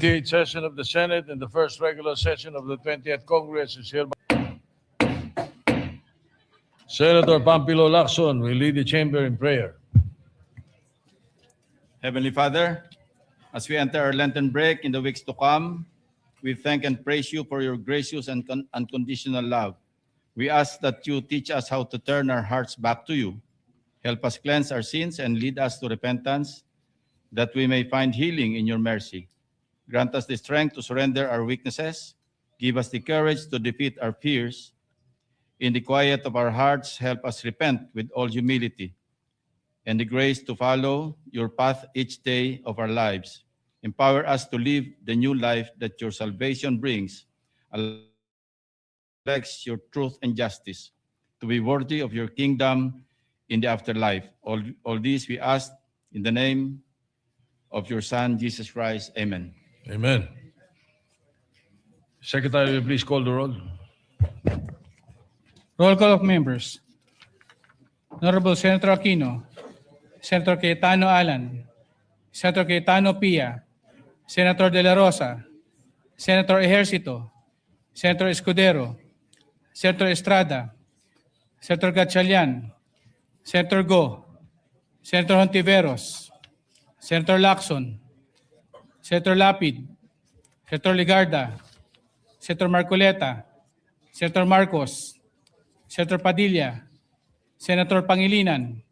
58th session of the Senate and the first regular session of the 20th Congress is hereby. Senator Pampilo Lacson will lead the chamber in prayer. Heavenly Father, as we enter our Lenten break in the weeks to come, we thank and praise you for your gracious and unconditional love. We ask that you teach us how to turn our hearts back to you. Help us cleanse our sins and lead us to repentance, that we may find healing in your mercy. Grant us the strength to surrender our weaknesses. Give us the courage to defeat our fears. In the quiet of our hearts, help us repent with all humility, and the grace to follow your path each day of our lives. Empower us to live the new life that your salvation brings, reflects your truth and justice, to be worthy of your kingdom in the afterlife. All these we ask in the name of your Son, Jesus Christ. Amen. Amen. Secretary, will you please call the roll? Roll call of members. Honorable Senator Aquino, Senator Cayetano Alan, Senator Cayetano Pia, Senator De La Rosa, Senator Ejercito, Senator Escudero, Senator Estrada, Senator Gatchalian, Senator Go, Senator Hontiveros, Senator Lacson, Senator Lapid, Senator Ligarda, Senator Marcoleta, Senator Marcos, Senator Padilla, Senator Pangilinan,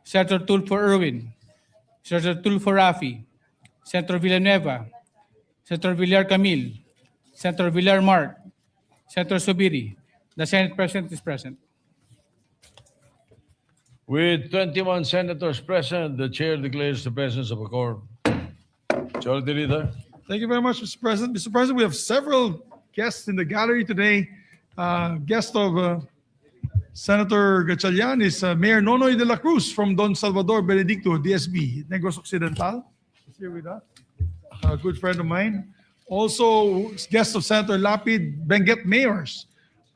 Senator Tulfo Erwin, Senator Tulfo Rafi, Senator Villanueva, Senator Villar Camille, Senator Villar Mark, Senator Subiri. The Senate President is present. With 21 senators present, the chair declares the presence of a quorum. Majority Leader. Thank you very much, Mr. President. Mr. President, we have several guests in the gallery today. Guest of Senator Gatchalian is Mayor Nonoy de la Cruz from Don Salvador Benedicto, DSB, Negros Occidental. He's here with us. A good friend of mine. Also, guest of Senator Lapid, Benguet Mayors.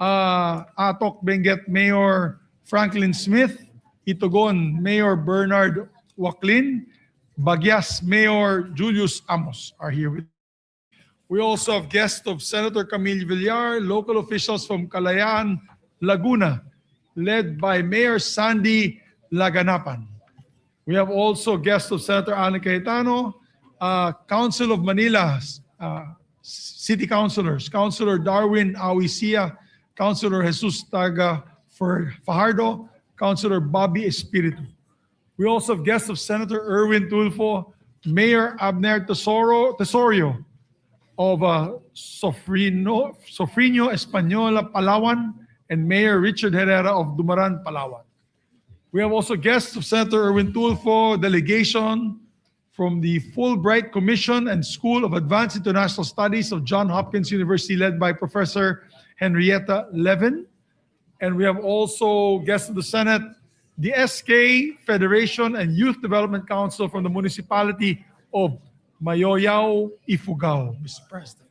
Atok Benguet Mayor Franklin Smith, Itogon Mayor Bernard Waclin, Bagyas Mayor Julius Amos are here with us. We also have guests of Senator Camille Villar, local officials from Kalayaan, Laguna, led by Mayor Sandy Laganapan. We have also guests of Senator Ana Cayetano, Council of Manila's City Councilors, Councilor Darwin Awisia, Councilor Jesus Taga Fajardo, Councilor Bobby Espiritu. We also have guests of Senator Erwin Tulfo, Mayor Abner Tesorio of Sofrino Española, Palawan, and Mayor Richard Herrera of Dumaran, Palawan. We have also guests of Senator Erwin Tulfo, delegation from the Fulbright Commission and School of Advanced International Studies of Johns Hopkins University, led by Professor Henrietta Levin. And we have also guests of the Senate, the SK Federation and Youth Development Council from the municipality of Mayoyao, Ifugao, Mr. President.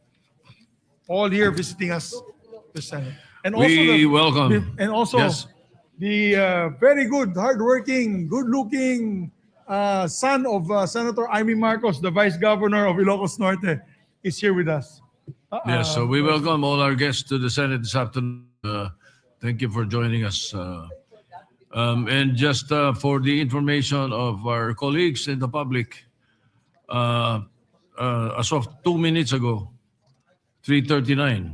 All here visiting us, the Senate. And also We welcome. And also Yes. the very good, hardworking, good-looking son of Senator Amy Marcos, the Vice Governor of Ilocos Norte, is here with us. Yes, so we welcome all our guests to the Senate this afternoon. Thank you for joining us. And just for the information of our colleagues and the public, as of 2 minutes ago, 3:39,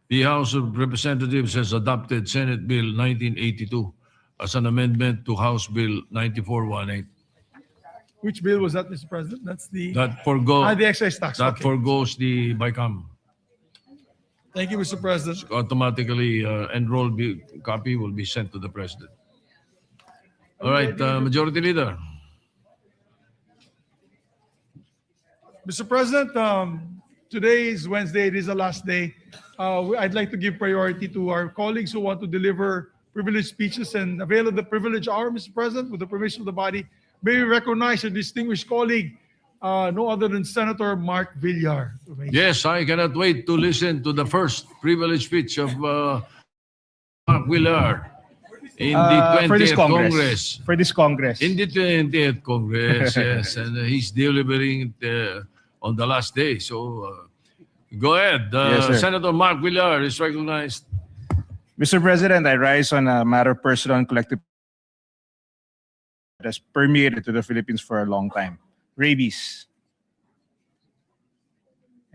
the House of Representatives has adopted Senate Bill 1982 as an amendment to House Bill 9418. Which bill was that, Mr. President? That's the That forgoes the excise tax. that Okay. forgoes the BICAM. Thank you, Mr. President. Automatically enrolled copy will be sent to the President. All right, Majority Leader. Mr. President, today is Wednesday. It is the last day. I'd like to give priority to our colleagues who want to deliver privileged speeches and avail of the privilege hour, Mr. President, with the permission of the body. May we recognize a distinguished colleague, no other than Senator Mark Villar. Yes, I cannot wait to listen to the first privileged speech of Mark Villar in the for this 20th Congress. Congress. For this Congress. In the 20th Congress, yes. And he's delivering on the last day. So go ahead. Yes, sir. Senator Mark Villar is recognized. Mr. President, I rise on a matter of personal and collective that has permeated to the Philippines for a long time. Rabies.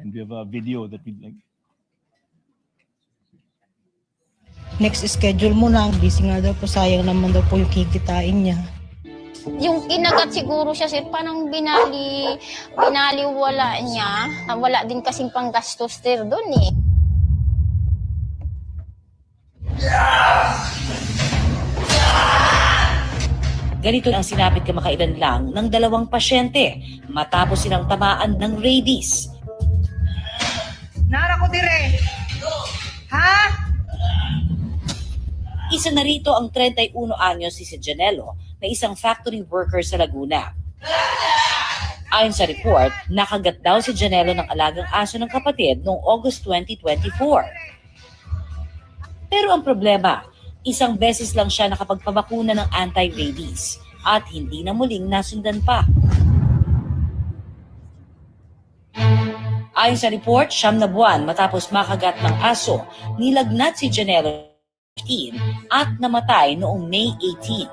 And we have a video that we'd like. Next schedule mo na. Busy nga daw po, sayang naman daw po yung kikitain niya. Yung kinagat siguro siya, sir, parang binaliwala niya. Wala din kasing panggastos, sir, doon eh. Ganito ang sinapit kamakailan lang ng 2 pasyente matapos silang tamaan ng rabies. Nara ko dire. Ha? Isa na rito ang 31 anyos si Cignal na isang factory worker sa Laguna. Ayon sa report, nakagat daw si Cignal ng alagang aso ng kapatid noong August 2024. Pero ang problema, isang beses lang siya nakapagpabakuna ng anti-rabies at hindi na muling nasundan pa. Ayon sa report, 9 na buwan matapos makagat ng aso, nilagnat si Cignal at namatay noong May 18.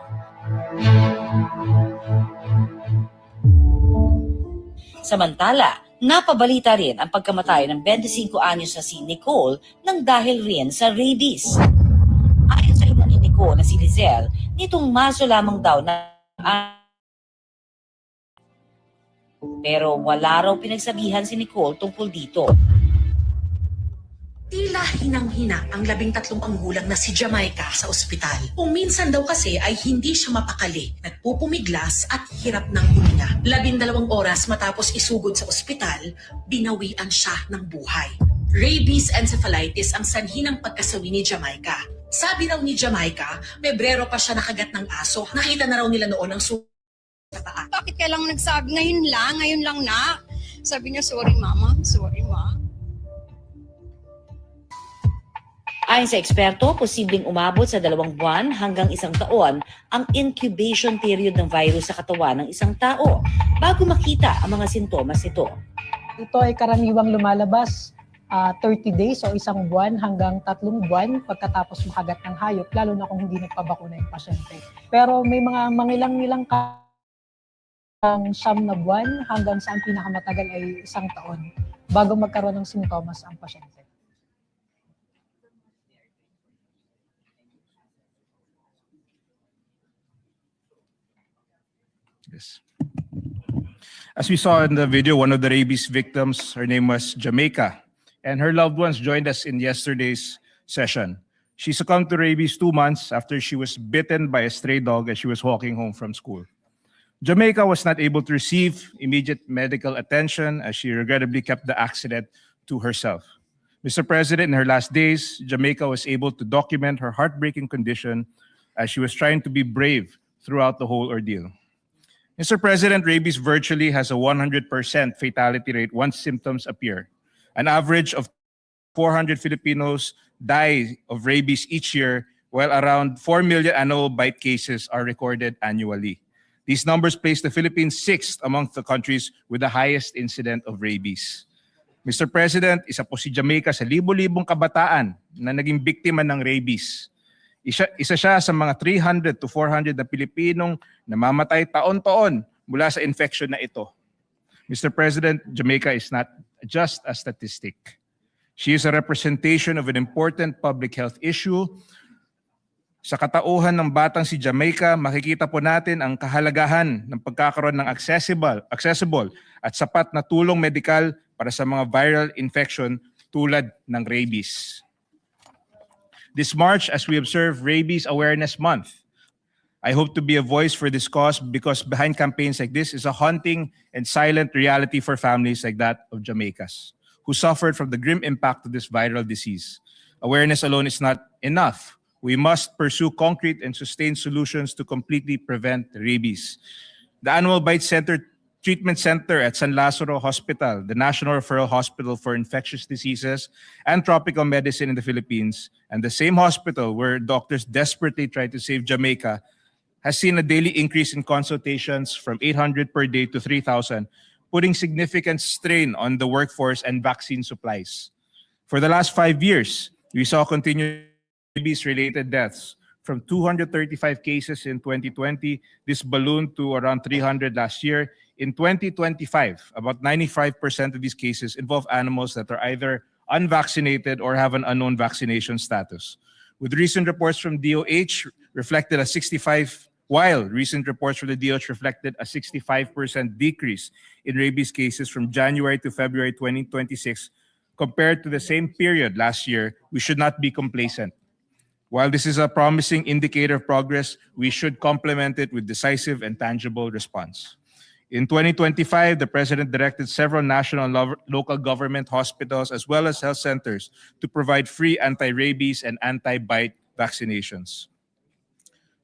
Samantala, napabalita rin ang pagkamatay ng 25 anyos na si Nicole nang dahil rin sa rabies. Ayon sa ina ni Nicole na si Lizelle, nitong maso lamang daw na pero wala raw pinagsabihan si Nicole tungkol dito. Tila hinang-hina ang 13 anggulang na si Jamaica sa ospital. Kung minsan daw kasi ay hindi siya mapakali, nagpupumiglas at hirap ng huminga. 12 oras matapos isugod sa ospital, binawian siya ng buhay. Rabies encephalitis ang sanhi ng pagkasawi ni Jamaica. Sabi raw ni Jamaica, Pebrero pa siya nakagat ng aso. Nakita na raw nila noon ang sa paa. Bakit ka lang nagsabi ngayon lang na? Sabi niya, sorry mama, sorry ma. Ayon sa eksperto, posibleng umabot sa 2 buwan hanggang 1 taon ang incubation period ng virus sa katawan ng isang tao bago makita ang mga sintomas nito. Ito ay karaniwang lumalabas 30 days o 1 buwan hanggang 3 buwan pagkatapos makagat ng hayop, lalo na kung hindi nagpabakuna yung pasyente. Pero may mga mangilang-ilang ang 9 na buwan hanggang sa ang pinakamatagal ay 1 taon bago magkaroon ng sintomas ang pasyente. Yes. As we saw in the video, one of the rabies victims, her name was Jamaica, and her loved ones joined us in yesterday's session. She succumbed to rabies 2 months after she was bitten by a stray dog as she was walking home from school. Jamaica was not able to receive immediate medical attention as she regrettably kept the accident to herself. Mr. President, in her last days, Jamaica was able to document her heartbreaking condition as she was trying to be brave throughout the whole ordeal. Mr. President, rabies virtually has a 100% fatality rate once symptoms appear. An average of 400 Filipinos die of rabies each year, while around 4 million annual bite cases are recorded annually. These numbers place the Philippines 6th among the countries with the highest incident of rabies. Mr. President, isa po si Jamaica sa libo-libong kabataan na naging biktima ng rabies. Isa siya sa mga 300 to 400 na Pilipinong namamatay taon-taon mula sa infection na ito. Mr. President, Jamaica is not just a statistic. She is a representation of an important public health issue. Sa katauhan ng batang si Jamaica, makikita po natin ang kahalagahan ng pagkakaroon ng accessible at sapat na tulong medikal para sa mga viral infection tulad ng rabies. This March, as we observe Rabies Awareness Month, I hope to be a voice for this cause because behind campaigns like this is a haunting and silent reality for families like that of Jamaicans who suffered from the grim impact of this viral disease. Awareness alone is not enough. We must pursue concrete and sustained solutions to completely prevent rabies. The annual Bite Treatment Center at San Lazaro Hospital, the National Referral Hospital for Infectious Diseases and Tropical Medicine in the Philippines, and the same hospital where doctors desperately try to save Jamaica, has seen a daily increase in consultations from 800 per day to 3,000, putting significant strain on the workforce and vaccine supplies. For the last 5 years, we saw continued rabies-related deaths. From 235 cases in 2020, this ballooned to around 300 last year. In 2025, about 95% of these cases involve animals that are either unvaccinated or have an unknown vaccination status. With recent reports from DOH reflected a 65, while recent reports from the DOH reflected a 65% decrease in rabies cases from January to February 2026 compared to the same period last year, we should not be complacent. While this is a promising indicator of progress, we should complement it with decisive and tangible response. In 2025, the President directed several national and local government hospitals as well as health centers to provide free anti-rabies and anti-bite vaccinations.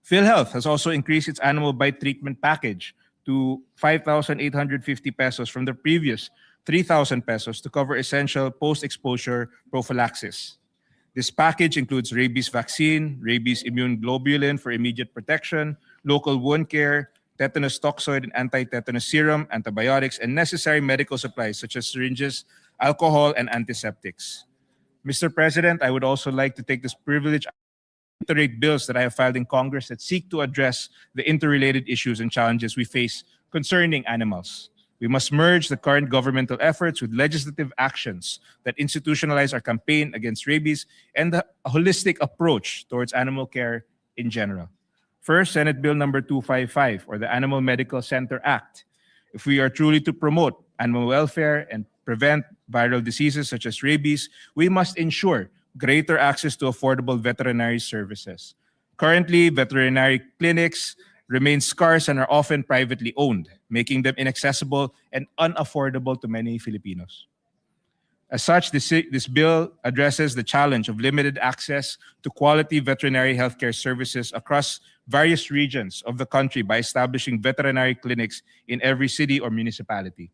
PhilHealth has also increased its animal bite treatment package to 5,850 pesos from the previous 3,000 pesos to cover essential post-exposure prophylaxis. This package includes rabies vaccine, rabies immune globulin for immediate protection, local wound care, tetanus toxoid and anti-tetanus serum, antibiotics, and necessary medical supplies such as syringes, alcohol, and antiseptics. Mr. President, I would also like to take this privilege to reiterate bills that I have filed in Congress that seek to address the interrelated issues and challenges we face concerning animals. We must merge the current governmental efforts with legislative actions that institutionalize our campaign against rabies and a holistic approach towards animal care in general. First, Senate Bill number 255, or the Animal Medical Center Act. If we are truly to promote animal welfare and prevent viral diseases such as rabies, we must ensure greater access to affordable veterinary services. Currently, veterinary clinics remain scarce and are often privately owned, making them inaccessible and unaffordable to many Filipinos. As such, this bill addresses the challenge of limited access to quality veterinary healthcare services across various regions of the country by establishing veterinary clinics in every city or municipality.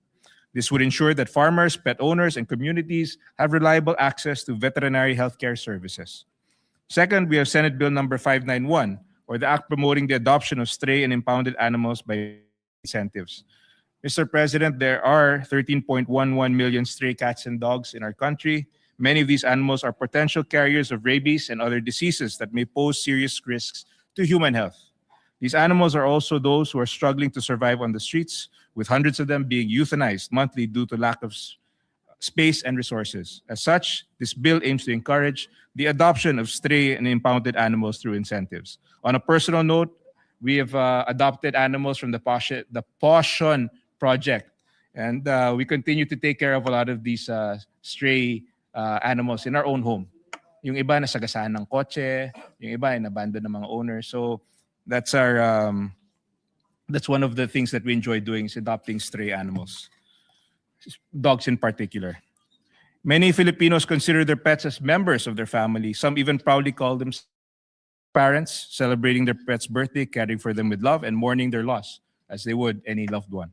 This would ensure that farmers, pet owners, and communities have reliable access to veterinary healthcare services. Second, we have Senate Bill number 591, or the act promoting the adoption of stray and impounded animals by incentives. Mr. President, there are 13.11 million stray cats and dogs in our country. Many of these animals are potential carriers of rabies and other diseases that may pose serious risks to human health. These animals are also those who are struggling to survive on the streets, with hundreds of them being euthanized monthly due to lack of space and resources. As such, this bill aims to encourage the adoption of stray and impounded animals through incentives. On a personal note, we have adopted animals from the Passion Project, and we continue to take care of a lot of these stray animals in our own home. Yung iba nasagasaan ng kotse, yung iba inabandon ng mga owners. So that's our that's one of the things that we enjoy doing, is adopting stray animals, dogs in particular. Many Filipinos consider their pets as members of their family. Some even proudly call them parents, celebrating their pet's birthday, caring for them with love, and mourning their loss as they would any loved one.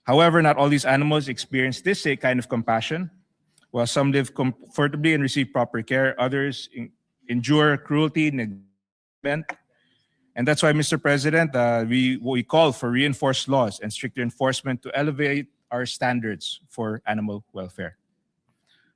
However, not all these animals experience this kind of compassion. While some live comfortably and receive proper care, others endure cruelty, neglect. And that's why, Mr. President, we call for reinforced laws and stricter enforcement to elevate our standards for animal welfare.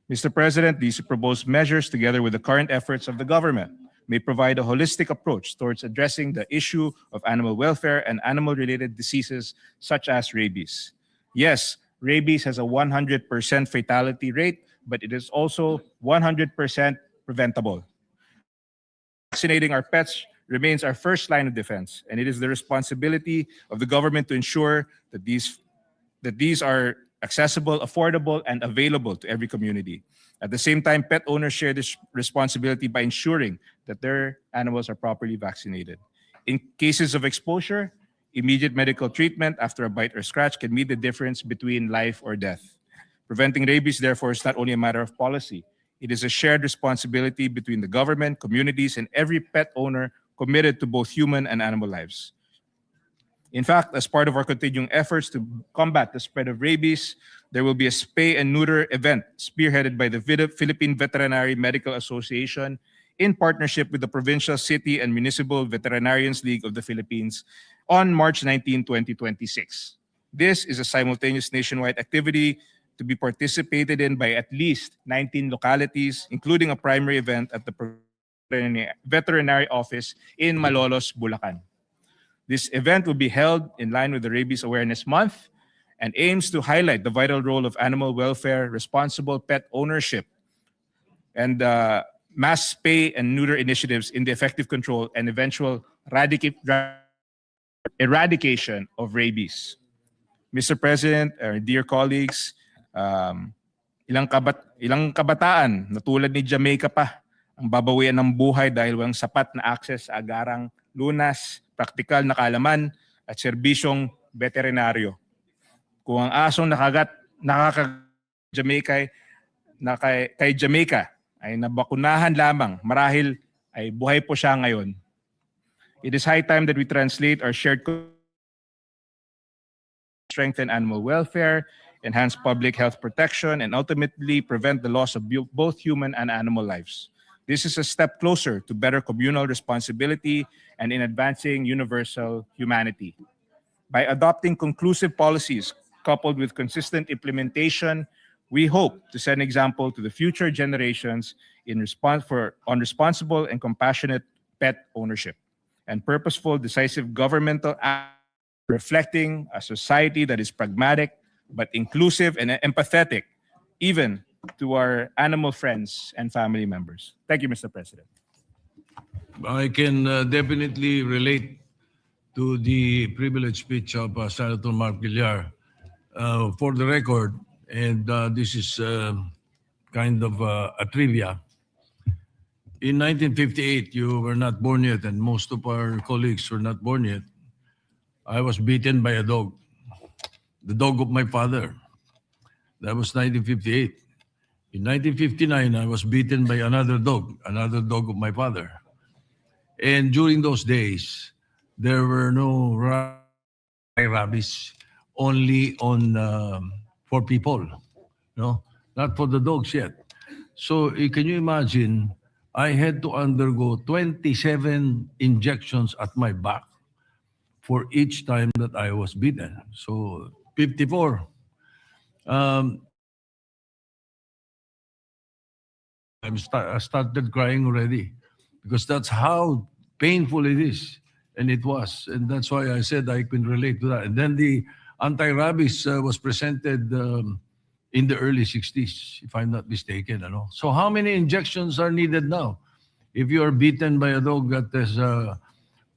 Mr. President, these proposed measures, together with the current efforts of the government, may provide a holistic approach towards addressing the issue of animal welfare and animal-related diseases such as rabies. Yes, rabies has a 100% fatality rate, but it is also 100% preventable. Vaccinating our pets remains our first line of defense, and it is the responsibility of the government to ensure that these are accessible, affordable, and available to every community. At the same time, pet owners share this responsibility by ensuring that their animals are properly vaccinated. In cases of exposure, immediate medical treatment after a bite or scratch can mean the difference between life or death. Preventing rabies, therefore, is not only a matter of policy. It is a shared responsibility between the government, communities, and every pet owner committed to both human and animal lives. In fact, as part of our continuing efforts to combat the spread of rabies, there will be a spay and neuter event spearheaded by the Philippine Veterinary Medical Association in partnership with the Provincial, City, and Municipal Veterinarians League of the Philippines on March 19, 2026. This is a simultaneous nationwide activity to be participated in by at least 19 localities, including a primary event at the veterinary office in Malolos, Bulacan. This event will be held in line with the Rabies Awareness Month and aims to highlight the vital role of animal welfare, responsible pet ownership, and mass spay and neuter initiatives in the effective control and eventual eradication of rabies. Mr. President, dear colleagues, ilang kabataan na tulad ni Jamaica pa ang babawian ng buhay dahil walang sapat na access sa agarang lunas, praktikal na kaalaman at serbisyong veterinaryo. Kung ang asong kay Jamaica ay nabakunahan lamang, marahil ay buhay po siya ngayon. It is high time that we translate our shared strengthen animal welfare, enhance public health protection, and ultimately prevent the loss of both human and animal lives. This is a step closer to better communal responsibility and in advancing universal humanity. By adopting conclusive policies coupled with consistent implementation, we hope to set an example to the future generations on responsible and compassionate pet ownership and purposeful, decisive governmental action reflecting a society that is pragmatic but inclusive and empathetic, even to our animal friends and family members. Thank you, Mr. President. I can definitely relate to the privileged speech of Senator Mark Villar. For the record, and this is kind of a trivia. In 1958, you were not born yet, and most of our colleagues were not born yet. I was beaten by a dog, the dog of my father. That was 1958. In 1959, I was beaten by another dog of my father. And during those days, there were no rabies, only on for people, no, not for the dogs yet. So can you imagine? I had to undergo 27 injections at my back for each time that I was beaten. So 54. I started crying already because that's how painful it is. And it was. And that's why I said I can relate to that. And then the anti-rabies was presented in the early 60s, if I'm not mistaken. So how many injections are needed now? If you are beaten by a dog that is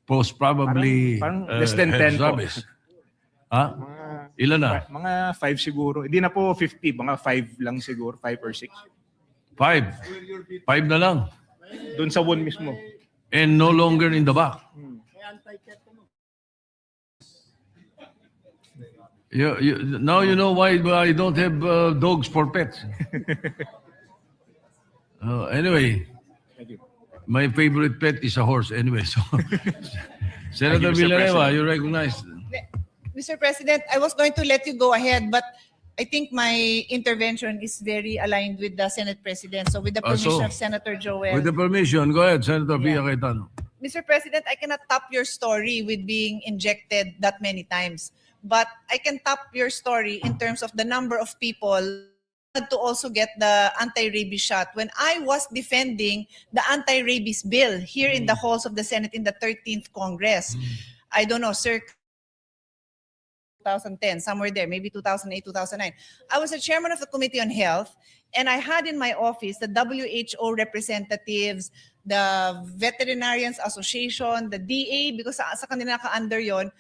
post probably parang less than 10 po. rabies. Ha? Ilan na? Mga 5 siguro. Hindi na po 50, mga 5 lang siguro, 5 or 6. 5. 5 na lang. Doon sa wound mismo. And no longer in the back. Now you know why I don't have dogs for pets. Anyway, my favorite pet is a horse. Anyway, so Senator Villanueva, you recognize. Mr. President, I was going to let you go ahead, but I think my intervention is very aligned with the Senate President. So with the permission of Senator Joel. With the permission, go ahead, Senator Pia Cayetano. Mr. President, I cannot top your story with being injected that many times. But I can top your story in terms of the number of people had to also get the anti-rabies shot. When I was defending the anti-rabies bill here in the halls of the Senate in the 13th Congress, I don't know, sir, 2010, somewhere there, maybe 2008, 2009. I was a chairman of the Committee on Health, and I had in my office the WHO representatives, the Veterinarians Association, the DA, because sa kanila ka-under yon,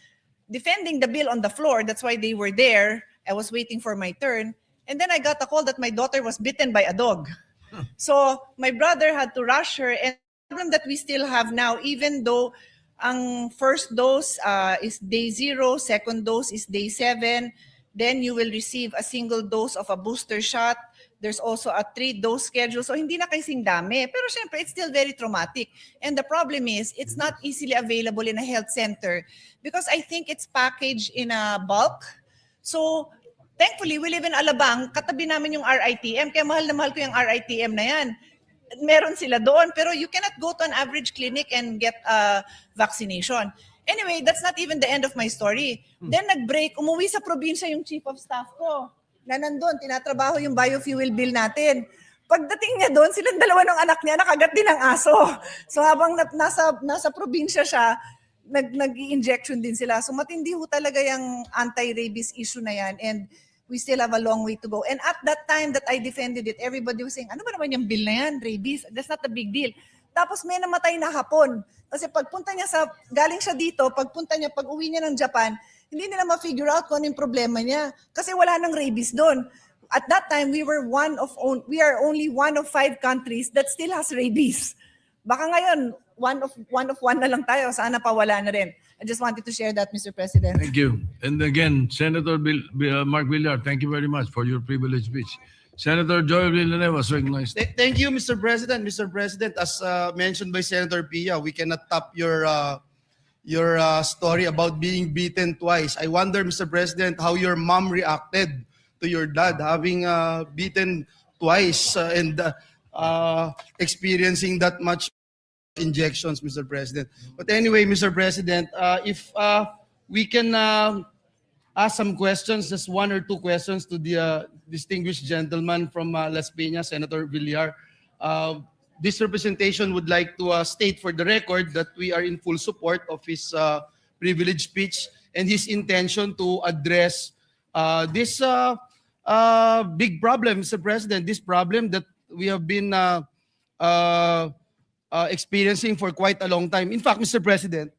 defending the bill on the floor. That's why they were there. I was waiting for my turn. And then I got a call that my daughter was bitten by a dog. So my brother had to rush her. And the problem that we still have now, even though ang first dose is day 0, second dose is day 7, then you will receive a single dose of a booster shot. There's also a 3-dose schedule. So hindi na kasing dami. Pero syempre, it's still very traumatic. And the problem is, it's not easily available in a health center because I think it's packaged in a bulk. So thankfully, we live in Alabang. Katabi namin yung RITM. Kaya mahal na mahal ko yung RITM na yan. meron sila doon. Pero you cannot go to an average clinic and get a vaccination. Anyway, that's not even the end of my story. Then nag-break, umuwi sa probinsya yung chief of staff ko. Na nandun, tinatrabaho yung biofuel bill natin. Pagdating niya doon, silang dalawa ng anak niya, nakagat din ng aso. So habang nasa probinsya siya, nag-i-injection din sila. So matindi ho talaga yung anti-rabies issue na yan. And we still have a long way to go. And at that time that I defended it, everybody was saying, ano ba naman yung bill na yan, rabies? That's not a big deal. Tapos may namatay na hapon. Kasi pagpunta niya galing siya dito, pag uwi niya ng Japan, hindi nila ma-figure out kung ano yung problema niya. Kasi wala nang rabies doon. At that time, we are only one of 5 countries that still has rabies. Baka ngayon, one of one na lang tayo. Sana pa wala na rin. I just wanted to share that, Mr. President. Thank you. And again, Senator Mark Villar, thank you very much for your privileged speech. Senator Joel Villanueva was recognized. Thank you, Mr. President. Mr. President, as mentioned by Senator Pia, we cannot top your story about being beaten twice. I wonder, Mr. President, how your mom reacted to your dad having beaten twice and experiencing that much injections, Mr. President. But anyway, Mr. President, if we can ask some questions, just 1 or 2 questions to the distinguished gentleman from Las Piñas, Senator Villar. This representation would like to state for the record that we are in full support of his privileged speech and his intention to address this big problem, Mr. President, this problem that we have been experiencing for quite a long time. In fact, Mr. President,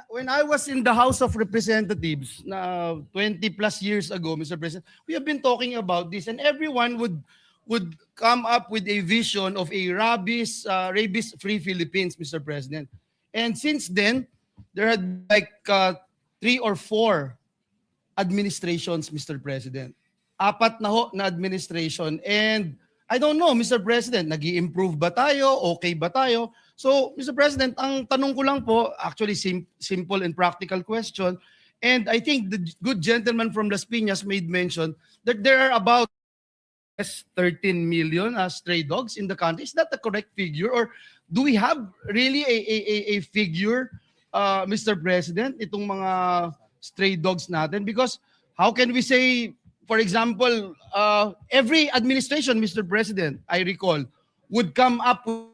when I was in the House of Representatives 20 plus years ago, Mr. President, we have been talking about this, and everyone would come up with a vision of a rabies-free Philippines, Mr. President. And since then, there had like 3 or 4 administrations, Mr. President. 4 na ho na administration. And I don't know, Mr. President, nag-i-improve ba tayo? Okay ba tayo? So, Mr. President, ang tanong ko lang po, actually simple and practical question, and I think the good gentleman from Las Piñas made mention that there are about 13 million stray dogs in the country. Is that the correct figure? Or do we have really a figure, Mr. President, itong mga stray dogs natin? Because how can we say, for example, every administration, Mr. President, I recall, would come up with,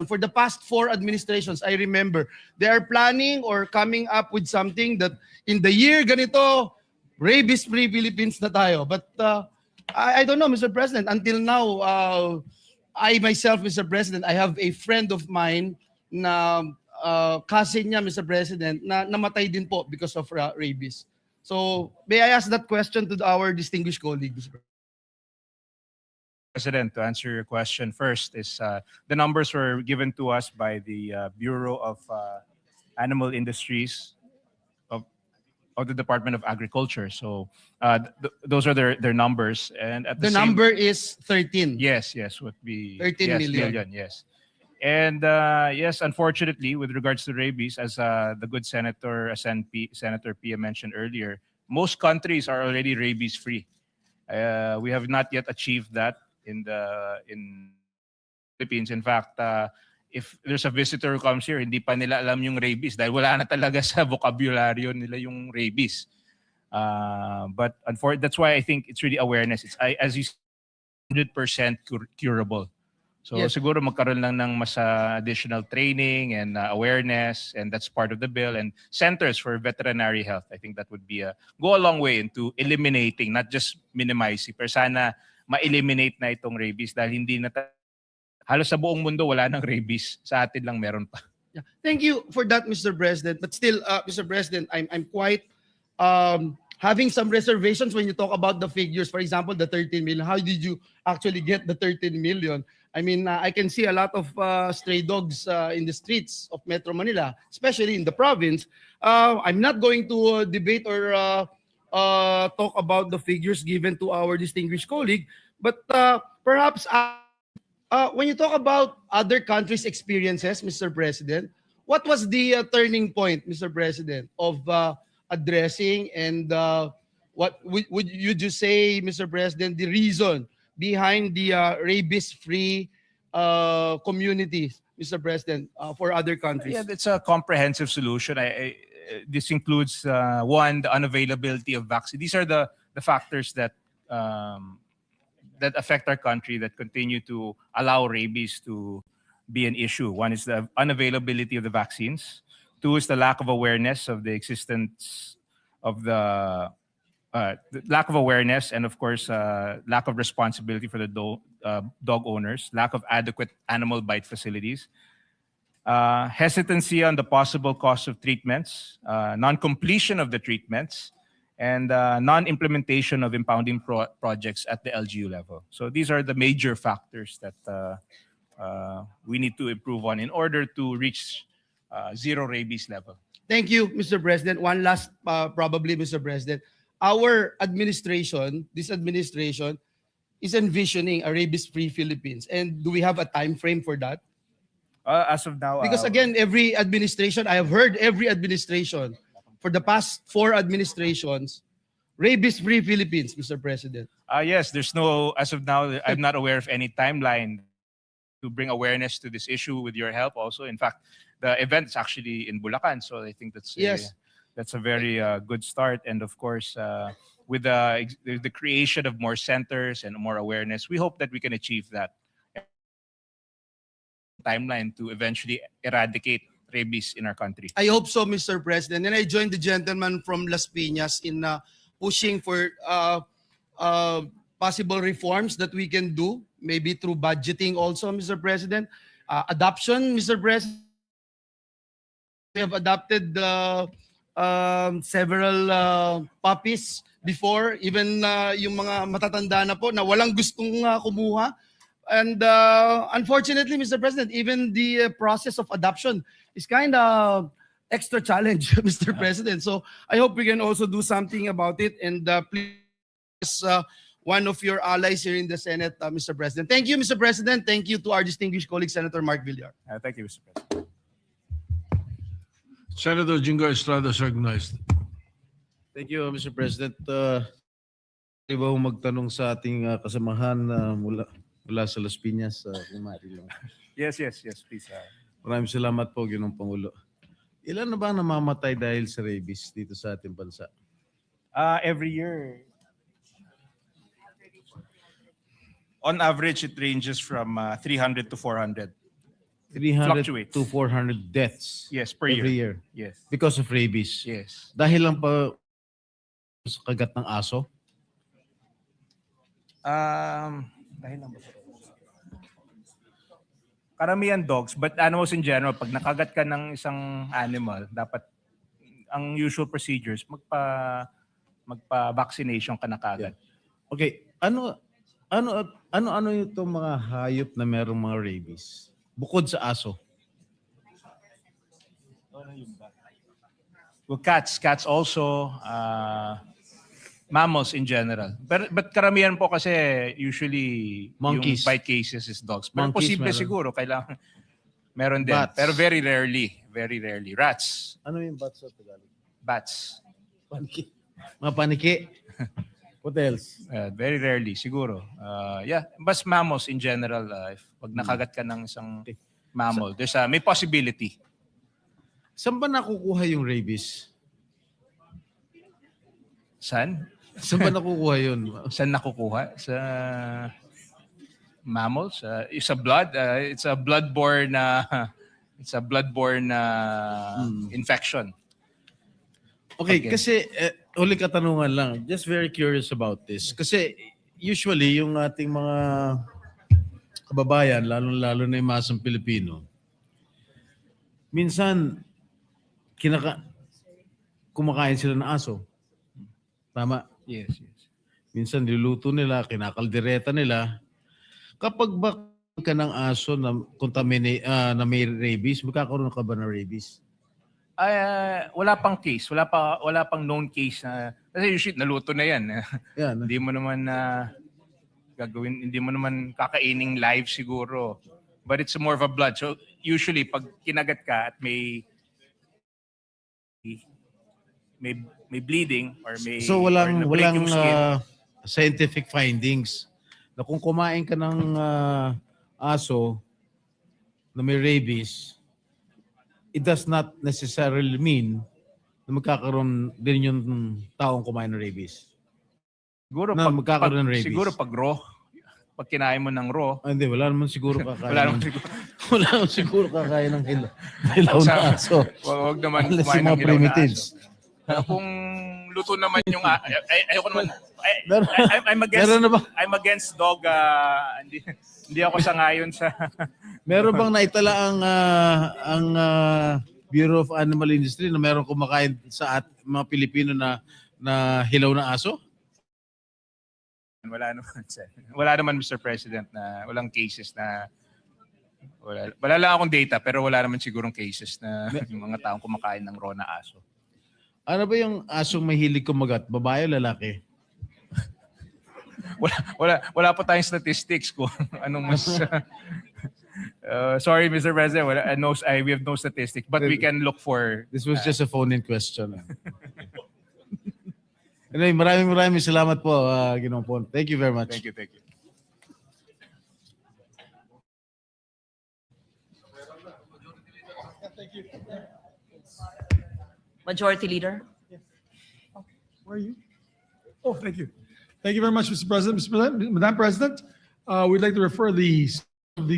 for the past 4 administrations, I remember, they are planning or coming up with something that in the year ganito, rabies-free Philippines na tayo. But I don't know, Mr. President, until now, I myself, Mr. President, I have a friend of mine na cousin niya, Mr. President, na namatay din po because of rabies. So, may I ask that question to our distinguished colleague, Mr. President? President, to answer your question first, is the numbers were given to us by the Bureau of Animal Industries of the Department of Agriculture. So those are their numbers. And at the number is 13. Yes, would be 13 yes, million. Yes. And yes, unfortunately, with regards to rabies, as the good Senator Senator Pia mentioned earlier, most countries are already rabies-free. We have not yet achieved that in Philippines. In fact, if there's a visitor who comes here, hindi pa nila alam yung rabies dahil wala na talaga sa vocabulary nila yung rabies. But that's why I think it's really awareness. It's as you said, 100% curable. So Yes. siguro magkaroon lang ng mas additional training and awareness, and that's part of the bill. And centers for veterinary health, I think that would be go a long way into eliminating, not just minimizing, pero sana ma-eliminate na itong rabies dahil hindi na halos sa buong mundo wala nang rabies. Sa atin lang meron pa. Yeah. Thank you for that, Mr. President. But still, Mr. President, I'm quite having some reservations when you talk about the figures. For example, the 13 million. How did you actually get the 13 million? I mean, I can see a lot of stray dogs in the streets of Metro Manila, especially in the province. I'm not going to debate or talk about the figures given to our distinguished colleague, but perhaps when you talk about other countries' experiences, Mr. President, what was the turning point, Mr. President, of addressing and what would you just say, Mr. President, the reason behind the rabies-free communities, Mr. President, for other countries? Yeah, it's a comprehensive solution. This includes one, the unavailability of vaccine. These are the factors that that affect our country, that continue to allow rabies to be an issue. One is the unavailability of the vaccines. Two is the lack of awareness of the existence of the lack of awareness, and of course, lack of responsibility for the dog owners, lack of adequate animal bite facilities, hesitancy on the possible cost of treatments, non-completion of the treatments, and non-implementation of impounding projects at the LGU level. So these are the major factors that we need to improve on in order to reach zero rabies level. Thank you, Mr. President. One last, probably, Mr. President. Our administration, this administration, is envisioning a rabies-free Philippines. And do we have a time frame for that? As of now, Because again, every administration, I have heard every administration, for the past 4 administrations, rabies-free Philippines, Mr. President. Yes, there's no, as of now, I'm not aware of any timeline to bring awareness to this issue with your help also. In fact, the event is actually in Bulacan, so I think that's that's a very good start. And of course, with the creation of more centers and more awareness, we hope that we can achieve that timeline to eventually eradicate rabies in our country. I hope so, Mr. President. And I joined the gentleman from Las Piñas in pushing for possible reforms that we can do, maybe through budgeting also, Mr. President. Adoption, Mr. President. We have adopted several puppies before, even yung mga matatanda na po na walang gustong kumuha. And unfortunately, Mr. President, even the process of adoption is kind of extra challenge, Mr. President. So I hope we can also do something about it. And please, one of your allies here in the Senate, Mr. President. Thank you, Mr. President. Thank you to our distinguished colleague, Senator Mark Villar. Thank you, Mr. President. Senator Jingo Estrada is recognized. Thank you, Mr. President. Iba ho magtanong sa ating kasamahan mula sa Las Piñas. Yes, please. Maraming salamat po, Ginoong Pangulo. Ilan na ba namamatay dahil sa rabies dito sa ating bansa? Every year, on average, it ranges from 300 to 400. 300 Fluctuates. to 400 deaths Yes, per every year. year Yes. because of rabies. Yes. Dahil lang pa sa kagat ng aso? Dahil lang ba? Karamihan dogs, but animals in general, pag nakagat ka ng isang animal, dapat ang usual procedures, magpa-vaccination ka na kagad. Okay, ano itong mga hayop na merong mga rabies? Bukod sa aso. Well, cats also, mammals in general. But karamihan po kasi usually Monkeys. yung bite cases is dogs. Pero Monkeys posible meron. siguro, kailangan meron din. Bats. Pero very rarely. Rats, Ano yung bats sa Tagalog? bats. Paniki. Mga paniki. What else? Very rarely, siguro. Yeah, but mammals in general, if pag nakagat ka ng isang mammal, may possibility. Saan ba nakukuha yung rabies? Saan? Saan ba nakukuha yun? Saan nakukuha? Sa mammals? It's a bloodborne infection. Okay, kasi huli katanungan lang. Just very curious about this. Kasi usually yung ating mga kababayan, lalo na yung masang Pilipino, minsan kumakain sila ng aso. Tama? Yes. Minsan niluto nila, kinakaldereta nila. Kapag ba ka ng aso na na may rabies, magkakaroon ka ba ng rabies? Wala pang case, wala pang known case na kasi usually naluto na yan. Yan. Hindi mo naman hindi mo naman kakaining live siguro. But it's more of a blood. So usually pag kinagat ka at may bleeding or may So walang or na-break yung skin, scientific findings na kung kumain ka ng aso na may rabies, it does not necessarily mean na magkakaroon din yung taong kumain ng rabies. Siguro Na magkakaroon ng rabies. siguro pag raw, pag kinain mo ng raw, Hindi, wala naman siguro kakain. wala naman siguro. Wala naman siguro kakain ng hilaw na aso. Wag naman Unless kumain yung ng mga hilaw na primitives. aso. Pero kung luto naman yung ayoko naman. Meron na ba? I'm against dog. Hindi ako sangayon sa Meron bang naitala ang Bureau of Animal Industry na meron kumakain sa mga Pilipino na hilaw na aso? Wala naman, sir. Wala naman, Mr. President, na walang cases na wala lang akong data pero wala naman sigurong cases na yung mga taong kumakain ng raw na aso. Ano ba yung asong mahilig kumagat? Babae o lalaki? Wala pa tayong statistics kung anong mas sorry, Mr. President, we have no statistics, but we can look for. This was just a phone-in question. Anyway, maraming salamat po, Ginoong Pon. Thank you very much. Thank you. Majority Leader. Where are you? Oh, thank you. Thank you very much, Mr. President. Mr. President, Madam President, we'd like to refer the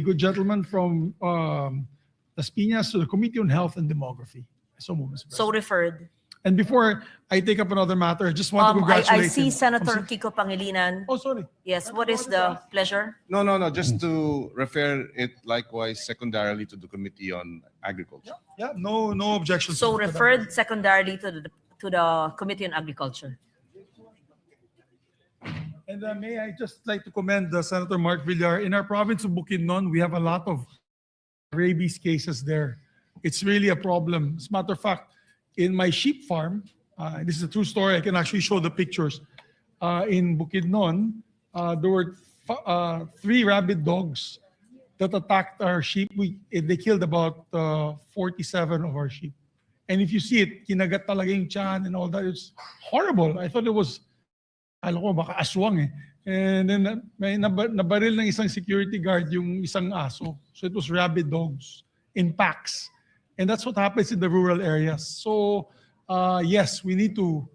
good gentleman from Las Piñas to the Committee on Health and Demography. So move, Mr. President. So referred. And before I take up another matter, I just want to congratulate I see him. Senator I'm sorry. Kiko Pangilinan. Oh, sorry. Yes, what is the pleasure? No, just to refer it likewise secondarily to the Committee on Agriculture. Yeah, no objections. So Madam referred secondarily to the Committee on Agriculture. And may I just like to commend Senator Mark Villar. In our province of Bukidnon, we have a lot of rabies cases there. It's really a problem. As a matter of fact, in my sheep farm, this is a true story, I can actually show the pictures. In Bukidnon, there were 3 rabid dogs that attacked our sheep. They killed about 47 of our sheep. And if you see it, kinagat talaga yung tiyan and all that. It's horrible. I thought it was, alam ko, baka aswang eh. And then may nabaril ng isang security guard yung isang aso. So it was rabid dogs in packs. And that's what happens in the rural areas. So yes, we need to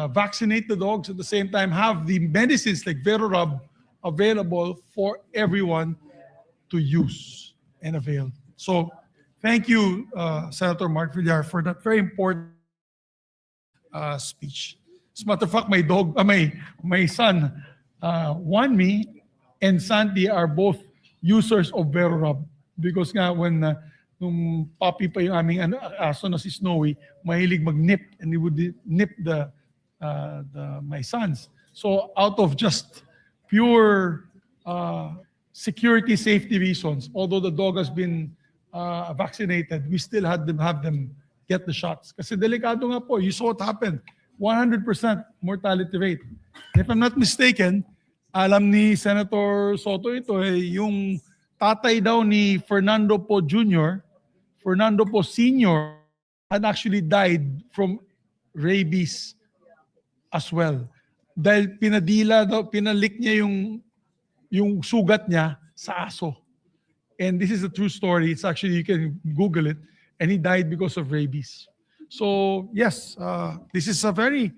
vaccinate the dogs, at the same time have the medicines like Referral available for everyone to use and avail. So thank you, Senator Mark Villar, for that very important speech. As a matter of fact, my son, Wanmi and Santi are both users of Referral. Because nga when nung puppy pa yung aming aso na si Snowy, mahilig mag-nip, and he would nip my sons. So out of just pure security, safety reasons, although the dog has been vaccinated, we still had them have them get the shots. Kasi delikado nga po, you saw what happened. 100% mortality rate. If I'm not mistaken, alam ni Senator Soto ito, yung tatay daw ni Fernando Po Jr., Fernando Po Sr. had actually died from rabies as well. Dahil pinalik niya yung sugat niya sa aso. And this is a true story. It's actually, you can Google it. And he died because of rabies. So yes, this is a very,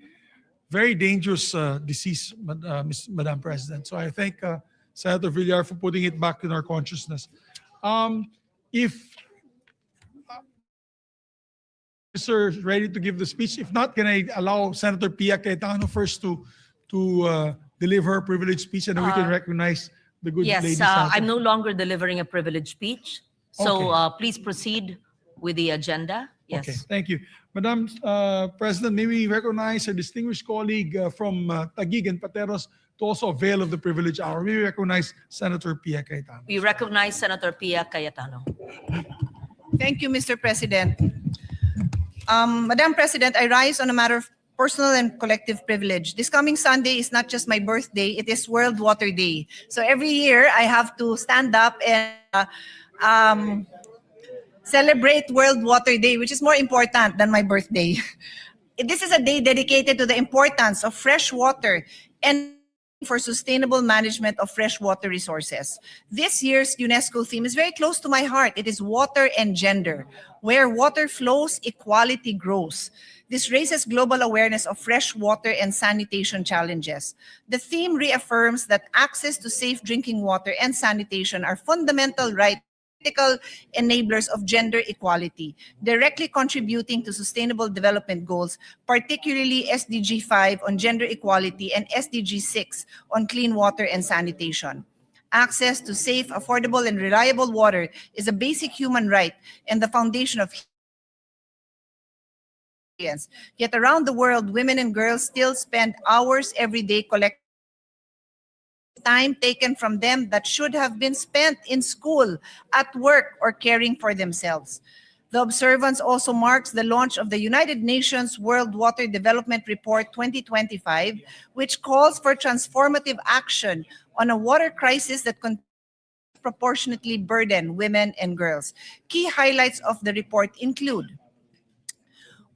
very dangerous disease, Madam President. So I thank Senator Villar for putting it back in our consciousness. If Sir is ready to give the speech, if not, can I allow Senator Pia Cayetano first to deliver her privileged speech, and then we can recognize the good lady. Yes, I'm no longer delivering a privileged speech. So please proceed with the agenda. Yes. Okay, thank you. Madam President, may we recognize our distinguished colleague from Taguig and Pateros to also avail of the privilege hour. We recognize Senator Pia Cayetano. We recognize Senator Pia Cayetano. Thank you, Mr. President. Madam President, I rise on a matter of personal and collective privilege. This coming Sunday is not just my birthday, it is World Water Day. So every year I have to stand up and celebrate World Water Day, which is more important than my birthday. This is a day dedicated to the importance of fresh water and for sustainable management of freshwater resources. This year's UNESCO theme is very close to my heart. It is water and gender. Where water flows, equality grows. This raises global awareness of fresh water and sanitation challenges. The theme reaffirms that access to safe drinking water and sanitation are fundamental rights, critical enablers of gender equality, directly contributing to sustainable development goals, particularly SDG 5 on gender equality and SDG 6 on clean water and sanitation. Access to safe, affordable, and reliable water is a basic human right and the foundation of experience. Yet around the world, women and girls still spend hours every day collecting time taken from them that should have been spent in school, at work, or caring for themselves. The observance also marks the launch of the United Nations World Water Development Report 2025, which calls for transformative action on a water crisis that proportionately burden women and girls. Key highlights of the report include: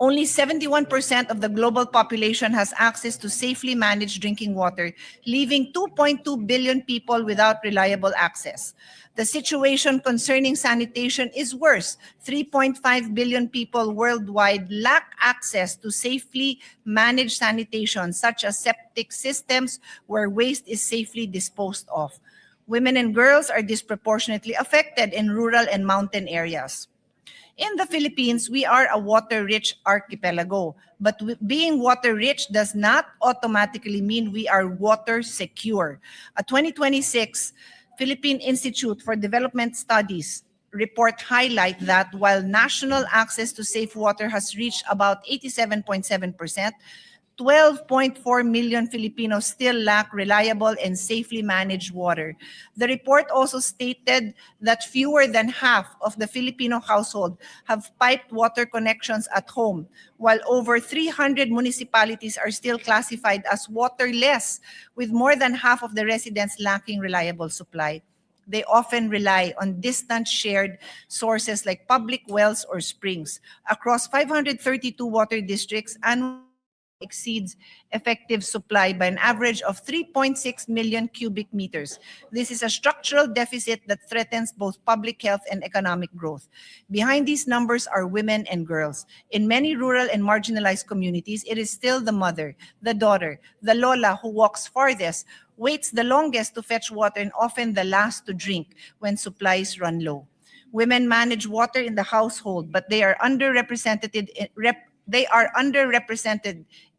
only 71% of the global population has access to safely managed drinking water, leaving 2.2 billion people without reliable access. The situation concerning sanitation is worse. 3.5 billion people worldwide lack access to safely managed sanitation, such as septic systems where waste is safely disposed of. Women and girls are disproportionately affected in rural and mountain areas. In the Philippines, we are a water-rich archipelago, but being water-rich does not automatically mean we are water-secure. A 2026 Philippine Institute for Development Studies report highlight that while national access to safe water has reached about 87.7%, 12.4 million Filipinos still lack reliable and safely managed water. The report also stated that fewer than half of the Filipino household have piped water connections at home, while over 300 municipalities are still classified as waterless, with more than half of the residents lacking reliable supply. They often rely on distant shared sources like public wells or springs. Across 532 water districts, and exceeds effective supply by an average of 3.6 million cubic meters. This is a structural deficit that threatens both public health and economic growth. Behind these numbers are women and girls. In many rural and marginalized communities, it is still the mother, the daughter, the lola who walks farthest, waits the longest to fetch water, and often the last to drink when supplies run low. Women manage water in the household, but they are underrepresented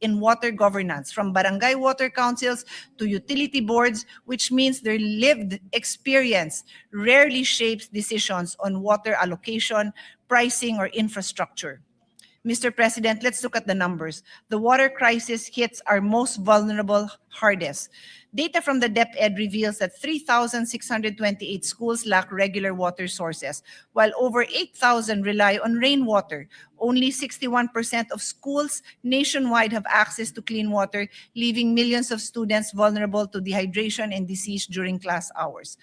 in water governance, from barangay water councils to utility boards, which means their lived experience rarely shapes decisions on water allocation, pricing, or infrastructure. Mr. President, let's look at the numbers. The water crisis hits our most vulnerable hardest. Data from the DepEd reveals that 3,628 schools lack regular water sources, while over 8,000 rely on rainwater. Only 61% of schools nationwide have access to clean water, leaving millions of students vulnerable to dehydration and disease during class hours.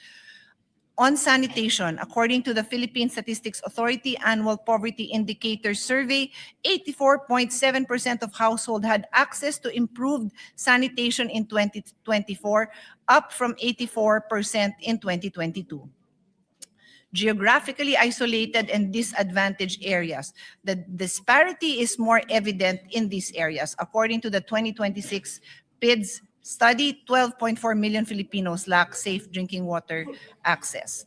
On sanitation, according to the Philippine Statistics Authority Annual Poverty Indicator Survey, 84.7% of households had access to improved sanitation in 2024, up from 84% in 2022. Geographically isolated and disadvantaged areas. The disparity is more evident in these areas. According to the 2026 PIDS study, 12.4 million Filipinos lack safe drinking water access.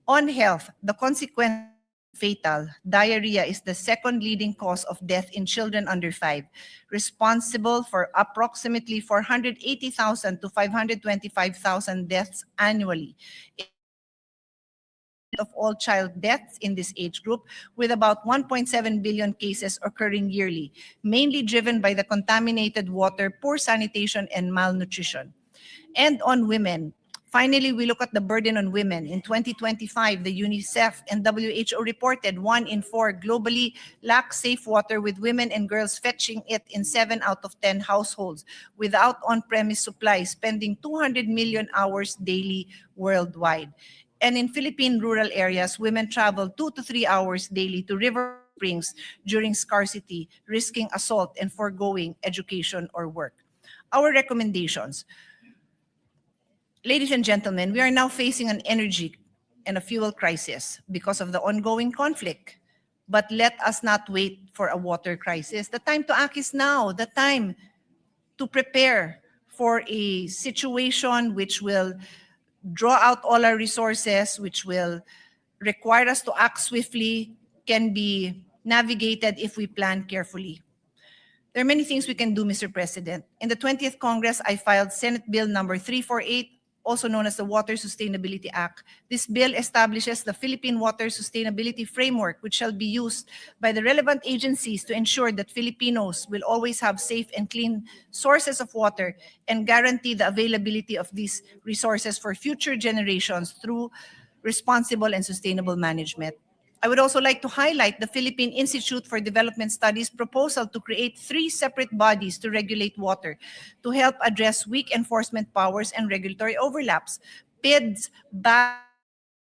On health, the consequence fatal. Diarrhea is the second leading cause of death in children under 5, responsible for approximately 480,000 to 525,000 deaths annually. Of all child deaths in this age group, with about 1.7 billion cases occurring yearly, mainly driven by the contaminated water, poor sanitation, and malnutrition. And on women, finally, we look at the burden on women. In 2025, the UNICEF and WHO reported 1 in 4 globally lack safe water, with women and girls fetching it in 7 out of 10 households without on-premise supply, spending 200 million hours daily worldwide. And in Philippine rural areas, women travel 2 to 3 hours daily to river springs during scarcity, risking assault and foregoing education or work. Our recommendations. Ladies and gentlemen, we are now facing an energy and a fuel crisis because of the ongoing conflict. But let us not wait for a water crisis. The time to act is now. The time to prepare for a situation which will draw out all our resources, which will require us to act swiftly, can be navigated if we plan carefully. There are many things we can do, Mr. President. In the 20th Congress, I filed Senate Bill number 348, also known as the Water Sustainability Act. This bill establishes the Philippine Water Sustainability Framework, which shall be used by the relevant agencies to ensure that Filipinos will always have safe and clean sources of water and guarantee the availability of these resources for future generations through responsible and sustainable management. I would also like to highlight the Philippine Institute for Development Studies proposal to create 3 separate bodies to regulate water to help address weak enforcement powers and regulatory overlaps. PIDS,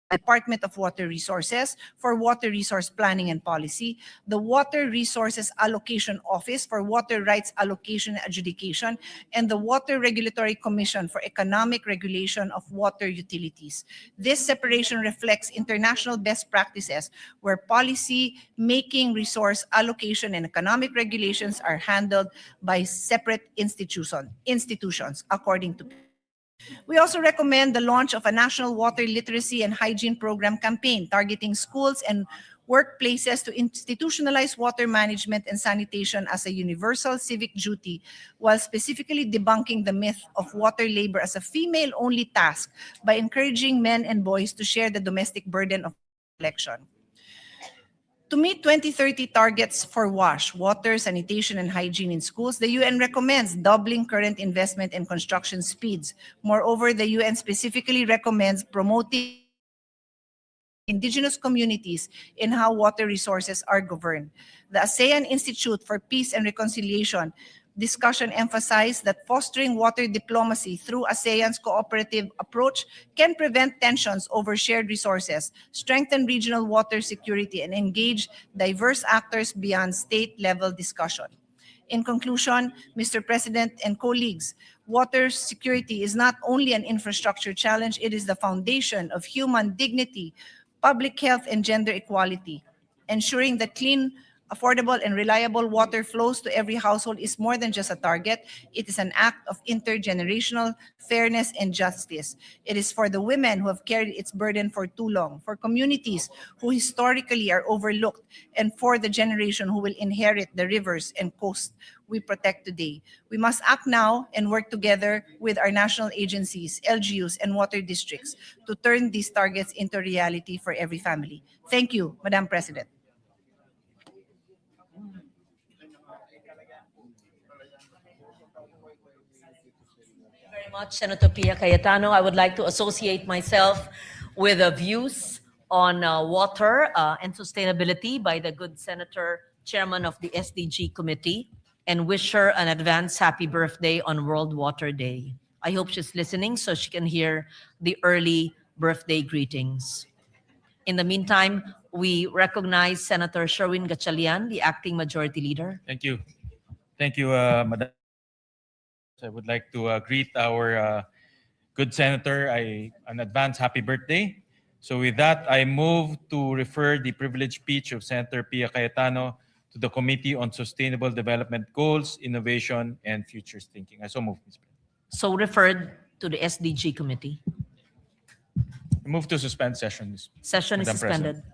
Department of Water Resources for Water Resource Planning and Policy, the Water Resources Allocation Office for Water Rights Allocation and Adjudication, and the Water Regulatory Commission for Economic Regulation of Water Utilities. This separation reflects international best practices where policy making, resource allocation, and economic regulations are handled by separate institutions according to. We also recommend the launch of a national water literacy and hygiene program campaign targeting schools and workplaces to institutionalize water management and sanitation as a universal civic duty, while specifically debunking the myth of water labor as a female-only task by encouraging men and boys to share the domestic burden of collection. To meet 2030 targets for WASH, water, sanitation, and hygiene in schools, the UN recommends doubling current investment and construction speeds. Moreover, the UN specifically recommends promoting indigenous communities in how water resources are governed. The ASEAN Institute for Peace and Reconciliation discussion emphasized that fostering water diplomacy through ASEAN's cooperative approach can prevent tensions over shared resources, strengthen regional water security, and engage diverse actors beyond state-level discussion. In conclusion, Mr. President and colleagues, water security is not only an infrastructure challenge, it is the foundation of human dignity, public health, and gender equality. Ensuring that clean, affordable, and reliable water flows to every household is more than just a target. It is an act of intergenerational fairness and justice. It is for the women who have carried its burden for too long, for communities who historically are overlooked, and for the generation who will inherit the rivers and coast we protect today. We must act now and work together with our national agencies, LGUs, and water districts to turn these targets into reality for every family. Thank you, Madam President. Very much, Senator Pia Cayetano. I would like to associate myself with the views on water and sustainability by the good Senator, Chairman of the SDG Committee, and wish her an advance happy birthday on World Water Day. I hope she's listening so she can hear the early birthday greetings. In the meantime, we recognize Senator Sherwin Gatchalian, the Acting Majority Leader. Thank you. Thank you, Madam. I would like to greet our good senator an advance happy birthday. So with that, I move to refer the privileged speech of Senator Pia Cayetano to the Committee on Sustainable Development Goals, Innovation, and Futures Thinking. I so move, Ms. President. So referred to the SDG Committee. I move to suspend session. Session is Madam President. suspended.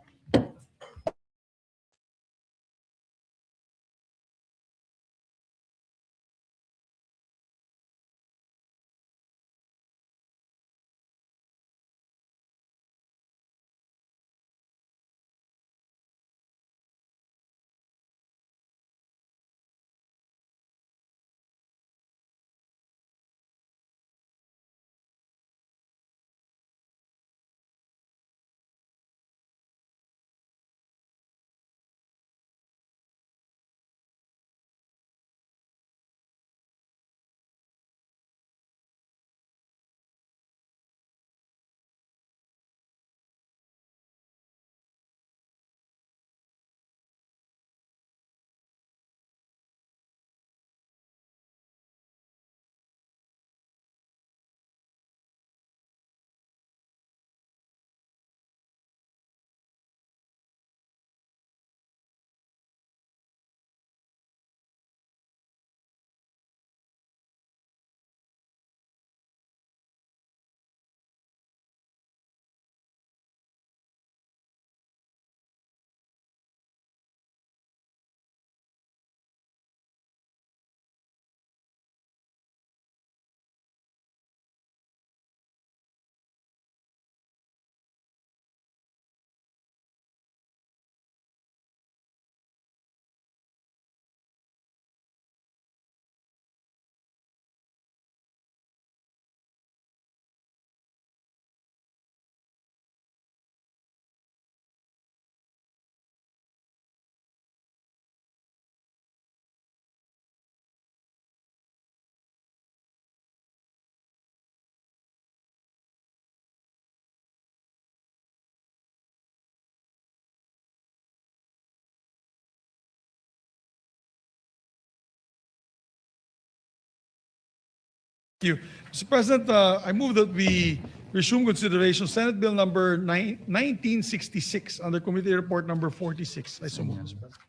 you. Mr. President, I move that we resume consideration Senate Bill number 1966 under Committee Report number 46. I so move, Mr. President.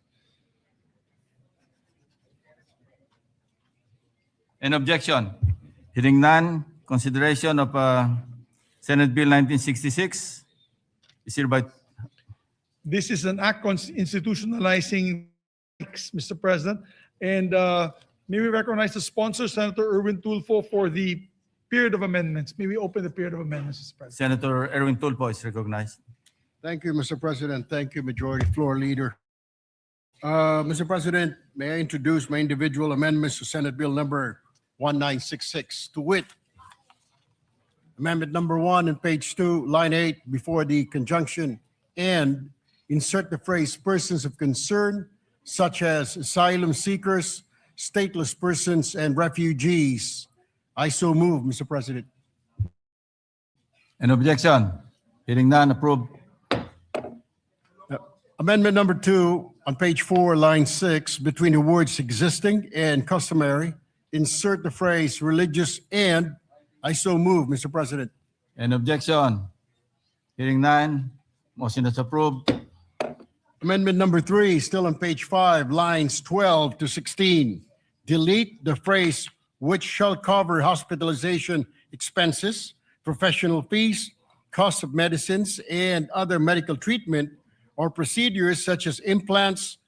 Any objection? Hearing none, consideration of Senate Bill 1966 is hereby. This is an act institutionalizing, Mr. President, and may we recognize the sponsor, Senator Erwin Tulfo, for the period of amendments. May we open the period of amendments, Mr. President. Senator Erwin Tulfo is recognized. Thank you, Mr. President. Thank you, Majority Floor Leader. Mr. President, may I introduce my individual amendments to Senate Bill number 1966, to wit, Amendment number 1 on page 2, line 8, before the conjunction and insert the phrase persons of concern, such as asylum seekers, stateless persons, and refugees. I so move, Mr. President. An objection? Hearing none, approved. Amendment number 2 on page 4, line 6, between the words existing and customary, insert the phrase religious and. I so move, Mr. President. An objection? Hearing none, motion is approved. Amendment number 3, still on page 5, lines 12 to 16. Delete the phrase which shall cover hospitalization expenses, professional fees, cost of medicines, and other medical treatment or procedures such as implants,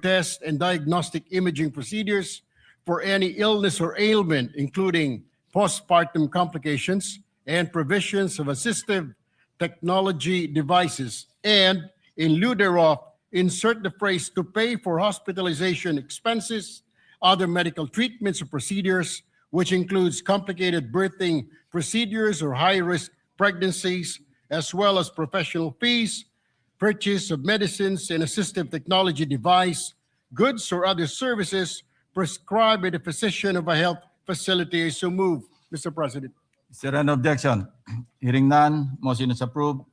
tests, and diagnostic imaging procedures for any illness or ailment, including postpartum complications and provisions of assistive technology devices, and in lieu thereof, insert the phrase to pay for hospitalization expenses, other medical treatments or procedures, which includes complicated birthing procedures or high-risk pregnancies, as well as professional fees, purchase of medicines and assistive technology device, goods or other services prescribed by the physician of a health facility. I so move, Mr. President. Is there an objection? Hearing none, motion is approved.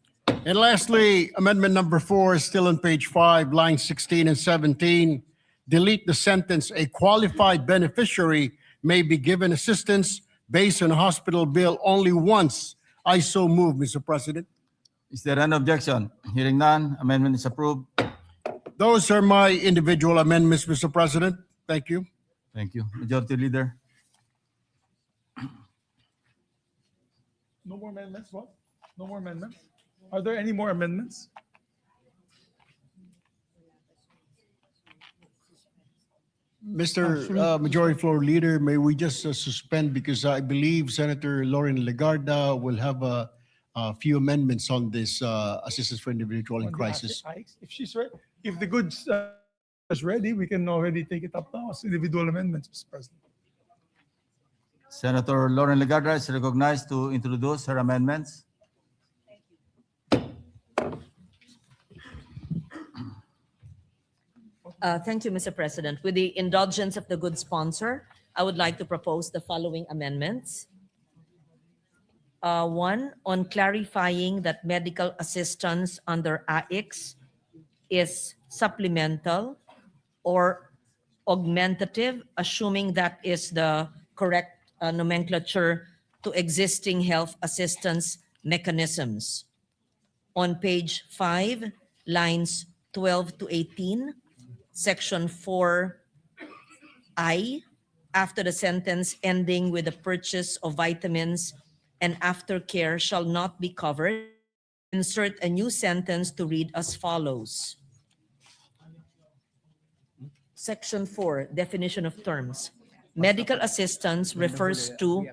And lastly, amendment number 4 is still on page 5, lines 16 and 17. Delete the sentence, a qualified beneficiary may be given assistance based on a hospital bill only once. I so move, Mr. President. Is there an objection? Hearing none, amendment is approved. Those are my individual amendments, Mr. President. Thank you. Thank you. Majority Leader. No more amendments, what? No more amendments? Are there any more amendments? Mr. Majority Floor Leader, may we just suspend, because I believe Senator Lauren Legarda will have a few amendments on this assistance for individual in On the crisis. If she's ready, if the goods is ready, we can already take it up now as individual amendments, Mr. President. Senator Lauren Legarda is recognized to introduce her amendments. Thank you, Mr. President. With the indulgence of the good sponsor, I would like to propose the following amendments. 1, on clarifying that medical assistance under AIX is supplemental or augmentative, assuming that is the correct nomenclature to existing health assistance mechanisms. On page 5, lines 12 to 18, section 4I, after the sentence ending with the purchase of vitamins and aftercare shall not be covered, insert a new sentence to read as follows. Section 4, definition of terms. Medical assistance refers to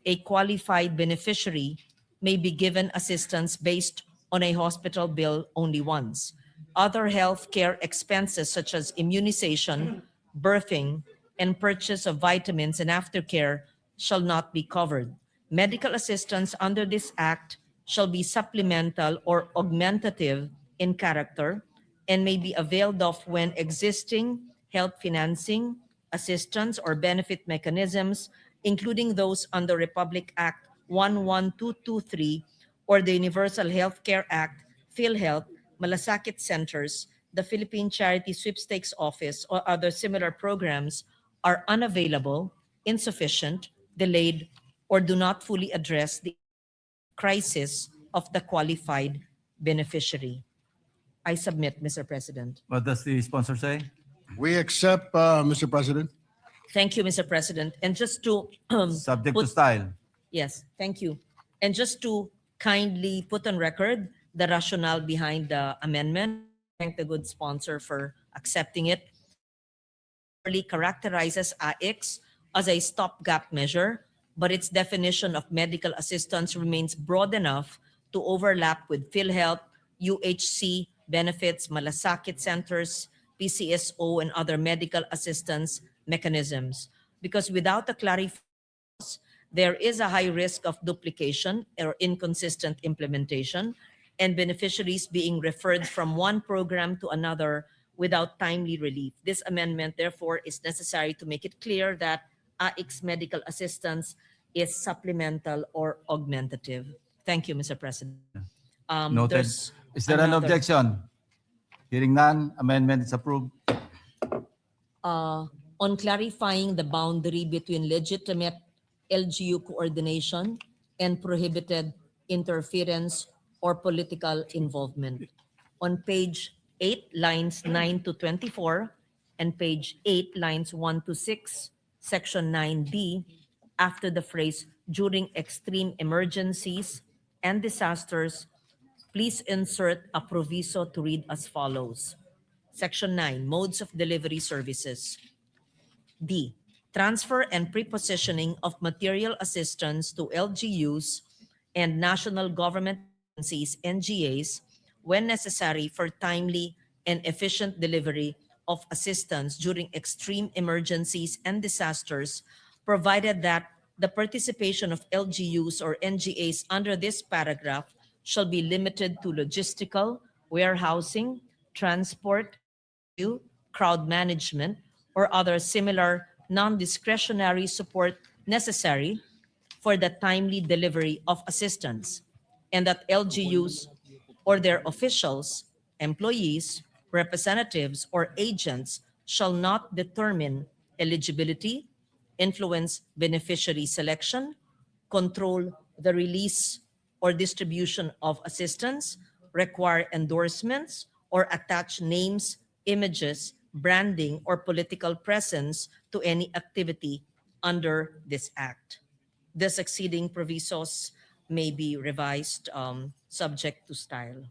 a qualified beneficiary may be given assistance based on a hospital bill only once. Other health care expenses such as immunization, birthing, and purchase of vitamins and aftercare shall not be covered. Medical assistance under this act shall be supplemental or augmentative in character and may be availed of when existing health financing, assistance, or benefit mechanisms, including those under Republic Act 11223 or the Universal Health Care Act, PhilHealth, Malasakit Centers, the Philippine Charity Sweepstakes Office, or other similar programs are unavailable, insufficient, delayed, or do not fully address the crisis of the qualified beneficiary. I submit, Mr. President. What does the sponsor say? We accept, Mr. President. Thank you, Mr. President. And just to Subject to put- style. Yes, thank you. And just to kindly put on record the rationale behind the amendment, thank the good sponsor for accepting it. It characterizes AIX as a stopgap measure, but its definition of medical assistance remains broad enough to overlap with PhilHealth, UHC benefits, malasakit centers, PCSO, and other medical assistance mechanisms. Because without a clarification, there is a high risk of duplication or inconsistent implementation, and beneficiaries being referred from one program to another without timely relief. This amendment, therefore, is necessary to make it clear that AIX medical assistance is supplemental or augmentative. Thank you, Mr. President. Noted. There's Is there an another- objection? Hearing none, amendment is approved. On clarifying the boundary between legitimate LGU coordination and prohibited interference or political involvement. On page 8, lines 9 to 24, and page 8, lines 1 to 6, section 9D, after the phrase during extreme emergencies and disasters, please insert a proviso to read as follows. Section 9, modes of delivery services. D, transfer and prepositioning of material assistance to LGUs and national government agencies, NGAs, when necessary for timely and efficient delivery of assistance during extreme emergencies and disasters, provided that the participation of LGUs or NGAs under this paragraph shall be limited to logistical, warehousing, transport, crowd management, or other similar non-discretionary support necessary for the timely delivery of assistance, and that LGUs or their officials, employees, representatives, or agents shall not determine eligibility, influence beneficiary selection, control the release or distribution of assistance, require endorsements, or attach names, images, branding, or political presence to any activity under this act. The succeeding provisos may be revised subject to style.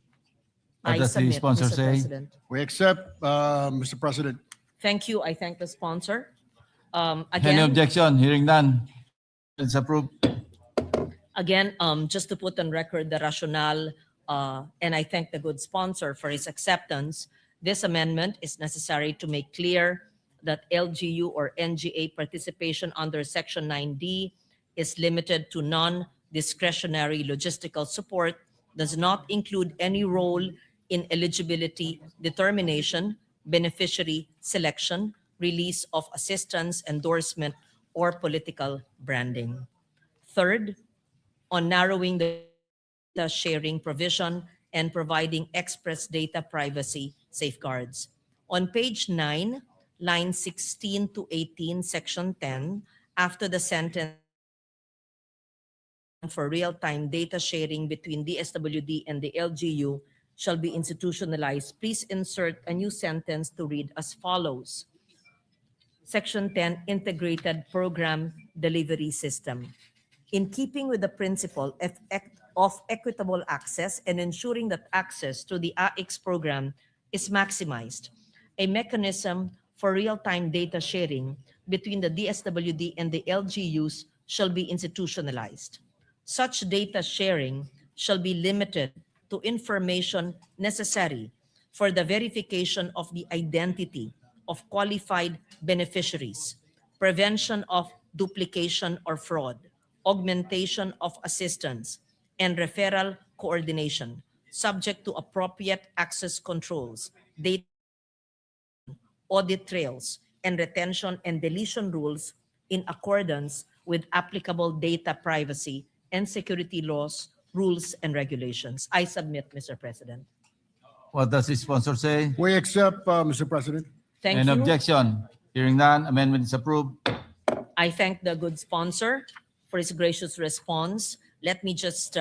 What I does the submit, sponsor Mr. say? President. We accept, Mr. President. Thank you. I thank the sponsor. Any Again, objection? Hearing none, it's approved. just to put on record the rationale, and I thank the good sponsor for his acceptance, this amendment is necessary to make clear that LGU or NGA participation under Section 9D is limited to non-discretionary logistical support, does not include any role in eligibility determination, beneficiary selection, release of assistance, endorsement, or political branding. Third, on narrowing the data sharing provision and providing express data privacy safeguards. On page 9, line 16 to 18, section 10, after the sentence for real-time data sharing between DSWD and the LGU shall be institutionalized, please insert a new sentence to read as follows. Section 10, Integrated Program Delivery System. In keeping with the principle of equitable access and ensuring that access to the AIX program is maximized, a mechanism for real-time data sharing between the DSWD and the LGUs shall be institutionalized. Such data sharing shall be limited to information necessary for the verification of the identity of qualified beneficiaries, prevention of duplication or fraud, augmentation of assistance, and referral coordination, subject to appropriate access controls, data audit trails, and retention and deletion rules in accordance with applicable data privacy and security laws, rules, and regulations. I submit, Mr. President. What does the sponsor say? We accept, Mr. President. Thank Any you. objection? Hearing none, amendment is approved. I thank the good sponsor for his gracious response. Let me just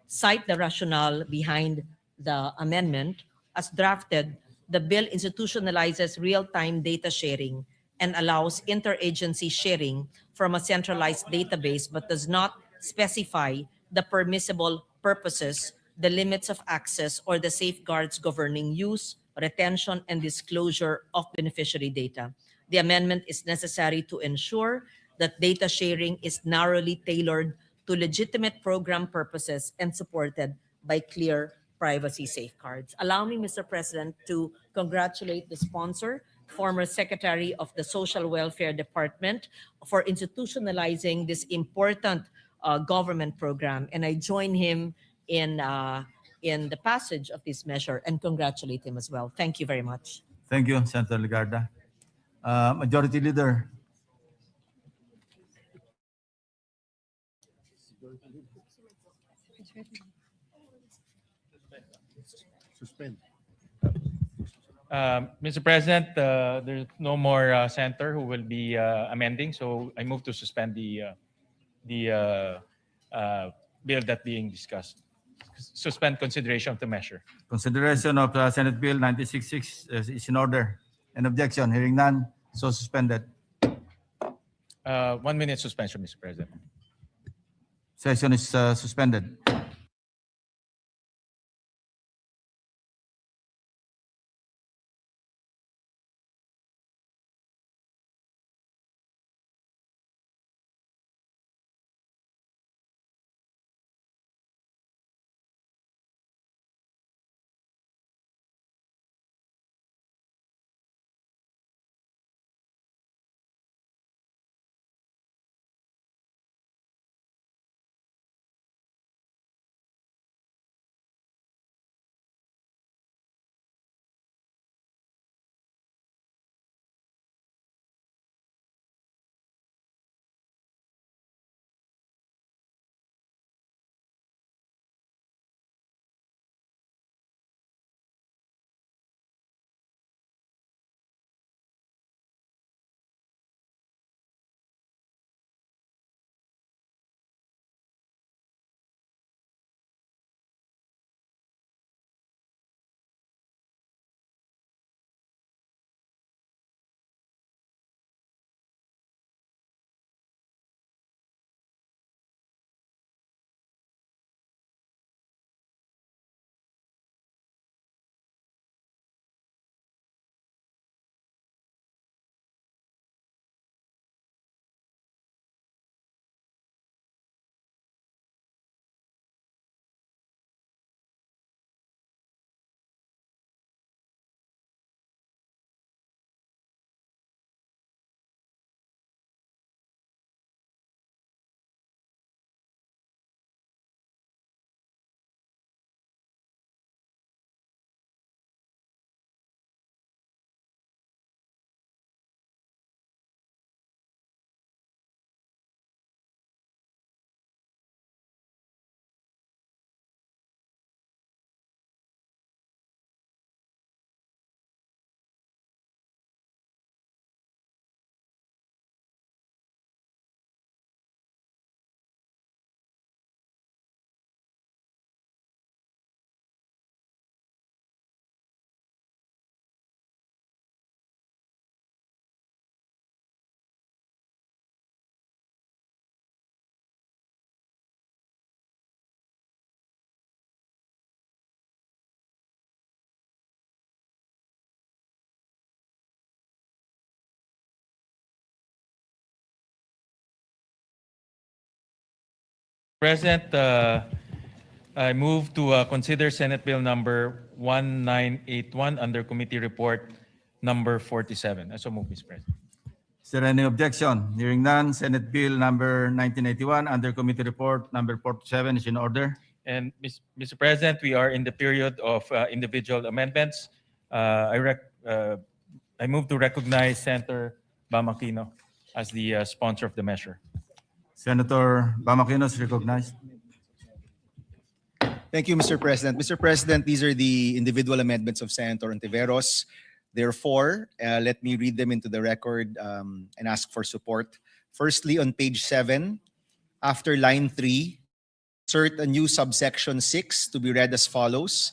cite the rationale behind the amendment. As drafted, the bill institutionalizes real-time data sharing and allows interagency sharing from a centralized database, but does not specify the permissible purposes, the limits of access, or the safeguards governing use, retention, and disclosure of beneficiary data. The amendment is necessary to ensure that data sharing is narrowly tailored to legitimate program purposes and supported by clear privacy safeguards. Allow me, Mr. President, to congratulate the sponsor, former Secretary of the Social Welfare Department, for institutionalizing this important government program. And I join him in the passage of this measure and congratulate him as well. Thank you very much. Thank you, Senator Legarda. Majority Leader. Mr. President, there's no more senator who will be amending, so I move to suspend the bill that being discussed. Suspend consideration of the measure. Consideration of Senate Bill 966 is in order. An objection, hearing none, so suspended. 1 minute suspension, Mr. President. Session is suspended. President, I move to consider Senate Bill number 1981 under Committee Report number 47. I so move, Mr. President. Is there any objection? Hearing none, Senate Bill number 1981 under Committee Report number 47 is in order. And Mr. President, we are in the period of individual amendments. I move to recognize Senator Bamakino as the sponsor of the measure. Senator Bamakino is recognized. Thank you, Mr. President. Mr. President, these are the individual amendments of Senator Ontiveros. Therefore, let me read them into the record and ask for support. Firstly, on page 7, after line 3, insert a new subsection 6 to be read as follows.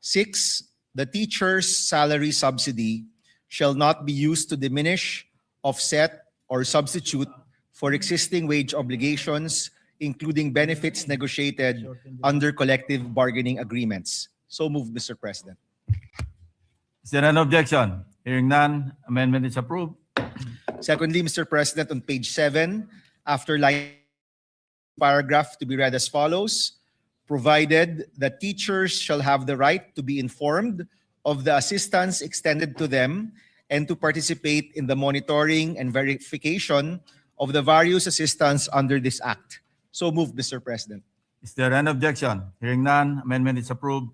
6. The teacher's salary subsidy shall not be used to diminish, offset, or substitute for existing wage obligations, including benefits negotiated under collective bargaining agreements. So moved, Mr. President. Is there an objection? Hearing none, amendment is approved. Secondly, Mr. President, on page 7, after line paragraph to be read as follows. Provided that teachers shall have the right to be informed of the assistance extended to them and to participate in the monitoring and verification of the various assistance under this act. So moved, Mr. President. Is there an objection? Hearing none, amendment is approved.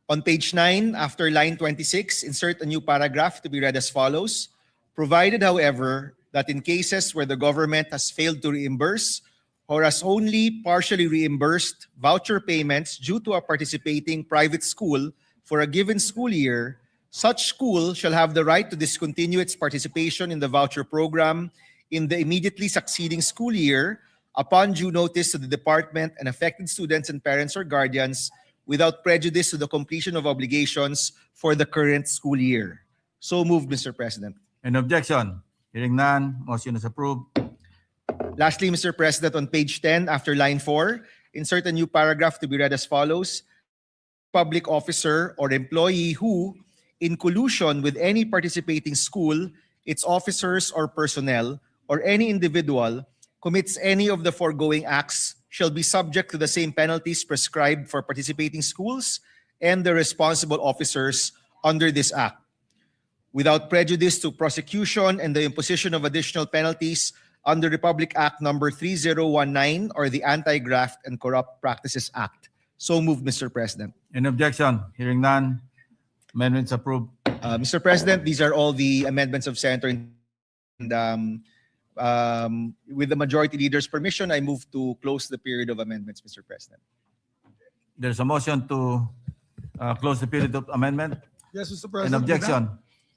On page 9, after line 26, insert a new paragraph to be read as follows. Provided, however, that in cases where the government has failed to reimburse or has only partially reimbursed voucher payments due to a participating private school for a given school year, such school shall have the right to discontinue its participation in the voucher program in the immediately succeeding school year upon due notice to the department and affected students and parents or guardians without prejudice to the completion of obligations for the current school year. So moved, Mr. President. An objection? Hearing none, motion is approved. Lastly, Mr. President, on page 10, after line 4, insert a new paragraph to be read as follows. Public officer or employee who, in collusion with any participating school, its officers or personnel, or any individual, commits any of the foregoing acts shall be subject to the same penalties prescribed for participating schools and the responsible officers under this act, without prejudice to prosecution and the imposition of additional penalties under Republic Act number 3019 or the Anti-Graft and Corrupt Practices Act. So moved, Mr. President. An objection? Hearing none, amendments approved. Mr. President, these are all the amendments of Senator. And with the majority leader's permission, I move to close the period of amendments, Mr. President. There's a motion to close the period of amendment. Yes, Mr. An President. objection?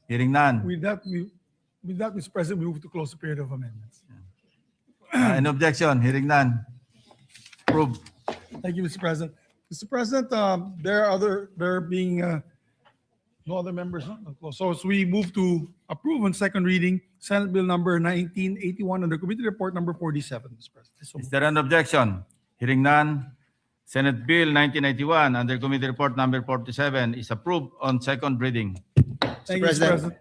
Hearing none. With that, Mr. President, we move to close the period of amendments. An objection? Hearing none. Approved. Thank you, Mr. President. Mr. President, there being no other members. So we move to approve on second reading Senate Bill number 1981 under Committee Report number 47, Mr. President. So Is there an objection? Hearing none. Senate Bill 1981 under Committee Report number 47 is approved on second reading. thank you, Mr. President.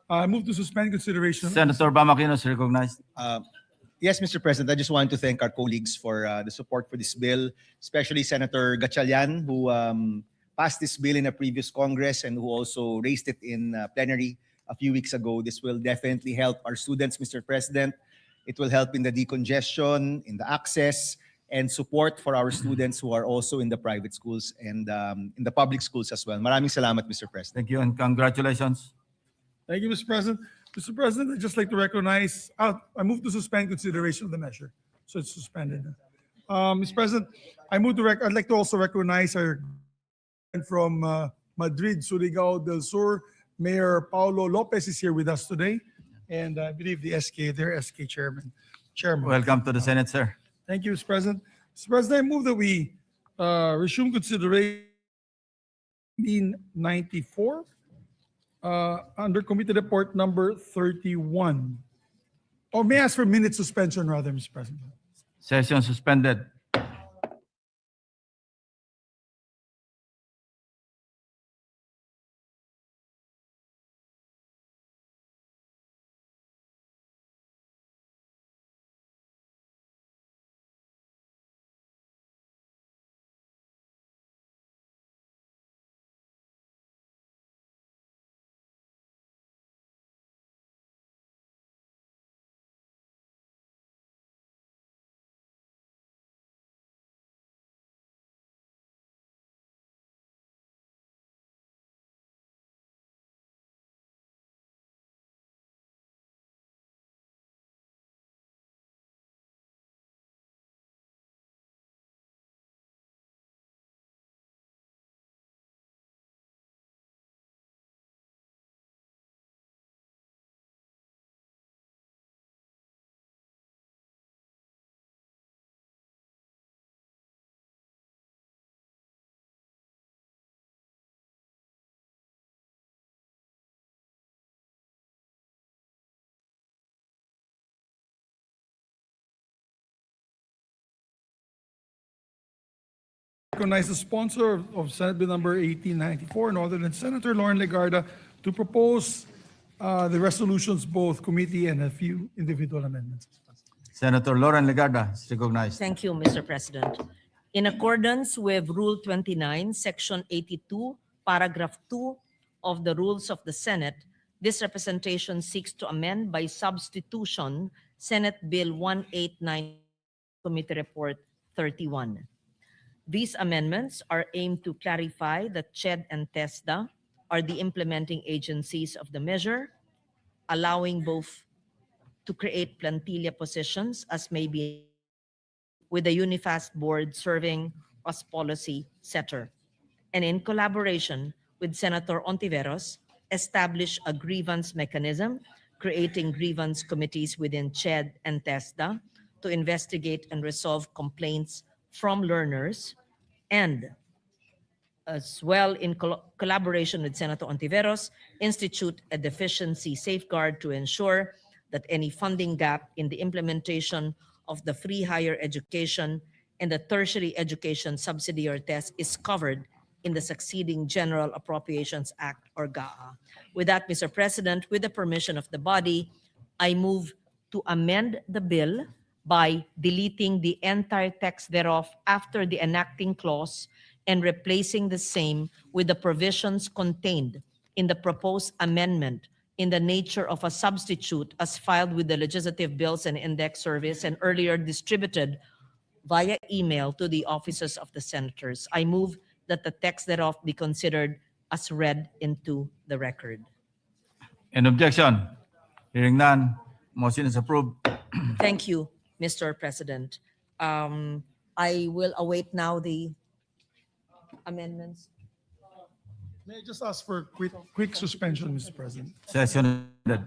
I move to suspend consideration. Senator Bamakino is recognized. Yes, Mr. President, I just want to thank our colleagues for the support for this bill, especially Senator Gatchalian, who passed this bill in a previous Congress and who also raised it in plenary a few weeks ago. This will definitely help our students, Mr. President. It will help in the decongestion, in the access, and support for our students who are also in the private schools and in the public schools as well. Maraming salamat, Mr. President. Thank you and congratulations. Thank you, Mr. President. Mr. President, I'd just like to recognize, I move to suspend consideration of the measure. So it's suspended. Mr. President, I'd like to also recognize our friend from Madrid, Surigao del Sur, Mayor Paulo Lopez is here with us today. And I believe their SK chairman. Welcome to the Senate, sir. Thank you, Mr. President. Mr. President, I move that we resume consideration 94 under Committee Report number 31. Or may I ask for minute suspension rather, Mr. President? Session suspended. recognize the sponsor of Senate Bill number 1894, no other than Senator Lauren Legarda, to propose the resolutions, both committee and a few individual amendments. Senator Lauren Legarda is recognized. Thank you, Mr. President. In accordance with Rule 29, Section 82, Paragraph 2 of the Rules of the Senate, this representation seeks to amend by substitution Senate Bill 189, Committee Report 31. These amendments are aimed to clarify that CHED and TESDA are the implementing agencies of the measure, allowing both to create plantilla positions as may be with the UNIFAST board serving as policy setter, and in collaboration with Senator Ontiveros, establish a grievance mechanism, creating grievance committees within CHED and TESDA to investigate and resolve complaints from learners, and as well in collaboration with Senator Ontiveros, institute a deficiency safeguard to ensure that any funding gap in the implementation of the free higher education and the tertiary education subsidy or test is covered in the succeeding General Appropriations Act or GAA. With that, Mr. President, with the permission of the body, I move to amend the bill by deleting the entire text thereof after the enacting clause and replacing the same with the provisions contained in the proposed amendment in the nature of a substitute as filed with the Legislative Bills and Index Service and earlier distributed via email to the offices of the senators. I move that the text thereof be considered as read into the record. An objection? Hearing none, motion is approved. Thank you, Mr. President. I will await now the amendments. May I just ask for quick suspension, Mr. President? Session ended.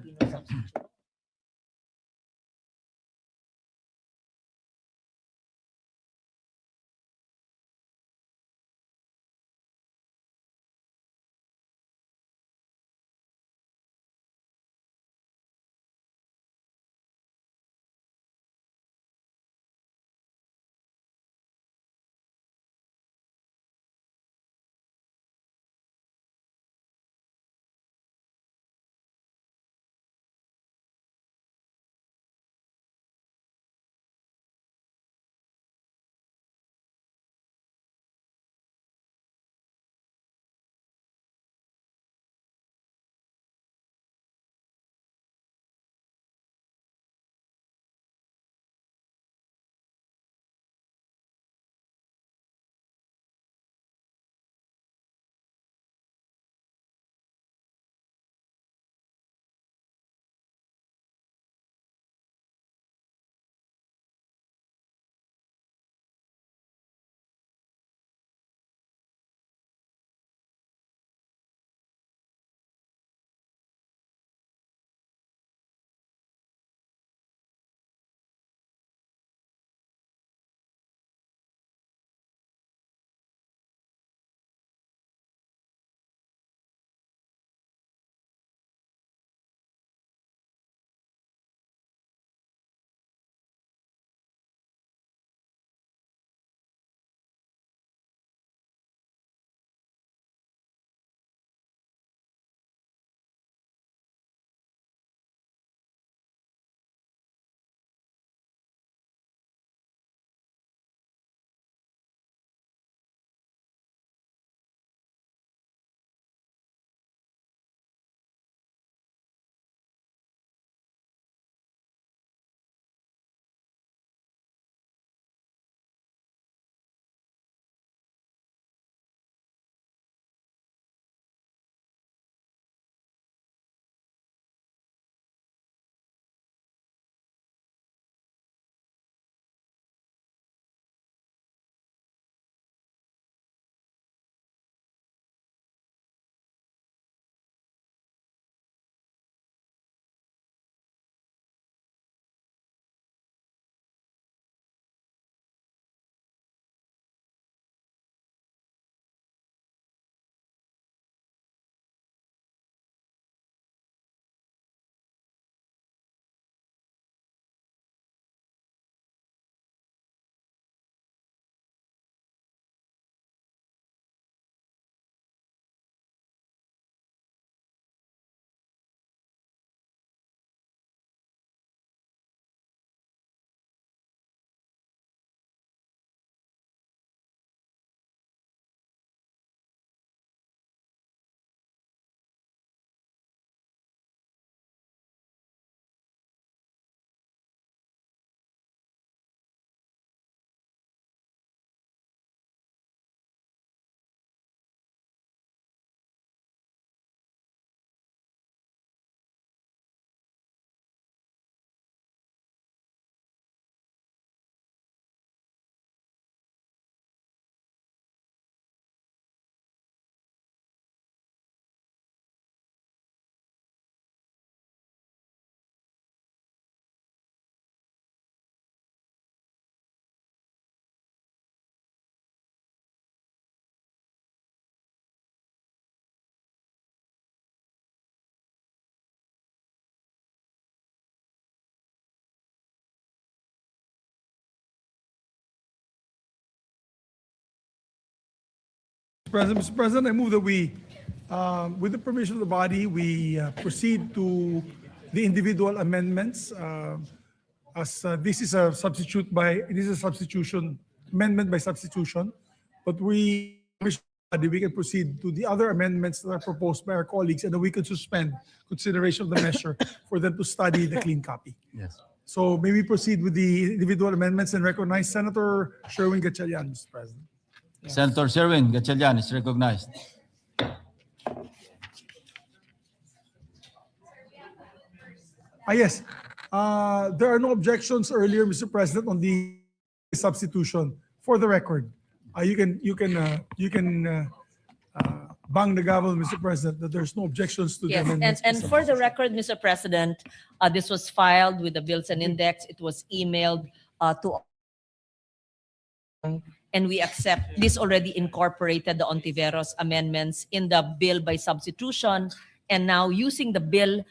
Mr. President, I move that we, with the permission of the body, we proceed to the individual amendments. This is a substitution, amendment by substitution, but we can proceed to the other amendments that are proposed by our colleagues, and then we can suspend consideration of the measure for them to study the clean copy. Yes. So may we proceed with the individual amendments and recognize Senator Sherwin Gatchalian, Mr. President. Senator Sherwin Gatchalian is recognized. Yes. There are no objections earlier, Mr. President, on the substitution. For the record, you can bang the gavel, Mr. President, that there's no objections to the Yes, amendments. and for the record, Mr. President, this was filed with the Bills and Index. It was emailed to, and we accept this already incorporated the Ontiveros amendments in the bill by substitution, and now using the bill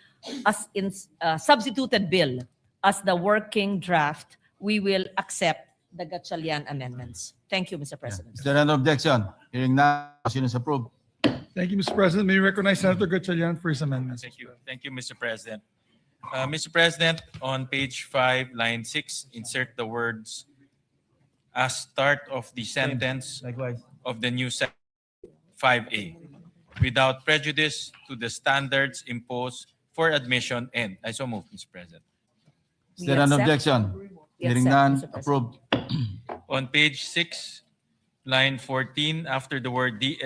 as in substituted bill as the working draft, we will accept the Gatchalian amendments. Thank you, Mr. President. Is there an objection? Hearing none, motion is approved. Thank you, Mr. President. May we recognize Senator Gatchalian for his amendments. Thank you. Thank you, Mr. President. Mr. President, on page 5, line 6, insert the words as start of the sentence Likewise. of the new section 5A without prejudice to the standards imposed for admission and I so move, Mr. President. Is there an accept. objection? We Hearing accept, none, Mr. President. approved. On page 6, line 14, after the word the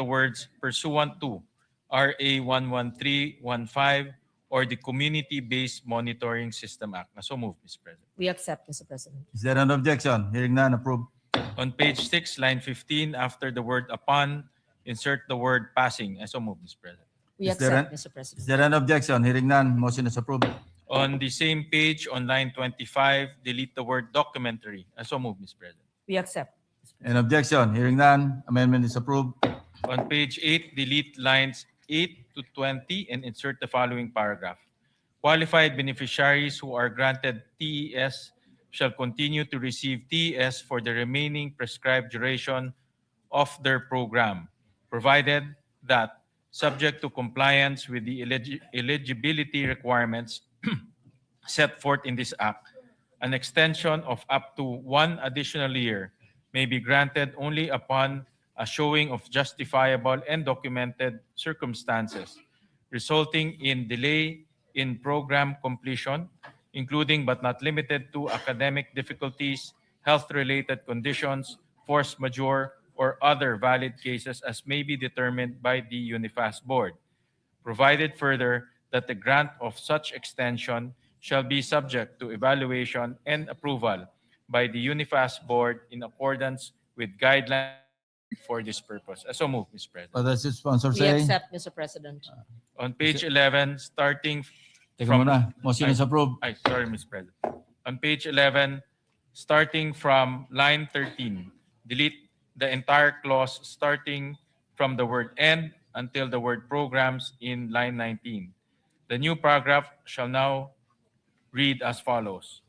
words pursuant to RA 11315 or the Community-Based Monitoring System Act. I so move, Mr. President. We accept, Mr. President. Is there an objection? Hearing none, approved. On page 6, line 15, after the word upon, insert the word passing. I so move, Mr. President. We Is there accept, Mr. Is President. there an objection? Hearing none, motion is approved. On the same page, on line 25, delete the word documentary. I so move, Mr. President. We accept. An objection? Hearing none, amendment is approved. On page 8, delete lines 8 to 20 and insert the following paragraph. Qualified beneficiaries who are granted TES shall continue to receive TES for the remaining prescribed duration of their program, provided that, subject to compliance with the eligibility requirements set forth in this act, an extension of up to 1 additional year may be granted only upon a showing of justifiable and documented circumstances resulting in delay in program completion, including but not limited to academic difficulties, health-related conditions, force majeure, or other valid cases as may be determined by the UNIFAS board. Provided further that the grant of such extension shall be subject to evaluation and approval by the UNIFAS board in accordance with guidelines for this purpose. So move, Mr. President. What does the sponsor We say? accept, Mr. President. On page 11, starting Teka from... muna, motion is approved. Sorry, Mr. President. On page 11, starting from line 13, delete the entire clause starting from the word "and" until the word "programs" in line 19. The new paragraph shall now read as follows.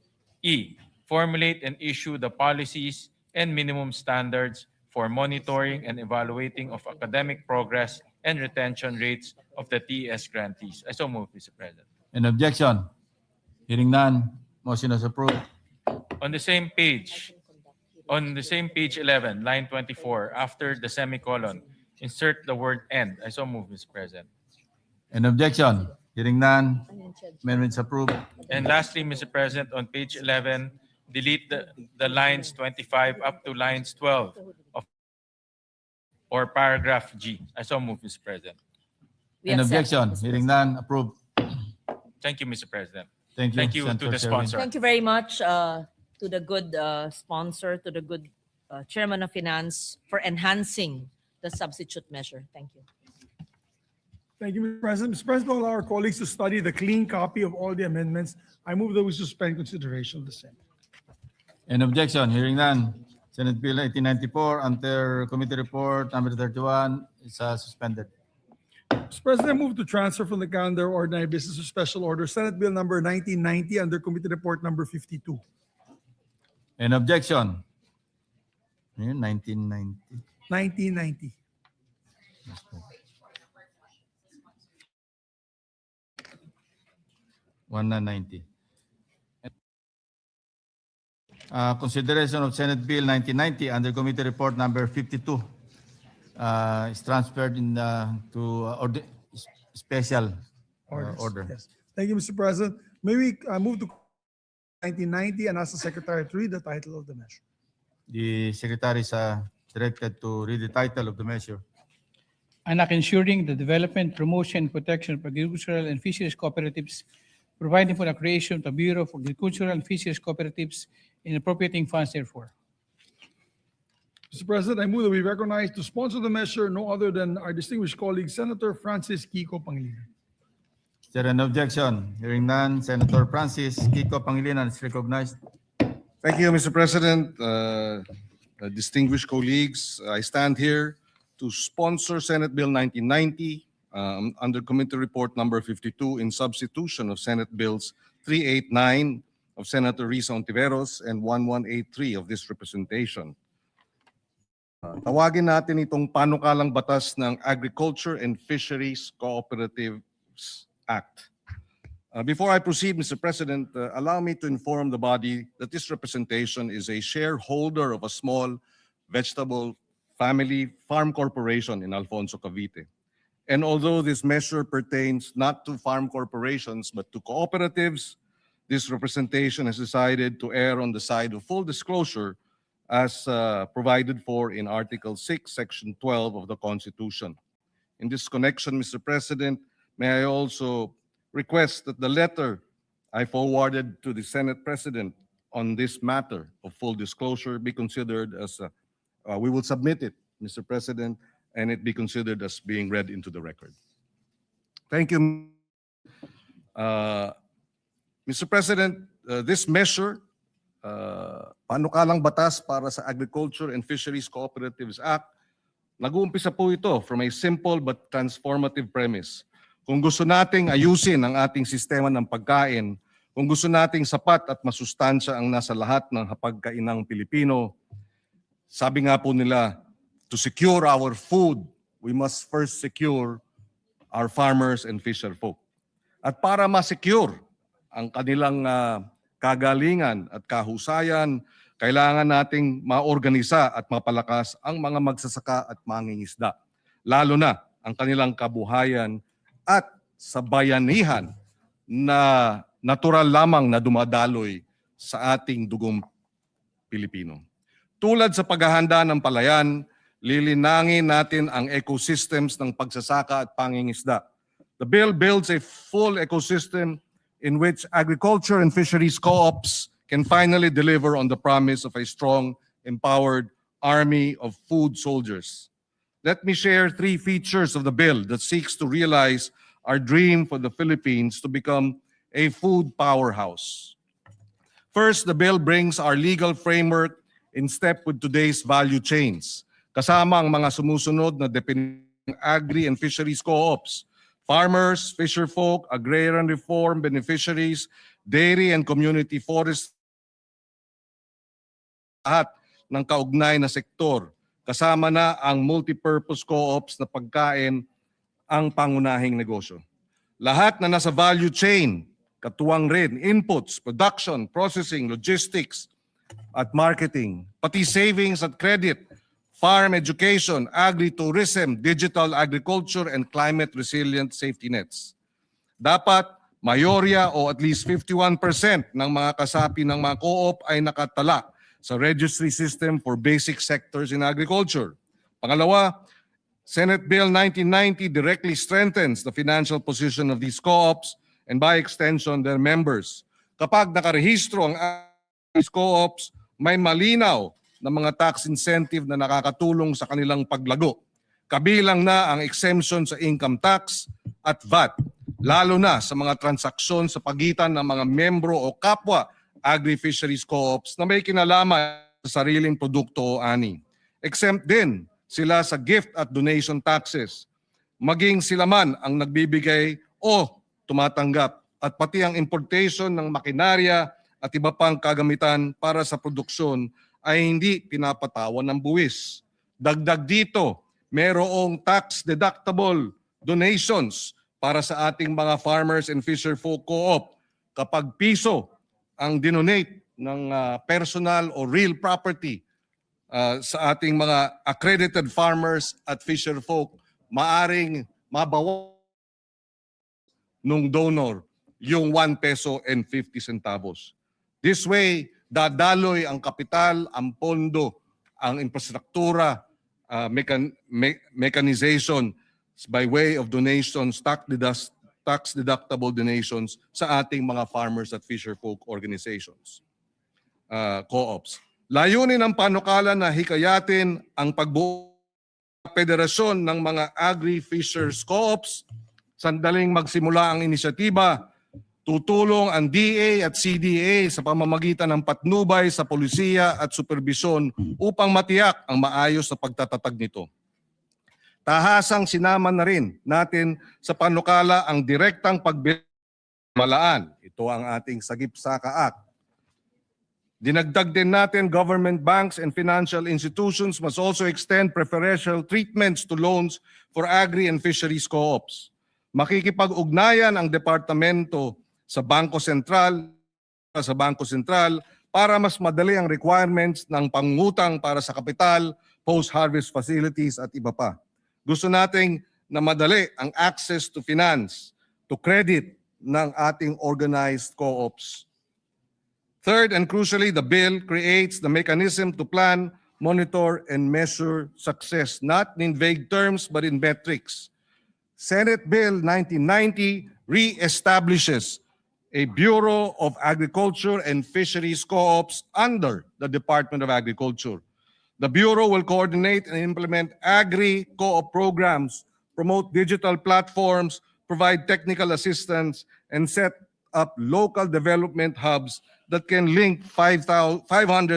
E. Formulate and issue the policies and minimum standards for monitoring and evaluating of academic progress and retention rates of the TES grantees. I so move, Mr. President. An objection? Hearing none, motion is approved. On the same page 11, line 24, after the semicolon, insert the word "and." I so move, Mr. President. An objection? Hearing none, amendment is approved. And lastly, Mr. President, on page 11, delete the lines 25 up to lines 12 of or paragraph G. I so move, Mr. President. We An accept, objection? Mr. Hearing none, approved. Thank you, Mr. President. Thank you. Thank you to Senator the Sherwin. sponsor. Thank you very much to the good sponsor, to the good Chairman of Finance for enhancing the substitute measure. Thank you. Thank you, Mr. President. Mr. President, allow our colleagues to study the clean copy of all the amendments. I move that we suspend consideration of the same. An objection? Hearing none. Senate Bill 1894, under committee report number 31, is suspended. Mr. President, I move to transfer from the calendar ordinary business to special order Senate Bill number 1990 under committee report number 52. An objection? Yun, 1990. 1990. Consideration of Senate Bill 1990 under Committee Report number 52 is transferred to special Orders. order. Yes. Thank you, Mr. President. May we move to 1990 and ask the Secretary to read the title of the measure. The Secretary is directed to read the title of the measure. An act ensuring the development, promotion, and protection of agricultural and fisheries cooperatives, providing for the creation of the Bureau of Agricultural and Fisheries Cooperatives, and appropriating funds therefore. Mr. President, I move that we recognize to sponsor the measure no other than our distinguished colleague, Senator Francis Kiko Pangilinan. Is there an objection? Hearing none, Senator Francis Kiko Pangilinan is recognized. Thank you, Mr. President. Distinguished colleagues, I stand here to sponsor Senate Bill 1990 under Committee Report number 52 in substitution of Senate Bills 389 of Senator Risa Ontiveros and 1183 of this representation. Tawagin natin itong panukalang batas ng Agriculture and Fisheries Cooperatives Act. Before I proceed, Mr. President, allow me to inform the body that this representation is a shareholder of a small vegetable family farm corporation in Alfonso, Cavite. And although this measure pertains not to farm corporations but to cooperatives, this representation has decided to err on the side of full disclosure as provided for in Article 6, Section 12 of the Constitution. In this connection, Mr. President, may I also request that the letter I forwarded to the Senate President on this matter of full disclosure be considered as, we will submit it, Mr. President, and it be considered as being read into the record. Thank you. Mr. President, this measure, panukalang batas para sa Agriculture and Fisheries Cooperatives Act, nag-uumpisa po ito from a simple but transformative premise. Kung gusto nating ayusin ang ating sistema ng pagkain, kung gusto nating sapat at masustansya ang nasa lahat ng hapagkainang Pilipino, sabi nga po nila, to secure our food, we must first secure our farmers and fisher folk. At para ma-secure ang kanilang kagalingan at kahusayan, kailangan nating maorganisa at mapalakas ang mga magsasaka at mangingisda, lalo na ang kanilang kabuhayan at sa bayanihan na natural lamang na dumadaloy sa ating dugong Pilipino. Tulad sa paghahanda ng palayan, lilinangin natin ang ecosystems ng pagsasaka at pangingisda. The bill builds a full ecosystem in which agriculture and fisheries co-ops can finally deliver on the promise of a strong, empowered army of food soldiers. Let me share 3 features of the bill that seeks to realize our dream for the Philippines to become a food powerhouse. First, the bill brings our legal framework in step with today's value chains, kasama ang mga sumusunod na dependensyang agri and fisheries co-ops, farmers, fisherfolk, agrarian reform beneficiaries, dairy and community forest, lahat ng kaugnay na sektor. Kasama na ang multipurpose co-ops na pagkain ang pangunahing negosyo. Lahat na nasa value chain, katuwang rin inputs, production, processing, logistics, at marketing, pati savings at credit, farm education, agri-tourism, digital agriculture, and climate-resilient safety nets. Dapat mayorya o at least 51% ng mga kasapi ng mga co-op ay nakatala sa registry system for basic sectors in agriculture. Pangalawa, Senate Bill 1990 directly strengthens the financial position of these co-ops and by extension their members. Kapag nakarehistro ang these co-ops, may malinaw na mga tax incentive na nakakatulong sa kanilang paglago. Kabilang na ang exemption sa income tax at VAT, lalo na sa mga transaksyon sa pagitan ng mga membro o kapwa agri-fisheries co-ops na may kinalaman sa sariling produkto o ani. Exempt din sila sa gift at donation taxes, maging sila man ang nagbibigay o tumatanggap, at pati ang importation ng makinarya at iba pang kagamitan para sa produksyon ay hindi pinapatawan ng buwis. Dagdag dito, merong tax-deductible donations para sa ating mga farmers and fisher folk co-op. Kapag piso ang dinonate ng personal o real property sa ating mga accredited farmers at fisher folk, maaring mabawa nung donor yung 1 peso and 50 centavos. This way, dadaloy ang kapital, ang pondo, ang infrastruktura, mechanization by way of donations, tax-deductible donations sa ating mga farmers at fisher folk organizations, co-ops. Layunin ng panukala na hikayatin ang pagbuo ng federasyon ng mga agri-fishers co-ops. Sandaling magsimula ang inisyatiba, tutulong ang DA at CDA sa pamamagitan ng patnubay sa polisiya at superbisyon upang matiyak ang maayos na pagtatatag nito. Tahasang sinama na rin natin sa panukala ang direktang pagmalaan. Ito ang ating Sagip Saka Act. Dinagdag din natin government banks and financial institutions must also extend preferential treatments to loans for agri and fisheries co-ops. Makikipag-ugnayan ang departamento sa Bangko Sentral para mas madali ang requirements ng pangutang para sa kapital, post-harvest facilities at iba pa. Gusto nating na madali ang access to finance, to credit ng ating organized co-ops. Third and crucially, the bill creates the mechanism to plan, monitor, and measure success, not in vague terms but in metrics. Senate Bill 1990 re-establishes a Bureau of Agriculture and Fisheries Co-ops under the Department of Agriculture. The Bureau will coordinate and implement agri-co-op programs, promote digital platforms, provide technical assistance, and set up local development hubs that can link 500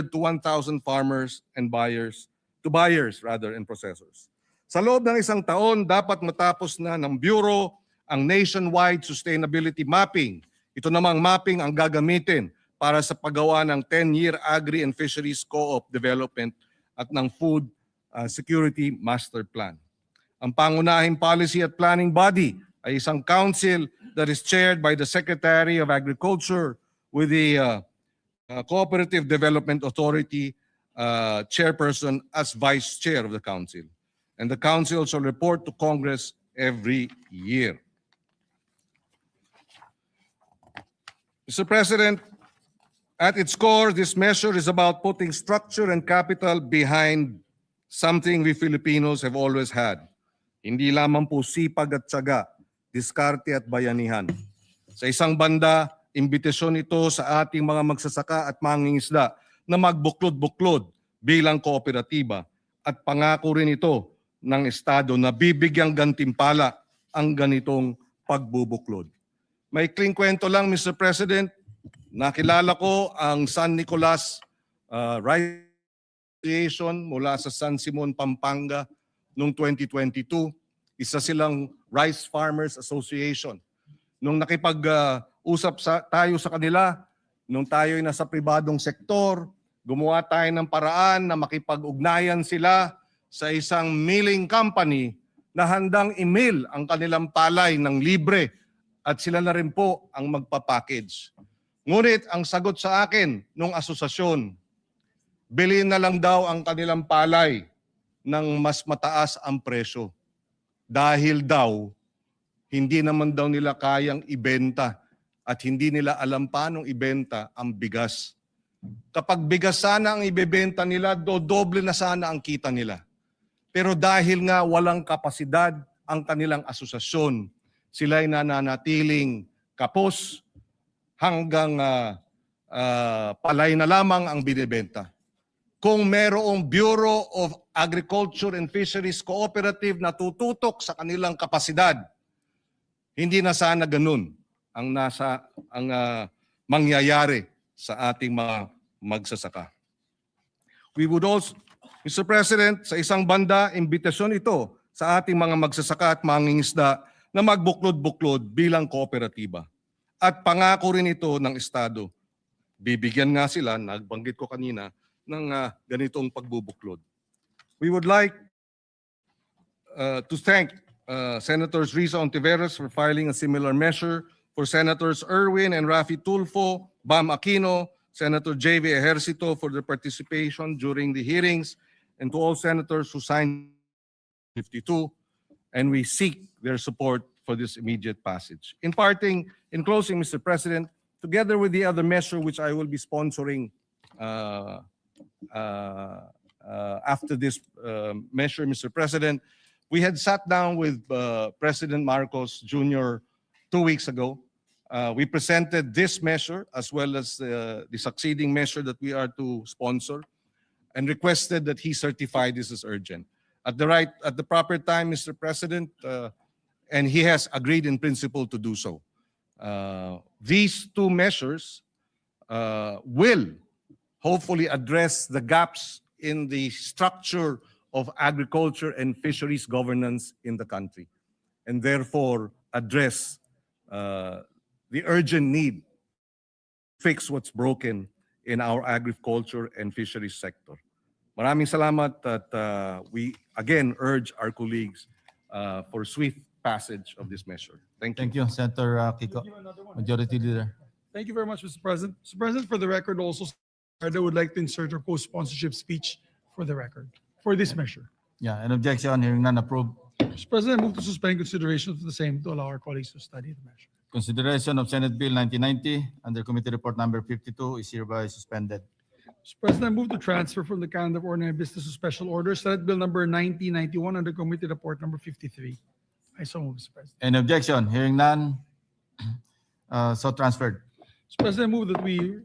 to 1,000 farmers and buyers and processors. Sa loob ng isang taon, dapat matapos na ng Bureau ang nationwide sustainability mapping. Ito namang mapping ang gagamitin para sa paggawa ng 10-year agri and fisheries co-op development at ng food security master plan. Ang pangunahing policy at planning body ay isang council that is chaired by the Secretary of Agriculture with the Cooperative Development Authority chairperson as vice chair of the council. And the council shall report to Congress every year. Mr. President, at its core, this measure is about putting structure and capital behind something we Filipinos have always had. Hindi lamang po sipag at tiyaga, diskarte at bayanihan. Sa isang banda, imbitasyon ito sa ating mga magsasaka at mangingisda na magbuklod-buklod bilang kooperatiba at pangako rin ito ng Estado na bibigyang gantimpala ang ganitong pagbubuklod. May ikling kwento lang, Mr. President, nakilala ko ang San Nicolas Rice Association mula sa San Simon, Pampanga noong 2022. Isa silang Rice Farmers Association. Nung nakipag-usap tayo sa kanila, nung tayo'y nasa pribadong sektor, gumawa tayo ng paraan na makipag-ugnayan sila sa isang milling company na handang i-mill ang kanilang palay ng libre at sila na rin po ang magpapackage. Ngunit ang sagot sa akin nung asosasyon, bilhin na lang daw ang kanilang palay ng mas mataas ang presyo. Dahil daw, hindi naman daw nila kayang ibenta at hindi nila alam paano ibenta ang bigas. Kapag bigas sana ang ibebenta nila, doble na sana ang kita nila. Pero dahil nga walang kapasidad ang kanilang asosasyon, sila'y nananatiling kapos hanggang palay na lamang ang binibenta. Kung merong Bureau of Agriculture and Fisheries Cooperative na tututok sa kanilang kapasidad, hindi na sana ganun ang mangyayari sa ating mga magsasaka. We would also, Mr. President, sa isang banda, imbitasyon ito sa ating mga magsasaka at mangingisda na magbuklod-buklod bilang kooperatiba. At pangako rin ito ng Estado. Bibigyan nga sila, nagbanggit ko kanina, ng ganitong pagbubuklod. We would like to thank Senators Risa Ontiveros for filing a similar measure, for Senators Erwin and Rafi Tulfo, Bam Aquino, Senator J.V. Ejercito for their participation during the hearings, and to all senators who signed 52, and we seek their support for this immediate passage. In closing, Mr. President, together with the other measure which I will be sponsoring after this measure, Mr. President, we had sat down with President Marcos Jr. 2 weeks ago. We presented this measure as well as the succeeding measure that we are to sponsor, and requested that he certify this as urgent. At the proper time, Mr. President, and he has agreed in principle to do so. These two measures will hopefully address the gaps in the structure of agriculture and fisheries governance in the country, and therefore address the urgent need to fix what's broken in our agriculture and fisheries sector. Maraming salamat at we again urge our colleagues for swift passage of this measure. Thank you. Thank you, Senator Kiko, Majority Leader. Thank you very much, Mr. President. Mr. President, for the record, also, I would like to insert a co-sponsorship speech for the record for this measure. Yeah, an objection, hearing none, approved. Mr. President, I move to suspend consideration of the same to allow our colleagues to study the measure. Consideration of Senate Bill 1990 under Committee Report Number 52 is hereby suspended. Mr. President, I move to transfer from the calendar of ordinary business to special order Senate Bill number 1991 under Committee Report Number 53. I so move, Mr. President. Any objection? Hearing none, so transferred. Mr. President, I move that we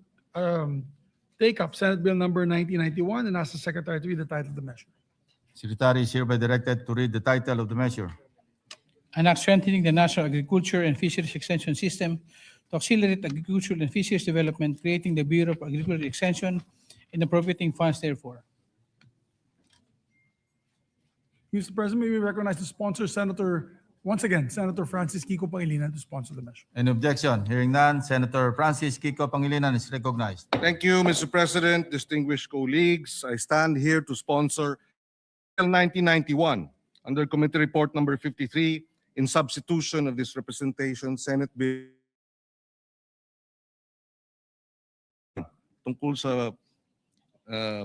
take up Senate Bill number 1991 and ask the Secretary to read the title of the measure. Secretary is hereby directed to read the title of the measure. An act strengthening the National Agriculture and Fisheries Extension System to accelerate agricultural and fisheries development, creating the Bureau of Agricultural Extension and appropriating funds therefore. Mr. President, may we recognize the sponsor, once again, Senator Francis Kiko Pangilinan, to sponsor the measure. Any objection? Hearing none, Senator Francis Kiko Pangilinan is recognized. Thank you, Mr. President, distinguished colleagues. I stand here to sponsor Bill 1991 under Committee Report Number 53 in substitution of this representation, Senate Bill tungkol sa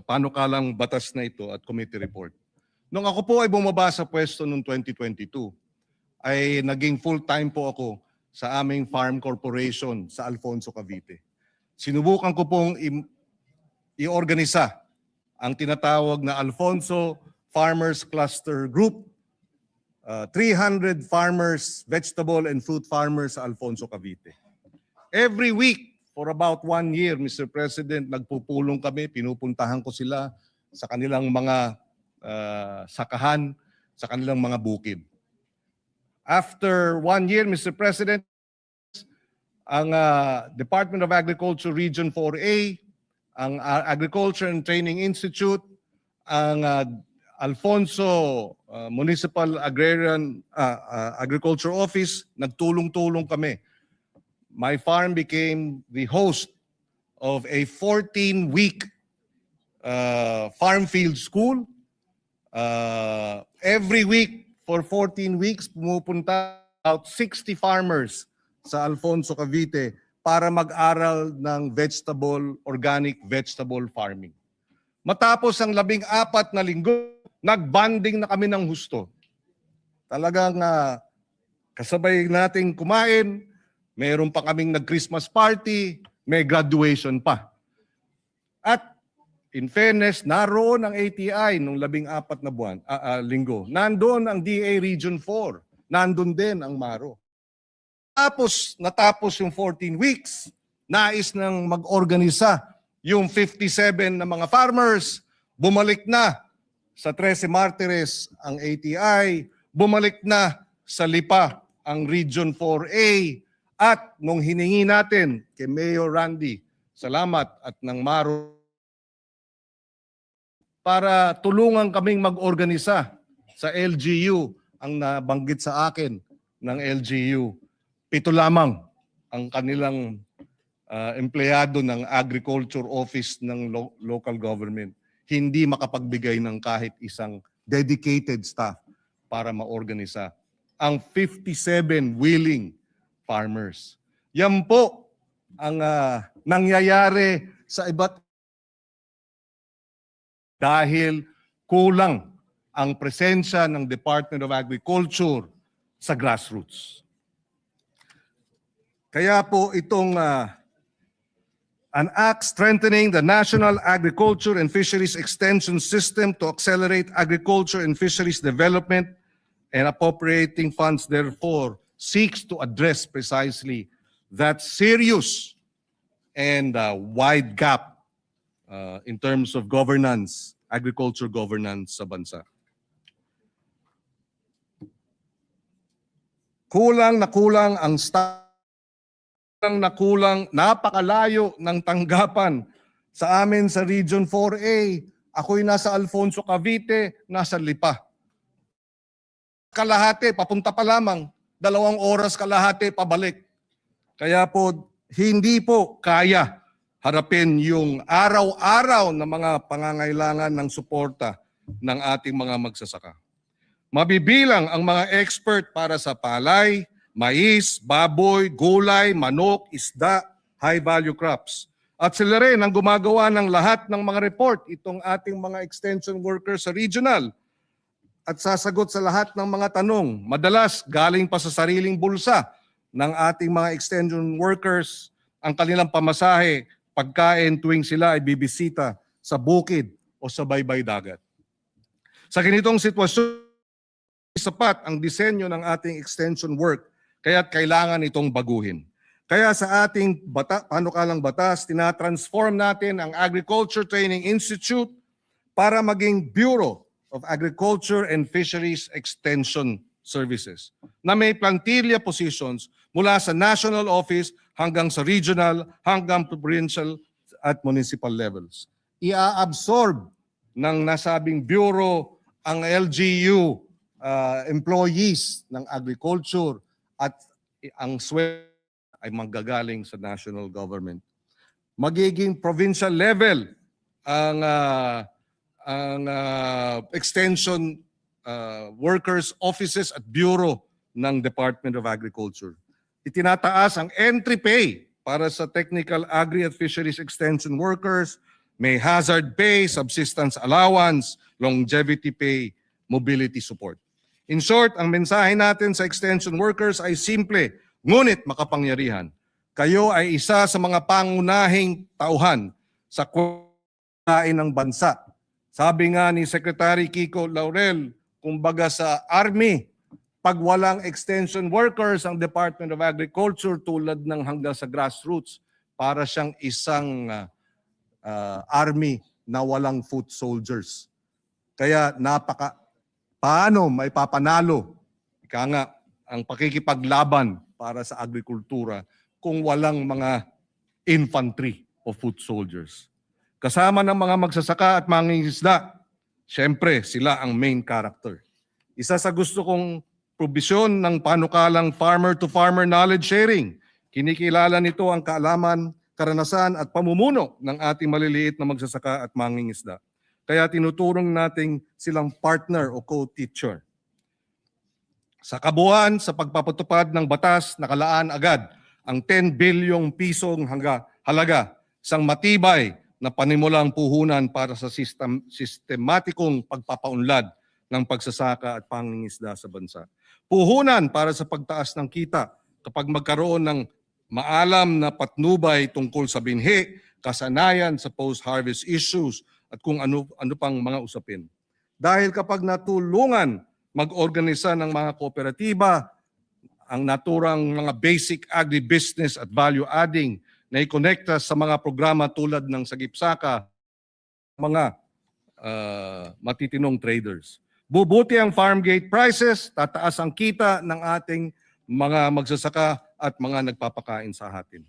panukalang batas na ito at committee report. Nung ako po ay bumaba sa pwesto noong 2022, ay naging full-time po ako sa aming farm corporation sa Alfonso, Cavite. Sinubukan ko pong i-organisa ang tinatawag na Alfonso Farmers Cluster Group, 300 farmers, vegetable and fruit farmers sa Alfonso, Cavite. Every week, for about 1 year, Mr. President, nagpupulong kami, pinupuntahan ko sila sa kanilang mga sakahan, sa kanilang mga bukid. After 1 year, Mr. President, ang Department of Agriculture Region 4A, ang Agriculture and Training Institute, ang Alfonso Municipal Agrarian Agriculture Office, nagtulong-tulong kami. My farm became the host of a 14-week farm field school. Every week for 14 weeks, pumupunta about 60 farmers sa Alfonso, Cavite para mag-aral ng organic vegetable farming. Matapos ang 14 na linggo, nagbanding na kami ng husto. Talagang kasabay nating kumain, mayroon pa kaming nag-Christmas party, may graduation pa. At in fairness, naroon ang ATI nung 14 na linggo. Nandoon ang DA Region 4. Nandun din ang Maro. Natapos yung 14 weeks, nais nang mag-organisa yung 57 na mga farmers, bumalik na sa 13 Martires ang ATI, bumalik na sa Lipa ang Region 4A, at nung hiningi natin kay Mayor Randy, salamat at ng Maro, para tulungan kaming mag-organisa sa LGU, ang nabanggit sa akin ng LGU, 7 lamang ang kanilang empleyado ng agriculture office ng local government hindi makapagbigay ng kahit isang dedicated staff para maorganisa ang 57 willing farmers. Yan po ang nangyayari sa iba't dahil kulang ang presensya ng Department of Agriculture sa grassroots. Kaya po itong an act strengthening the national agriculture and fisheries extension system to accelerate agriculture and fisheries development and appropriating funds therefore seeks to address precisely that serious and wide gap in terms of governance, agriculture governance sa bansa. Kulang ang staff, napakalayo ng tanggapan sa amin sa Region 4A. Ako'y nasa Alfonso, Cavite, nasa Lipa. Kalahati, papunta pa lamang, 2 oras kalahati pabalik. Kaya po, hindi po kaya harapin yung araw-araw na mga pangangailangan ng suporta ng ating mga magsasaka. Mabibilang ang mga expert para sa palay, mais, baboy, gulay, manok, isda, high-value crops. At sila rin ang gumagawa ng lahat ng mga report, itong ating mga extension workers sa regional. At sasagot sa lahat ng mga tanong, madalas galing pa sa sariling bulsa ng ating mga extension workers ang kanilang pamasahe, pagkain tuwing sila ay bibisita sa bukid o sa baybay dagat. Sa ganitong sitwasyon, sapat ang disenyo ng ating extension work, kaya't kailangan itong baguhin. Kaya sa ating panukalang batas, tinatransform natin ang Agriculture Training Institute para maging Bureau of Agriculture and Fisheries Extension Services na may plantilla positions mula sa national office hanggang sa regional, hanggang provincial at municipal levels. Ia-absorb ng nasabing bureau ang LGU employees ng agriculture at ang sweldo ay manggagaling sa national government. Magiging provincial level ang extension workers offices at bureau ng Department of Agriculture. Itinataas ang entry pay para sa technical agri at fisheries extension workers, may hazard pay, subsistence allowance, longevity pay, mobility support. In short, ang mensahe natin sa extension workers ay simple, ngunit makapangyarihan. Kayo ay isa sa mga pangunahing tauhan sa kuhain ng bansa. Sabi nga ni Secretary Kiko Laurel, kumbaga sa Army, pag walang extension workers ang Department of Agriculture tulad ng hanggang sa grassroots, para siyang isang army na walang foot soldiers. Kaya paano may papanalo ika nga ang pakikipaglaban para sa agrikultura kung walang mga infantry o foot soldiers. Kasama ng mga magsasaka at mangingisda, siyempre sila ang main character. Isa sa gusto kong probisyon ng panukalang farmer-to-farmer knowledge sharing. Kinikilala nito ang kaalaman, karanasan at pamumuno ng ating maliliit na magsasaka at mangingisda. Kaya tinuturong nating silang partner o co-teacher. Sa kabuuan, sa pagpapatupad ng batas, nakalaan agad ang 10 bilyong pisong halaga isang matibay na panimulang puhunan para sa sistematikong pagpapaunlad ng pagsasaka at pangingisda sa bansa. Puhunan para sa pagtaas ng kita kapag magkaroon ng maalam na patnubay tungkol sa binhi, kasanayan sa post-harvest issues, at kung ano pang mga usapin. Dahil kapag natulungan mag-organisa ng mga kooperatiba, ang naturang mga basic agribusiness at value-adding na i-connecta sa mga programa tulad ng Sagip-Saka, mga matitinong traders. Bubuti ang farm gate prices, tataas ang kita ng ating mga magsasaka at mga nagpapakain sa atin.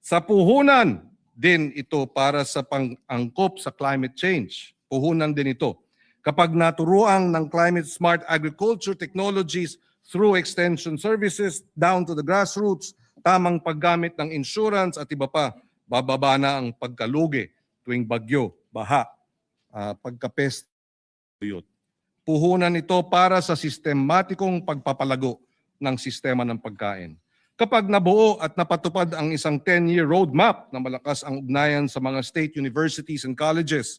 Sa puhunan din ito para sa pang-angkop sa climate change. Puhunan din ito. Kapag naturuan ng climate smart agriculture technologies through extension services down to the grassroots, tamang paggamit ng insurance at iba pa, bababa na ang pagkalugi tuwing bagyo, baha, pagkapest, tuyot. Puhunan ito para sa sistematikong pagpapalago ng sistema ng pagkain. Kapag nabuo at napatupad ang isang 10-year roadmap na malakas ang ugnayan sa mga state universities and colleges,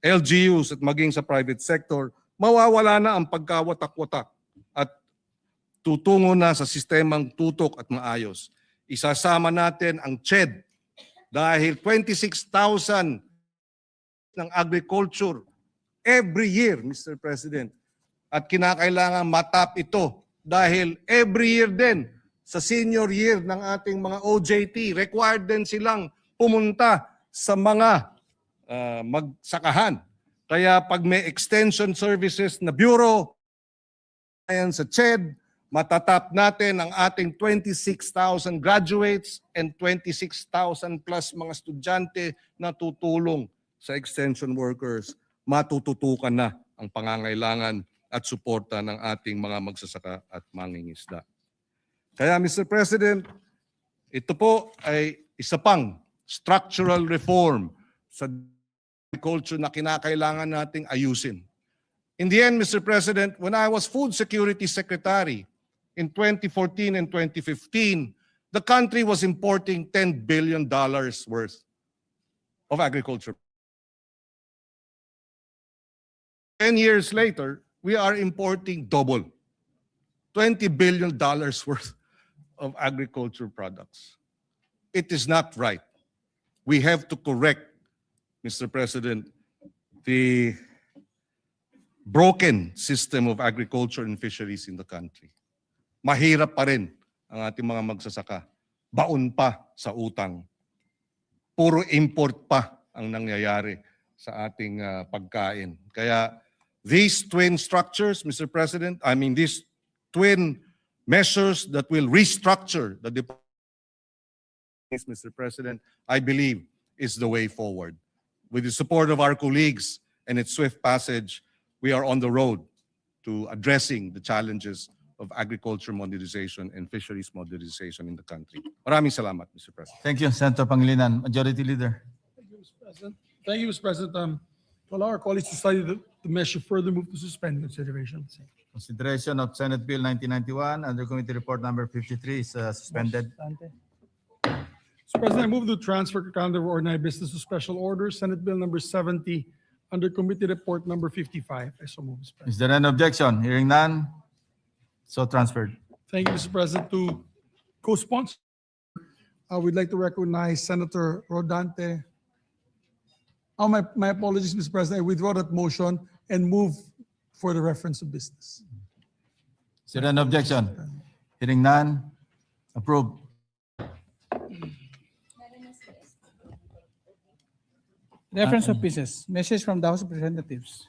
LGUs at maging sa private sector, mawawala na ang pagkawatak-watak at tutungo na sa sistemang tutok at maayos. Isasama natin ang CHED dahil 26,000 ng agriculture every year, Mr. President. At kinakailangan matap ito dahil every year din sa senior year ng ating mga OJT, required din silang pumunta sa mga magsakahan. Kaya pag may extension services na bureau, ayan sa CHED, matatap natin ang ating 26,000 graduates and 26,000 plus mga estudyante na tutulong sa extension workers. Matututukan na ang pangangailangan at suporta ng ating mga magsasaka at mangingisda. Kaya Mr. President, ito po ay isa pang structural reform sa agriculture na kinakailangan nating ayusin. In the end, Mr. President, when I was Food Security Secretary in 2014 and 2015, the country was importing $10 billion worth of agriculture. 10 years later, we are importing double, $20 billion worth of agriculture products. It is not right. We have to correct, Mr. President, the broken system of agriculture and fisheries in the country. Mahirap pa rin ang ating mga magsasaka. Baon pa sa utang. Puro import pa ang nangyayari sa ating pagkain. Kaya these twin structures, Mr. President, these twin measures that will restructure the department, Mr. President, I believe is the way forward. With the support of our colleagues and its swift passage, we are on the road to addressing the challenges of agriculture modernization and fisheries modernization in the country. Maraming salamat, Mr. President. Thank you, Senator Pangilinan. Majority Leader. Thank you, Mr. President. Thank you, Mr. President. To allow our colleagues to study the measure, further move to suspend consideration. Consideration of Senate Bill 1991 under Committee Report number 53 is suspended. Mr. President, I move to transfer calendar of ordinary business to special order, Senate Bill number 70, under Committee Report number 55. I so move, Mr. President. Is there an objection? Hearing none, so transferred. Thank you, Mr. President. To co-sponsor, we'd like to recognize Senator Rodante. My apologies, Mr. President. I withdraw that motion and move for the reference of business. Is there an objection? Hearing none, approved. Reference of business. Message from the House of Representatives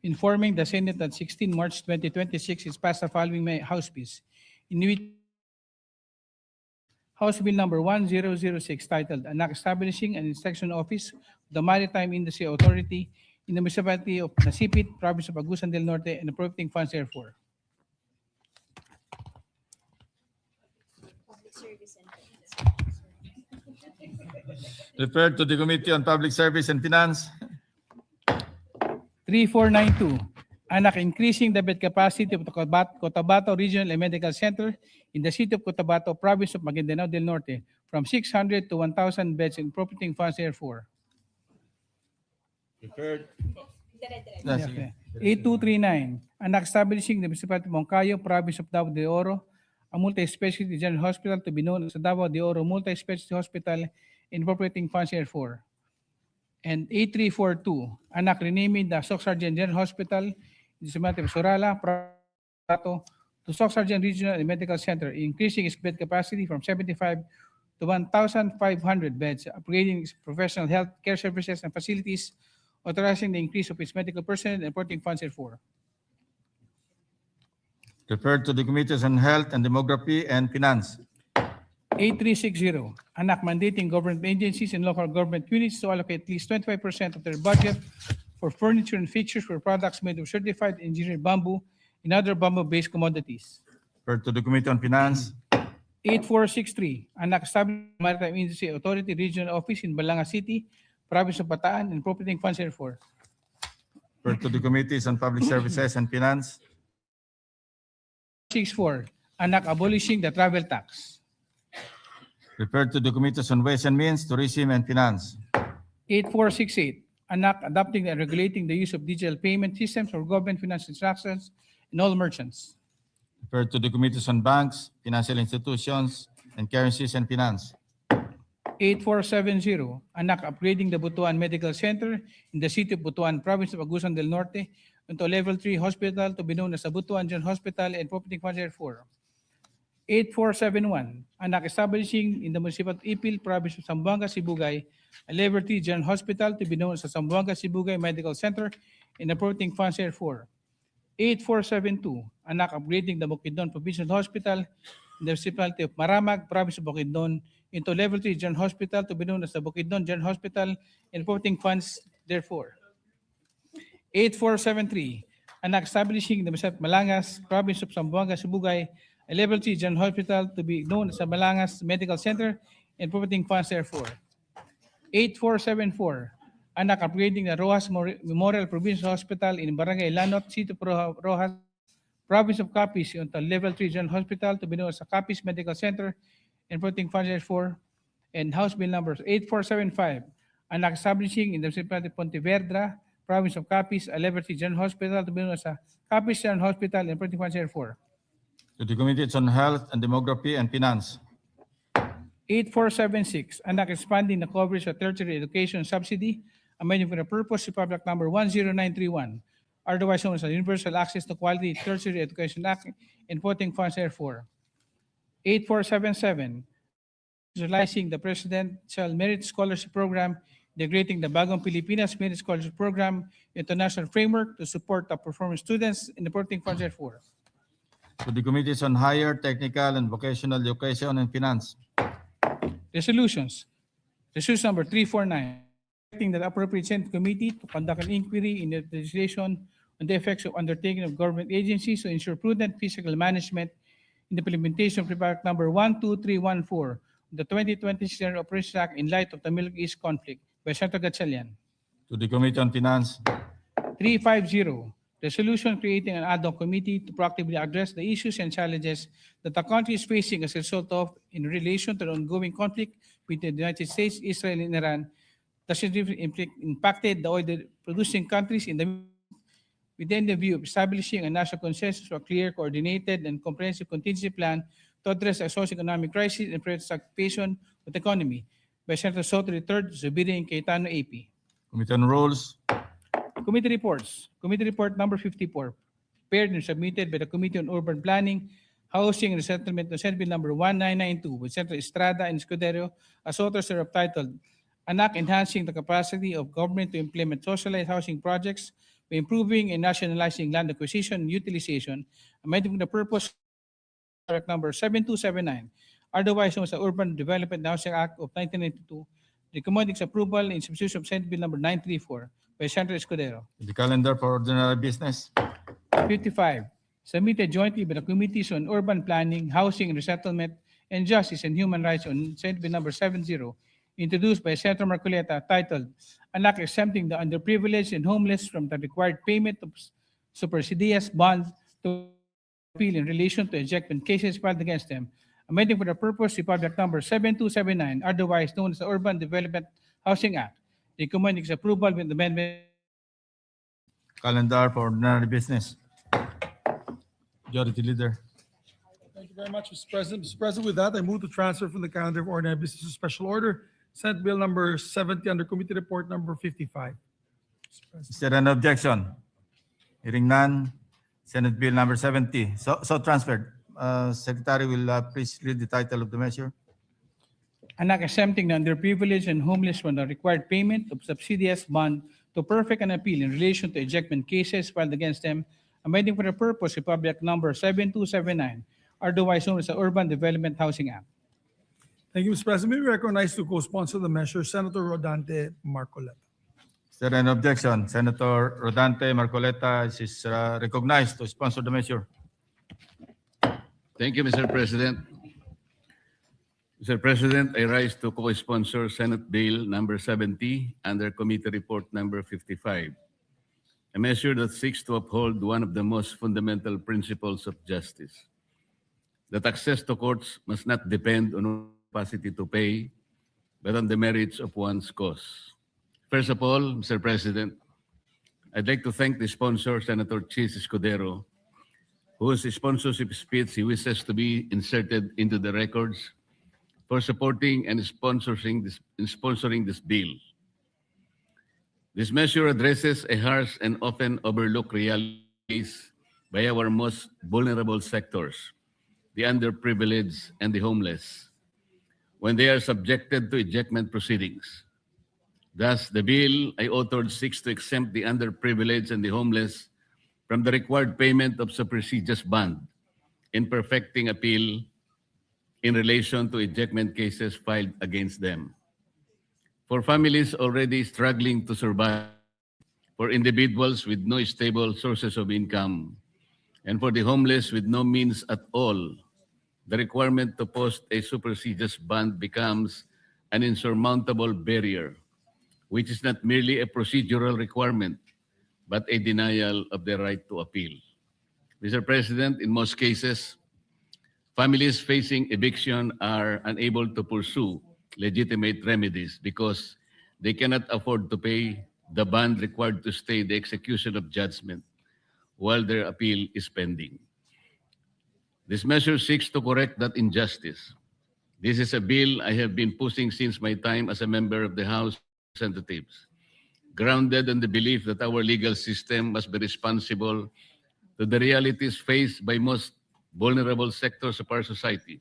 informing the Senate that 16 March 2026 is passed the following House Bills. In which House Bill number 1006 titled An Act Establishing an Inspection Office of the Maritime Industry Authority in the municipality of Nasipit, province of Agusan del Norte, and appropriating funds therefore. Referred to the Committee on Public Service and Finance. 3492, Anak increasing the bed capacity of the Cotabato Regional and Medical Center in the city of Cotabato, province of Maguindanao del Norte, from 600 to 1,000 beds and appropriating funds therefore. Referred. 8239, Anak establishing the municipality of Moncayo, province of Davao de Oro, a multi-specialty general hospital to be known as the Davao de Oro Multi-Specialty Hospital and appropriating funds therefore. And 8342, Anak renaming the Soc Sargent General Hospital in the municipality of Sorala, Prato, to Soc Sargent Regional and Medical Center, increasing its bed capacity from 75 to 1,500 beds, upgrading its professional health care services and facilities, authorizing the increase of its medical personnel and appropriating funds therefore. Referred to the Committees on Health and Demography and Finance. 8360, Anak mandating government agencies and local government units to allocate at least 25% of their budget for furniture and fixtures for products made of certified engineered bamboo and other bamboo-based commodities. Referred to the Committee on Finance. 8463, anak established Maritime Industry Authority Regional Office in Balanga City, Province of Bataan, and appropriating funds therefore. Referred to the Committees on Public Services and Finance. 64, anak abolishing the travel tax. Referred to the Committees on Ways and Means, Tourism and Finance. 8468, anak adopting and regulating the use of digital payment systems for government financial transactions in all merchants. Referred to the Committees on Banks, Financial Institutions, and Currencies and Finance. 8470, anak upgrading the Butuan Medical Center in the city of Butuan, Province of Agusan del Norte, into a level 3 hospital to be known as the Butuan General Hospital and property funds therefore. 8471, anak establishing in the municipal of Ipil, Province of Zamboanga, Sibugay, a level 3 General Hospital to be known as the Zamboanga Sibugay Medical Center and appropriating funds therefore. 8472, anak upgrading the Bukidnon Provincial Hospital in the municipality of Maramag, Province of Bukidnon, into level 3 General Hospital to be known as the Bukidnon General Hospital and appropriating funds therefore. 8473, anak establishing the municipality of Malangas, Province of Zamboanga, Sibugay, a level 3 General Hospital to be known as the Malangas Medical Center and appropriating funds therefore. 8474, anak upgrading the Rojas Memorial Provincial Hospital in Barangay Lanot, City of Rojas, Province of Capiz, into level 3 General Hospital to be known as the Capiz Medical Center and appropriating funds therefore. And House Bill numbers 8475, anak establishing in the municipality of Pontevedra, Province of Capiz, a level 3 General Hospital to be known as the Capiz General Hospital and appropriating funds therefore. To the Committees on Health and Demography and Finance. 8476, anak expanding the coverage of tertiary education subsidy, amending for the purpose of Public Number 10931, otherwise known as the Universal Access to Quality Tertiary Education Act, and putting funds therefore. 8477, utilizing the Presidential Merit Scholarship Program, integrating the Bagong Pilipinas Merit Scholarship Program into national framework to support top performing students, and putting funds therefore. To the Committees on Higher, Technical, and Vocational Education and Finance. Resolutions. Resolution number 349, directing the appropriate Senate committee to conduct an inquiry in the legislation on the effects of undertaking of government agencies to ensure prudent fiscal management in the implementation of Republic Number 12314, the 2020 General Operations Act in light of the Middle East conflict by Senator Gatchalian. To the Committee on Finance. 350, resolution creating an ad hoc committee to proactively address the issues and challenges that the country is facing as a result of in relation to the ongoing conflict between the United States, Israel, and Iran that significantly impacted the oil-producing countries in the within the view of establishing a national consensus for a clear, coordinated, and comprehensive contingency plan to address the socio-economic crisis and prevent stagnation of the economy by Senator Soto III, Zubiri, and Cayetano AP. Committee on Rules. Committee reports. Committee report number 54, prepared and submitted by the Committee on Urban Planning, Housing and Resettlement on Senate Bill number 1992 with Senator Estrada and Escudero as authors are titled, Anak Enhancing the Capacity of Government to Implement Socialized Housing Projects by Improving and Nationalizing Land Acquisition and Utilization, amending the purpose of number 7279, otherwise known as the Urban Development and Housing Act of 1992, recommending its approval in substitution of Senate Bill number 934 by Senator Escudero. The calendar for ordinary business. 55, submitted jointly by the Committees on Urban Planning, Housing and Resettlement, and Justice and Human Rights on Senate Bill number 70, introduced by Senator Marcoleta, titled, Anak Exempting the Underprivileged and Homeless from the Required Payment of Supersedious Bond to appeal in relation to ejectment cases filed against them, amending for the purpose Republic number 7279, otherwise known as the Urban Development Housing Act, recommending its approval with amendment. Calendar for ordinary business. Majority Leader. Thank you very much, Mr. President. Mr. President, with that, I move to transfer from the calendar of ordinary business to special order, Senate Bill number 70 under Committee Report number 55. Is there an objection? Hearing none. Senate Bill number 70. So transferred. Secretary will please read the title of the measure. Anak exempting the underprivileged and homeless from the required payment of subsidious bond to perfect an appeal in relation to ejectment cases filed against them, amending for the purpose Republic number 7279, otherwise known as the Urban Development Housing Act. Thank you, Mr. President. We recognize to co-sponsor the measure, Senator Rodante Marcoleta. Is there an objection? Senator Rodante Marcoleta is recognized to sponsor the measure. Thank you, Mr. President. Mr. President, I rise to co-sponsor Senate Bill number 70 under Committee Report number 55, a measure that seeks to uphold one of the most fundamental principles of justice, that access to courts must not depend on one's capacity to pay, but on the merits of one's cause. First of all, Mr. President, I'd like to thank the sponsor, Senator Chis Escudero, whose sponsorship speech he wishes to be inserted into the records, for supporting and sponsoring this bill. This measure addresses a harsh and often overlooked reality by our most vulnerable sectors, the underprivileged and the homeless, when they are subjected to ejectment proceedings. Thus, the bill I authored seeks to exempt the underprivileged and the homeless from the required payment of supersedeas bond in perfecting appeal in relation to ejectment cases filed against them. For families already struggling to survive, for individuals with no stable sources of income, and for the homeless with no means at all, the requirement to post a supersedeas bond becomes an insurmountable barrier, which is not merely a procedural requirement, but a denial of the right to appeal. Mr. President, in most cases, families facing eviction are unable to pursue legitimate remedies because they cannot afford to pay the bond required to stay the execution of judgment while their appeal is pending. This measure seeks to correct that injustice. This is a bill I have been pushing since my time as a member of the House of Representatives, grounded in the belief that our legal system must be responsible to the realities faced by most vulnerable sectors of our society.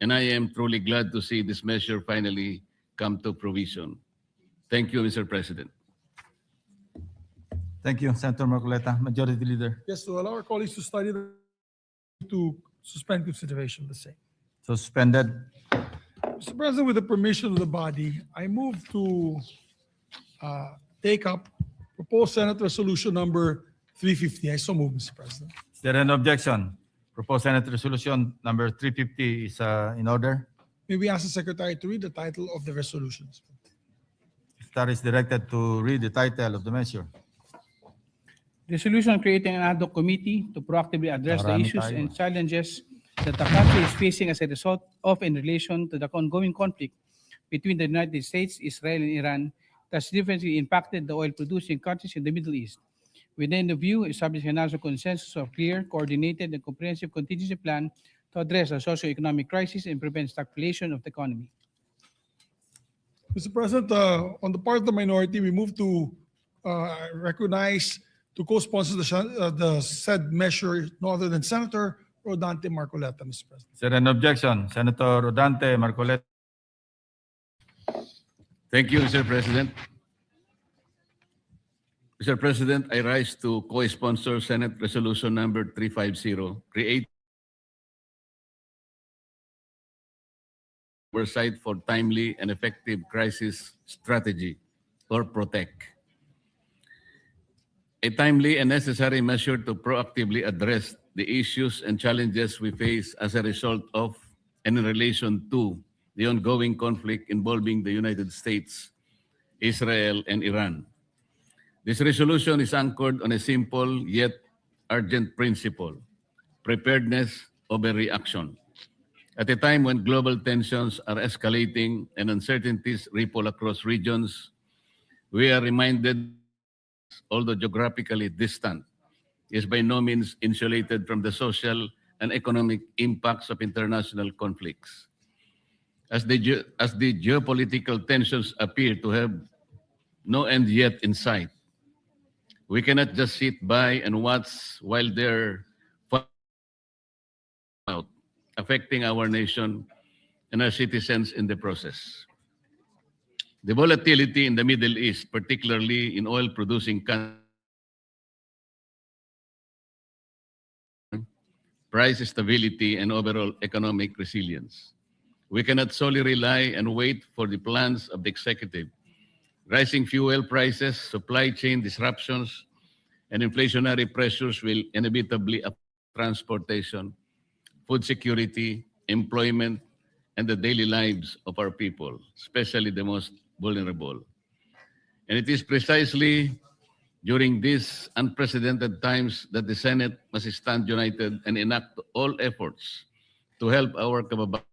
And I am truly glad to see this measure finally come to fruition. Thank you, Mr. President. Thank you, Senator Marcoleta. Majority Leader. Yes, to allow our colleagues to study to suspend consideration of the same. Suspended. Mr. President, with the permission of the body, I move to take up proposed Senate Resolution number 350. I so move, Mr. President. Is there an objection? Proposed Senate Resolution number 350 is in order. May we ask the Secretary to read the title of the resolutions? Secretary is directed to read the title of the measure. Resolution creating an ad hoc committee to proactively address the Marami issues tayo. and challenges that the country is facing as a result of in relation to the ongoing conflict between the United States, Israel, and Iran that significantly impacted the oil-producing countries in the Middle East. Within the view, establish a national consensus of clear, coordinated, and comprehensive contingency plan to address the socio-economic crisis and prevent stagflation of the economy. Mr. President, on the part of the minority, we move to recognize to co-sponsor the said measure no other than Senator Rodante Marcoleta, Mr. President. Is there an objection? Senator Rodante Marcoleta. Thank you, Mr. President. Mr. President, I rise to co-sponsor Senate Resolution number 350, create oversight for timely and effective crisis strategy, or PROTEC. A timely and necessary measure to proactively address the issues and challenges we face as a result of and in relation to the ongoing conflict involving the United States, Israel, and Iran. This resolution is anchored on a simple yet urgent principle: preparedness over reaction. At a time when global tensions are escalating and uncertainties ripple across regions, we are reminded, although geographically distant, is by no means insulated from the social and economic impacts of international conflicts. As the geopolitical tensions appear to have no end yet in sight, we cannot just sit by and watch while they're out, affecting our nation and our citizens in the process. The volatility in the Middle East, particularly in oil-producing countries, price stability and overall economic resilience. We cannot solely rely and wait for the plans of the executive. Rising fuel prices, supply chain disruptions, and inflationary pressures will inevitably affect transportation, food security, employment, and the daily lives of our people, especially the most vulnerable. And it is precisely during these unprecedented times that the Senate must stand united and enact all efforts to help our kababayan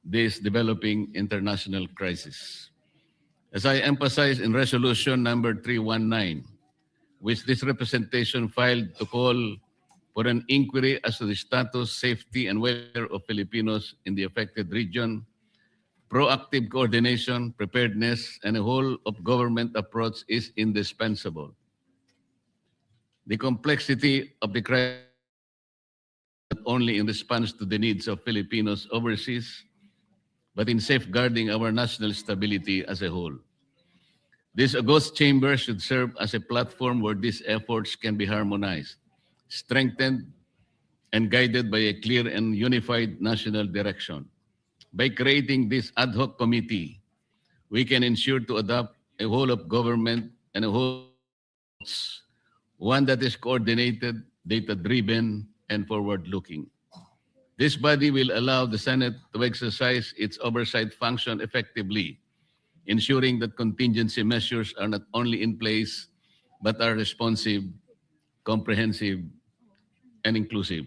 this developing international crisis. As I emphasized in resolution number 319, which this representation filed to call for an inquiry as to the status, safety, and welfare of Filipinos in the affected region, proactive coordination, preparedness, and a whole of government approach is indispensable. The complexity of the crisis not only in response to the needs of Filipinos overseas, but in safeguarding our national stability as a whole. This august chamber should serve as a platform where these efforts can be harmonized, strengthened, and guided by a clear and unified national direction. By creating this ad hoc committee, we can ensure to adopt a whole of government and a whole one that is coordinated, data-driven, and forward-looking. This body will allow the Senate to exercise its oversight function effectively, ensuring that contingency measures are not only in place, but are responsive, comprehensive, and inclusive.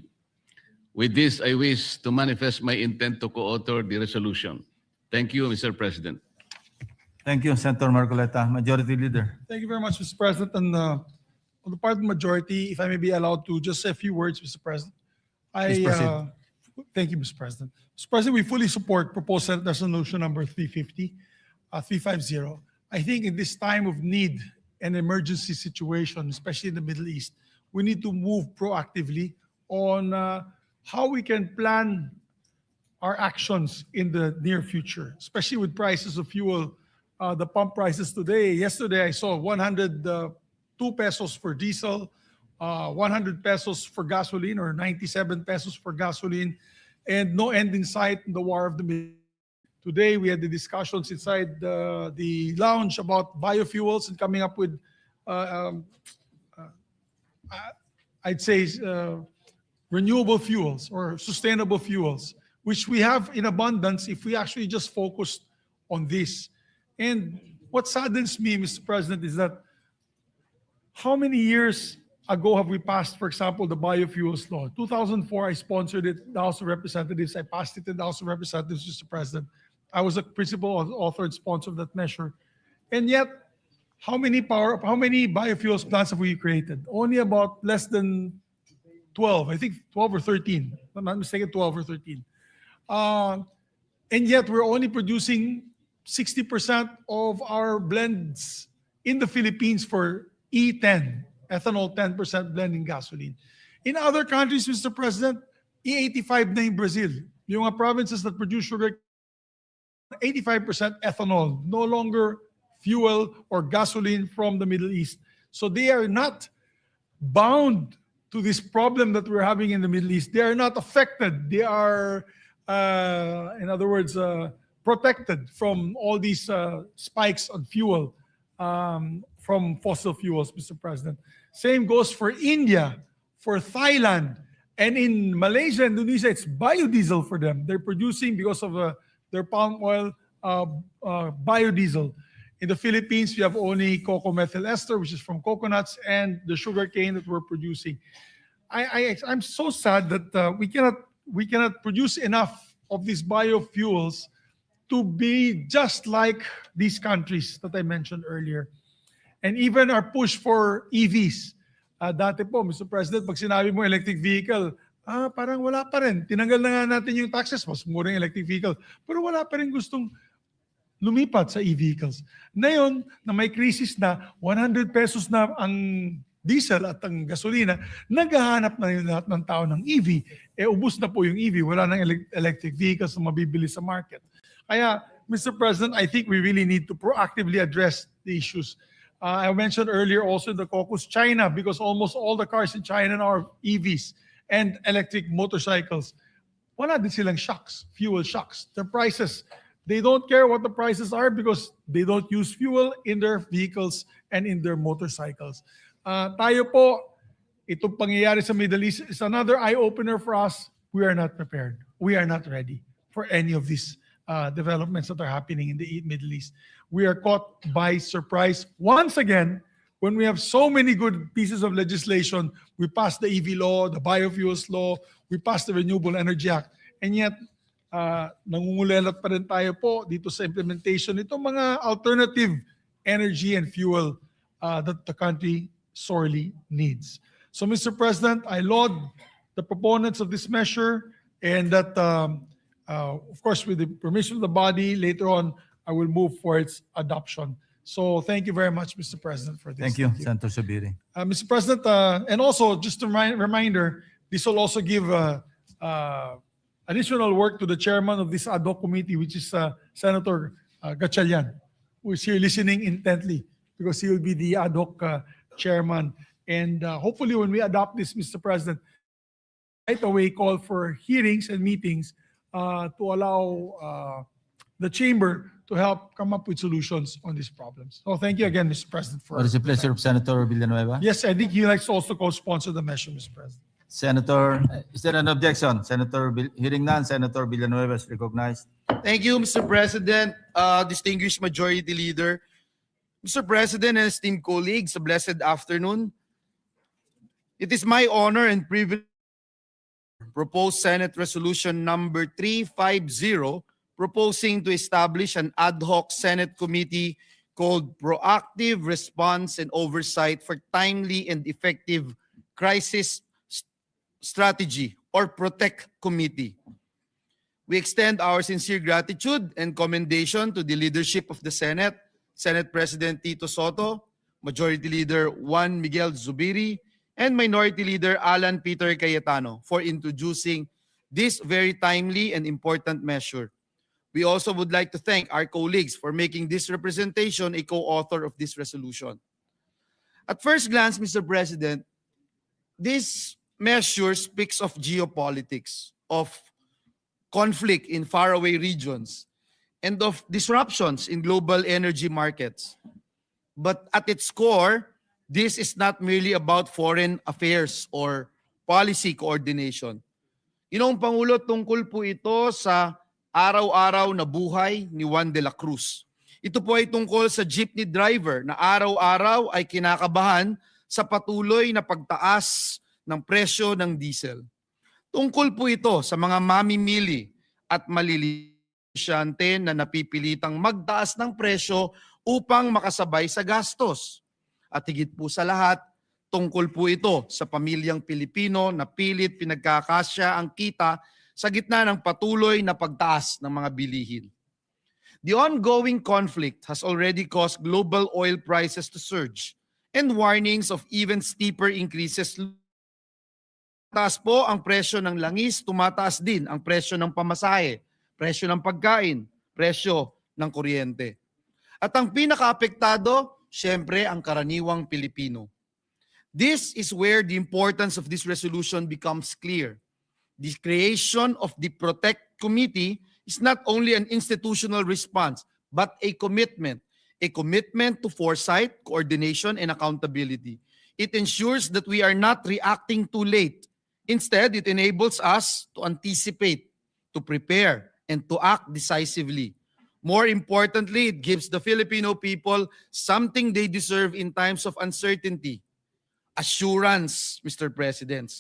With this, I wish to manifest my intent to co-author the resolution. Thank you, Mr. President. Thank you, Senator Marcoleta. Majority Leader. Thank you very much, Mr. President. And on the part of the majority, if I may be allowed to just say a few words, Mr. President. Please proceed. Thank you, Mr. President. Mr. President, we fully support proposed Senate Resolution number 350. I think in this time of need and emergency situation, especially in the Middle East, we need to move proactively on how we can plan our actions in the near future, especially with prices of fuel. The pump prices today, yesterday I saw 102 pesos for diesel, 100 pesos for gasoline, or 97 pesos for gasoline, and no end in sight in the war of the Middle East. Today, we had the discussions inside the lounge about biofuels and coming up with, I'd say, renewable fuels or sustainable fuels, which we have in abundance if we actually just focused on this. And what saddens me, Mr. President, is that how many years ago have we passed, for example, the biofuels law? 2004, I sponsored it in the House of Representatives. I passed it in the House of Representatives, Mr. President. I was a principal author and sponsor of that measure. And yet, how many biofuels plants have we created? Only about less than 12, I think 12 or 13. If I'm not mistaken, 12 or 13. And yet, we're only producing 60% of our blends in the Philippines for E10, ethanol 10% blend in gasoline. In other countries, Mr. President, E85 na in Brazil. Yung mga provinces that produce sugar, 85% ethanol, no longer fuel or gasoline from the Middle East. So they are not bound to this problem that we're having in the Middle East. They are not affected. They are, in other words, protected from all these spikes on fuel from fossil fuels, Mr. President. Same goes for India, for Thailand, and in Malaysia, Indonesia, it's biodiesel for them. They're producing, because of their palm oil, biodiesel. In the Philippines, we have only cocoa methyl ester, which is from coconuts, and the sugar cane that we're producing. I'm so sad that we cannot produce enough of these biofuels to be just like these countries that I mentioned earlier. And even our push for EVs. Dati po, Mr. President, pag sinabi mo electric vehicle, parang wala pa rin. Tinanggal na nga natin yung taxes, mas mura yung electric vehicle. Pero wala pa rin gustong lumipat sa e-vehicles. Ngayon, na may crisis na, 100 pesos na ang diesel at ang gasolina, naghahanap na yung lahat ng tao ng EV. Ubus na po yung EV, wala nang electric vehicles na mabibili sa market. Kaya, Mr. President, I think we really need to proactively address the issues. I mentioned earlier also the caucus China, because almost all the cars in China now are EVs and electric motorcycles. Wala din silang shocks, fuel shocks. The prices, they don't care what the prices are because they don't use fuel in their vehicles and in their motorcycles. Tayo po, itong pangyayari sa Middle East is another eye-opener for us. We are not prepared. We are not ready for any of these developments that are happening in the Middle East. We are caught by surprise once again when we have so many good pieces of legislation. We passed the EV law, the biofuels law, we passed the Renewable Energy Act, and yet nangungulelat pa rin tayo po dito sa implementation nitong mga alternative energy and fuel that the country sorely needs. So, Mr. President, I laud the proponents of this measure, and that, of course, with the permission of the body, later on, I will move for its adoption. So, thank you very much, Mr. President, for this. Thank you, Senator Subiri. Mr. President, and also, just a reminder, this will also give additional work to the chairman of this ad hoc committee, which is Senator Gatchalian, who is here listening intently, because he will be the ad hoc chairman. And hopefully when we adopt this, Mr. President, right away call for hearings and meetings to allow the chamber to help come up with solutions on these problems. So thank you again, Mr. President. What is the pleasure of Senator Villanueva? Yes, I think he likes to also co-sponsor the measure, Mr. President. Senator, is there an objection? Hearing none, Senator Villanueva is recognized. Thank you, Mr. President, distinguished Majority Leader. Mr. President and esteemed colleagues, a blessed afternoon. It is my honor and privilege to propose Senate Resolution number 350, proposing to establish an ad hoc Senate committee called Proactive Response and Oversight for Timely and Effective Crisis Strategy, or PROTECT Committee. We extend our sincere gratitude and commendation to the leadership of the Senate, Senate President Tito Soto, Majority Leader Juan Miguel Zubiri, and Minority Leader Alan Peter Cayetano for introducing this very timely and important measure. We also would like to thank our colleagues for making this representation a co-author of this resolution. At first glance, Mr. President, this measure speaks of geopolitics, of conflict in faraway regions, and of disruptions in global energy markets. But at its core, this is not merely about foreign affairs or policy coordination. Ginoong Pangulo, tungkol po ito sa araw-araw na buhay ni Juan de la Cruz. Ito po ay tungkol sa jeepney driver na araw-araw ay kinakabahan sa patuloy na pagtaas ng presyo ng diesel. Tungkol po ito sa mga mamimili at malilisyante na napipilitang magtaas ng presyo upang makasabay sa gastos. At higit po sa lahat, tungkol po ito sa pamilyang Pilipino na pilit pinagkakasya ang kita sa gitna ng patuloy na pagtaas ng mga bilihin. The ongoing conflict has already caused global oil prices to surge, and warnings of even steeper increases. Taas po ang presyo ng langis, tumataas din ang presyo ng pamasahe, presyo ng pagkain, presyo ng kuryente. At ang pinakaapektado, syempre, ang karaniwang Pilipino. This is where the importance of this resolution becomes clear. The creation of the PROTECT Committee is not only an institutional response, but a commitment to foresight, coordination, and accountability. It ensures that we are not reacting too late. Instead, it enables us to anticipate, to prepare, and to act decisively. More importantly, it gives the Filipino people something they deserve in times of uncertainty. Assurance, Mr. President.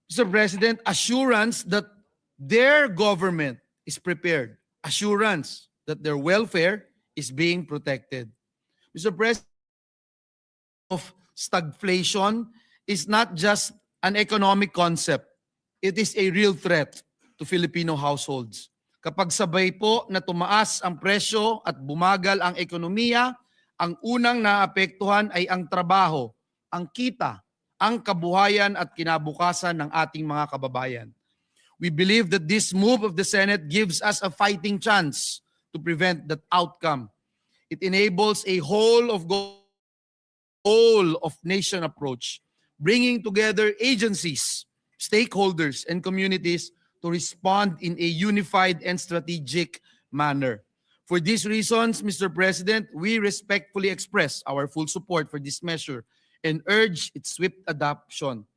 Mr. President, assurance that their government is prepared. Assurance that their welfare is being protected. Mr. President, of stagflation is not just an economic concept. It is a real threat to Filipino households. Kapag sabay po na tumaas ang presyo at bumagal ang ekonomiya, ang unang naapektuhan ay ang trabaho, ang kita, ang kabuhayan at kinabukasan ng ating mga kababayan. We believe that this move of the Senate gives us a fighting chance to prevent that outcome. It enables a whole of nation approach, bringing together agencies, stakeholders, and communities to respond in a unified and strategic manner. For these reasons, Mr. President, we respectfully express our full support for this measure and urge its swift adoption.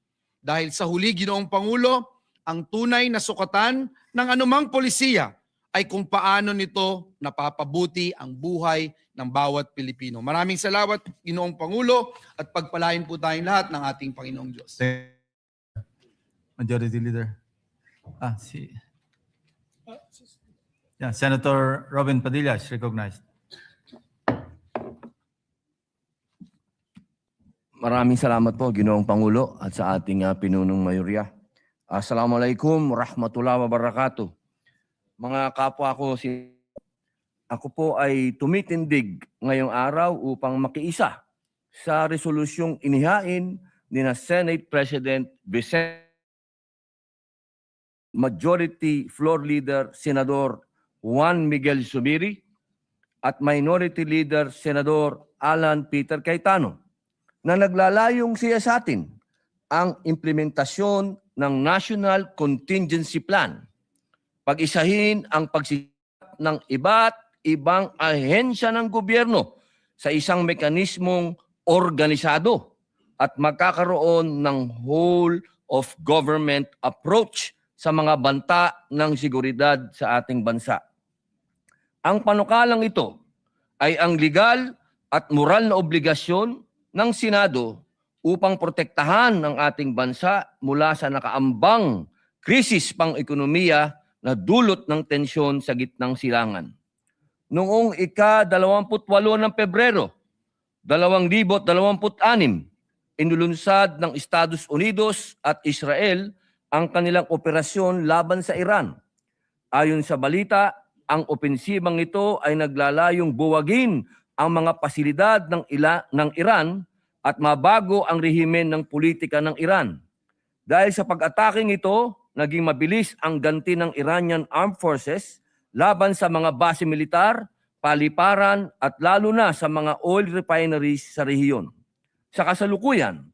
Dahil sa huli, Ginoong Pangulo, ang tunay na sukatan ng anumang polisiya ay kung paano nito napapabuti ang buhay ng bawat Pilipino. Maraming salamat, Ginoong Pangulo, at pagpalain po tayong lahat ng ating Panginoong Diyos. Majority Leader. Senator Robin Padilla is recognized. Maraming salamat po, Ginoong Pangulo, at sa ating pinunong mayorya. Assalamualaikum warahmatullahi wabarakatuh. Mga kapwa ko, ako po ay tumitindig ngayong araw upang makiisa sa resolusyong inihain ni na Senate President Vicente, Majority Floor Leader Senador Juan Miguel Zubiri at Minority Leader Senador Alan Peter Cayetano na naglalayong siyasatin ang implementasyon ng National Contingency Plan, pag-isahin ang pagsisikap ng iba't ibang ahensya ng gobyerno sa isang mekanismong organisado at magkakaroon ng whole of government approach sa mga banta ng seguridad sa ating bansa. Ang panukalang ito ay ang legal at moral na obligasyon ng Senado upang protektahan ang ating bansa mula sa nakaambang krisis pang-ekonomiya na dulot ng tensyon sa gitnang silangan. Noong ika-28 ng Pebrero, 2026, inulunsad ng Estados Unidos at Israel ang kanilang operasyon laban sa Iran. Ayon sa balita, ang opensibang ito ay naglalayong buwagin ang mga pasilidad ng Iran at mabago ang rehimen ng politika ng Iran. Dahil sa pag-ataking ito, naging mabilis ang ganti ng Iranian Armed Forces laban sa mga base militar, paliparan at lalo na sa mga oil refineries sa rehiyon. Sa kasalukuyan,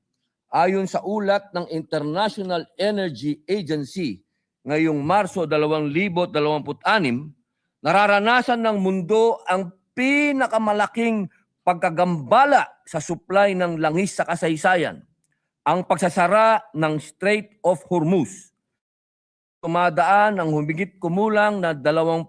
ayon sa ulat ng International Energy Agency ngayong Marso 2026, nararanasan ng mundo ang pinakamalaking pagkagambala sa supply ng langis sa kasaysayan, ang pagsasara ng Strait of Hormuz. Tumadaan ang humigit kumulang na 20%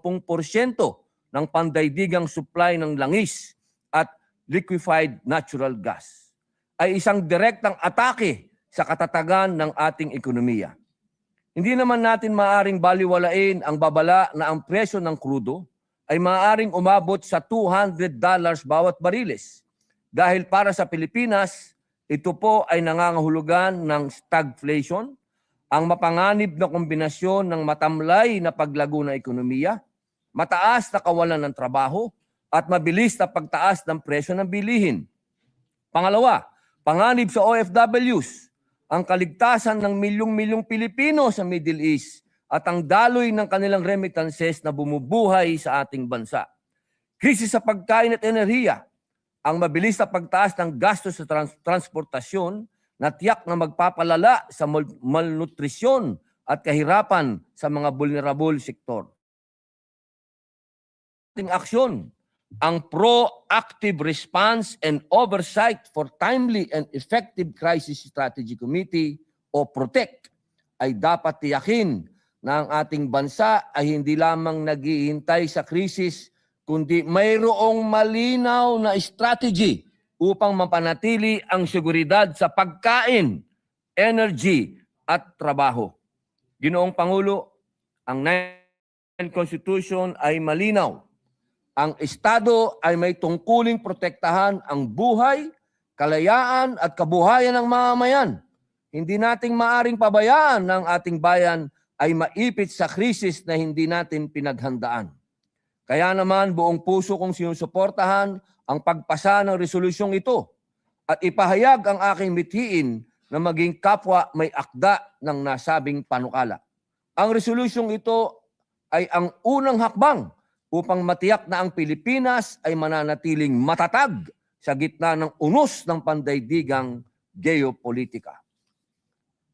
ng pandaigdigang supply ng langis at liquefied natural gas ay isang direktang atake sa katatagan ng ating ekonomiya. Hindi naman natin maaaring baliwalain ang babala na ang presyo ng krudo ay maaaring umabot sa $200 bawat bariles. Dahil para sa Pilipinas, ito po ay nangangahulugan ng stagflation, ang mapanganib na kombinasyon ng matamlay na paglago ng ekonomiya, mataas na kawalan ng trabaho, at mabilis na pagtaas ng presyo ng bilihin. Pangalawa, panganib sa OFWs, ang kaligtasan ng milyong-milyong Pilipino sa Middle East at ang daloy ng kanilang remittances na bumubuhay sa ating bansa. Krisis sa pagkain at enerhiya, ang mabilis na pagtaas ng gastos sa transportasyon na tiyak na magpapalala sa malnutrisyon at kahirapan sa mga vulnerable sektor. Ating aksyon, ang Proactive Response and Oversight for Timely and Effective Crisis Strategy Committee o PROTEC ay dapat tiyakin na ang ating bansa ay hindi lamang naghihintay sa krisis kundi mayroong malinaw na strategy upang mapanatili ang seguridad sa pagkain, energy at trabaho. Ginoong Pangulo, ang 9th Constitution ay malinaw. Ang Estado ay may tungkuling protektahan ang buhay, kalayaan at kabuhayan ng mamamayan. Hindi nating maaring pabayaan ng ating bayan ay maipit sa krisis na hindi natin pinaghandaan. Kaya naman buong puso kong sinusuportahan ang pagpasa ng resolusyong ito at ipahayag ang aking mithiin na maging kapwa may akda ng nasabing panukala. Ang resolusyong ito ay ang unang hakbang upang matiyak na ang Pilipinas ay mananatiling matatag sa gitna ng unos ng pandaigdigang geopolitika.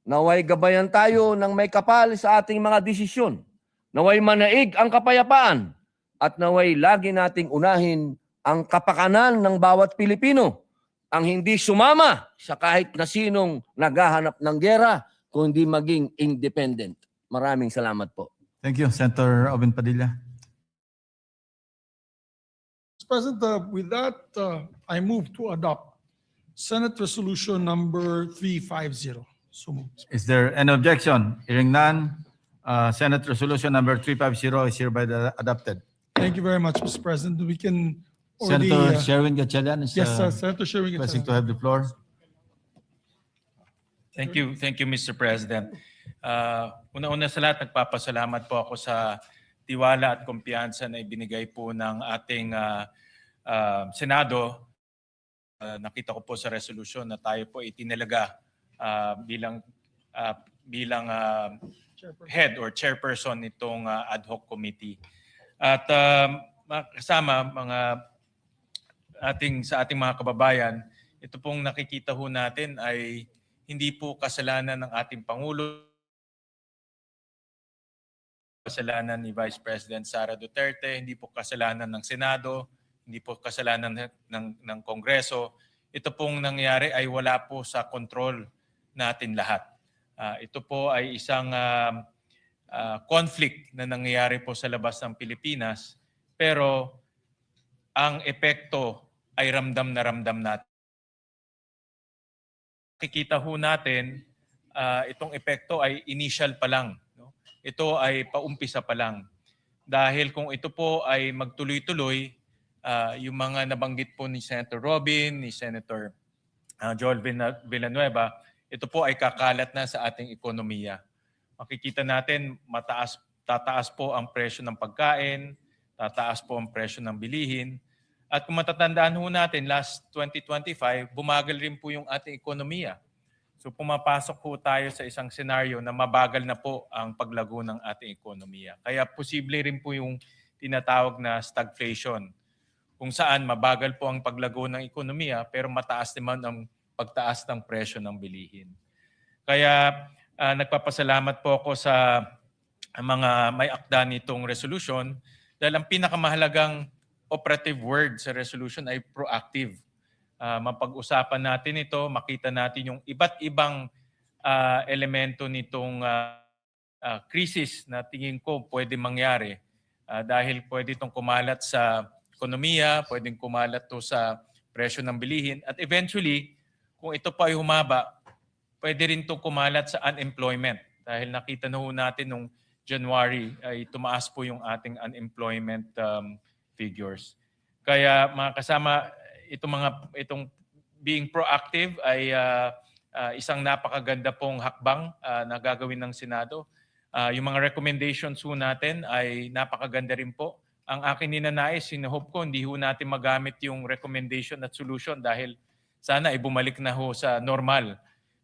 Naway gabayan tayo ng may kapal sa ating mga desisyon. Naway manaig ang kapayapaan at naway lagi nating unahin ang kapakanan ng bawat Pilipino, ang hindi sumama sa kahit na sinong naghahanap ng gera, kundi maging independent. Maraming salamat po. Thank you, Senator Oben Padilla. Mr. President, with that, I move to adopt Senate Resolution number 350. So moved. Is there any objection? Hearing none, Senate Resolution number 350 is hereby adopted. Thank you very much, Mr. President. We can already... Senator Sherwin Gatchalian is yes, Senator Sherwin requesting to Gatchalian. have the floor. Thank you, Mr. President. Una-una sa lahat, nagpapasalamat po ako sa tiwala at kumpiyansa na ibinigay po ng ating Senado. Nakita ko po sa resolution na tayo po itinalaga bilang head or chairperson nitong ad hoc committee. At kasama sa ating mga kababayan, ito pong nakikita ho natin ay hindi po kasalanan ng ating Pangulo, kasalanan ni Vice President Sara Duterte, hindi po kasalanan ng Senado, hindi po kasalanan ng Kongreso. Ito pong nangyari ay wala po sa kontrol natin lahat. Ito po ay isang conflict na nangyayari po sa labas ng Pilipinas, pero ang epekto ay ramdam na ramdam natin. Kikita ho natin, itong epekto ay initial pa lang. No? Ito ay paumpisa pa lang. Dahil kung ito po ay magtuloy-tuloy, yung mga nabanggit po ni Senator Robin, ni Senator Joel Villanueva, ito po ay kakalat na sa ating ekonomiya. Makikita natin, tataas po ang presyo ng pagkain, tataas po ang presyo ng bilihin. At kung matatandaan ho natin, last 2025, bumagal rin po yung ating ekonomiya. So pumapasok po tayo sa isang senaryo na mabagal na po ang paglago ng ating ekonomiya. Kaya posible rin po yung tinatawag na stagflation, kung saan mabagal po ang paglago ng ekonomiya pero mataas naman ang pagtaas ng presyo ng bilihin. Kaya nagpapasalamat po ako sa mga may akda nitong resolution dahil ang pinakamahalagang operative word sa resolution ay proactive. Mapag-usapan natin ito, makita natin yung iba't ibang elemento nitong krisis na tingin ko pwede mangyari dahil pwede itong kumalat sa ekonomiya, pwedeng kumalat to sa presyo ng bilihin at eventually, kung ito pa ay humaba, pwede rin itong kumalat sa unemployment dahil nakita na ho natin nung January ay tumaas po yung ating unemployment figures. Kaya mga kasama, itong being proactive ay isang napakaganda pong hakbang na gagawin ng Senado. Yung mga recommendations ho natin ay napakaganda rin po. Ang akin ninanais, sinuhope ko, hindi ho natin magamit yung recommendation at solution dahil sana ay bumalik na ho sa normal.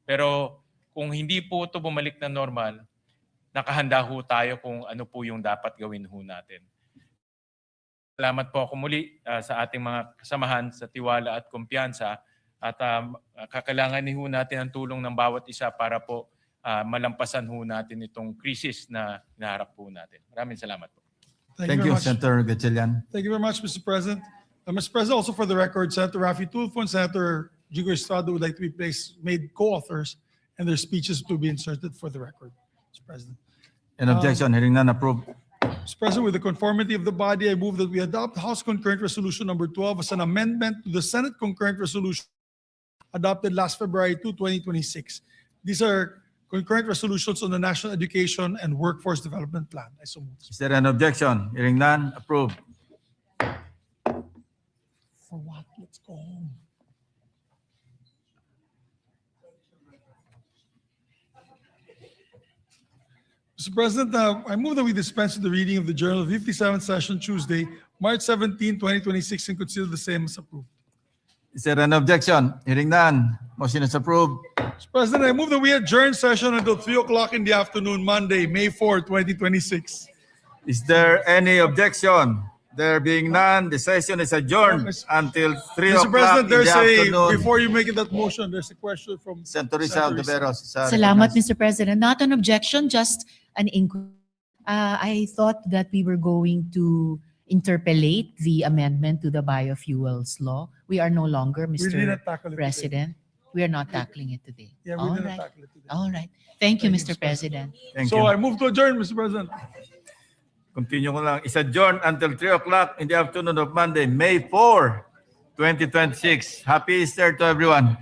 Pero kung hindi po ito bumalik na normal, nakahanda ho tayo kung ano po yung dapat gawin ho natin. Salamat po ako muli sa ating mga kasamahan sa tiwala at kumpiyansa at kakailangan ho natin ang tulong ng bawat isa para po malampasan ho natin itong krisis na hinaharap po natin. Maraming salamat po. Thank you, Senator Gatchalian. Thank you very much, Mr. President. Mr. President, also for the record, Senator Raffy Tulfo and Senator Jigo Estrada would like to be made co-authors and their speeches to be inserted for the record, Mr. President. An objection, hearing none, approved. Mr. President, with the conformity of the body, I move that we adopt House Concurrent Resolution number 12 as an amendment to the Senate Concurrent Resolution adopted last February 2, 2026. These are concurrent resolutions on the National Education and Workforce Development Plan. I so move. Is there an objection? Hearing none, approved. For what? Let's go home. Mr. President, I move that we dispense with the reading of the Journal of 57th Session Tuesday, March 17, 2026, and consider the same as approved. Is there an objection? Hearing none, motion is approved. Mr. President, I move that we adjourn session until 3 o'clock in the afternoon, Monday, May 4, 2026. Is there any objection? There being none, the session is adjourned until 3 Mr. o'clock President, in the there's afternoon. before you make that motion, there's a question from Senator Rizal de Veros. Salamat, Mr. President. Not an objection, just an inquiry. I thought that we were going to interpellate the amendment to the biofuels law. We are no longer, We did Mr. not tackle it today. President. We are not tackling it today. Yeah, we All didn't right. tackle it today. All right. Thank you, Thank you, Mr. President. Thank So you. I move to adjourn, Mr. President. Continue ko lang. Is adjourned until 3 o'clock in the afternoon of Monday, May 4, 2026. Happy Easter to everyone.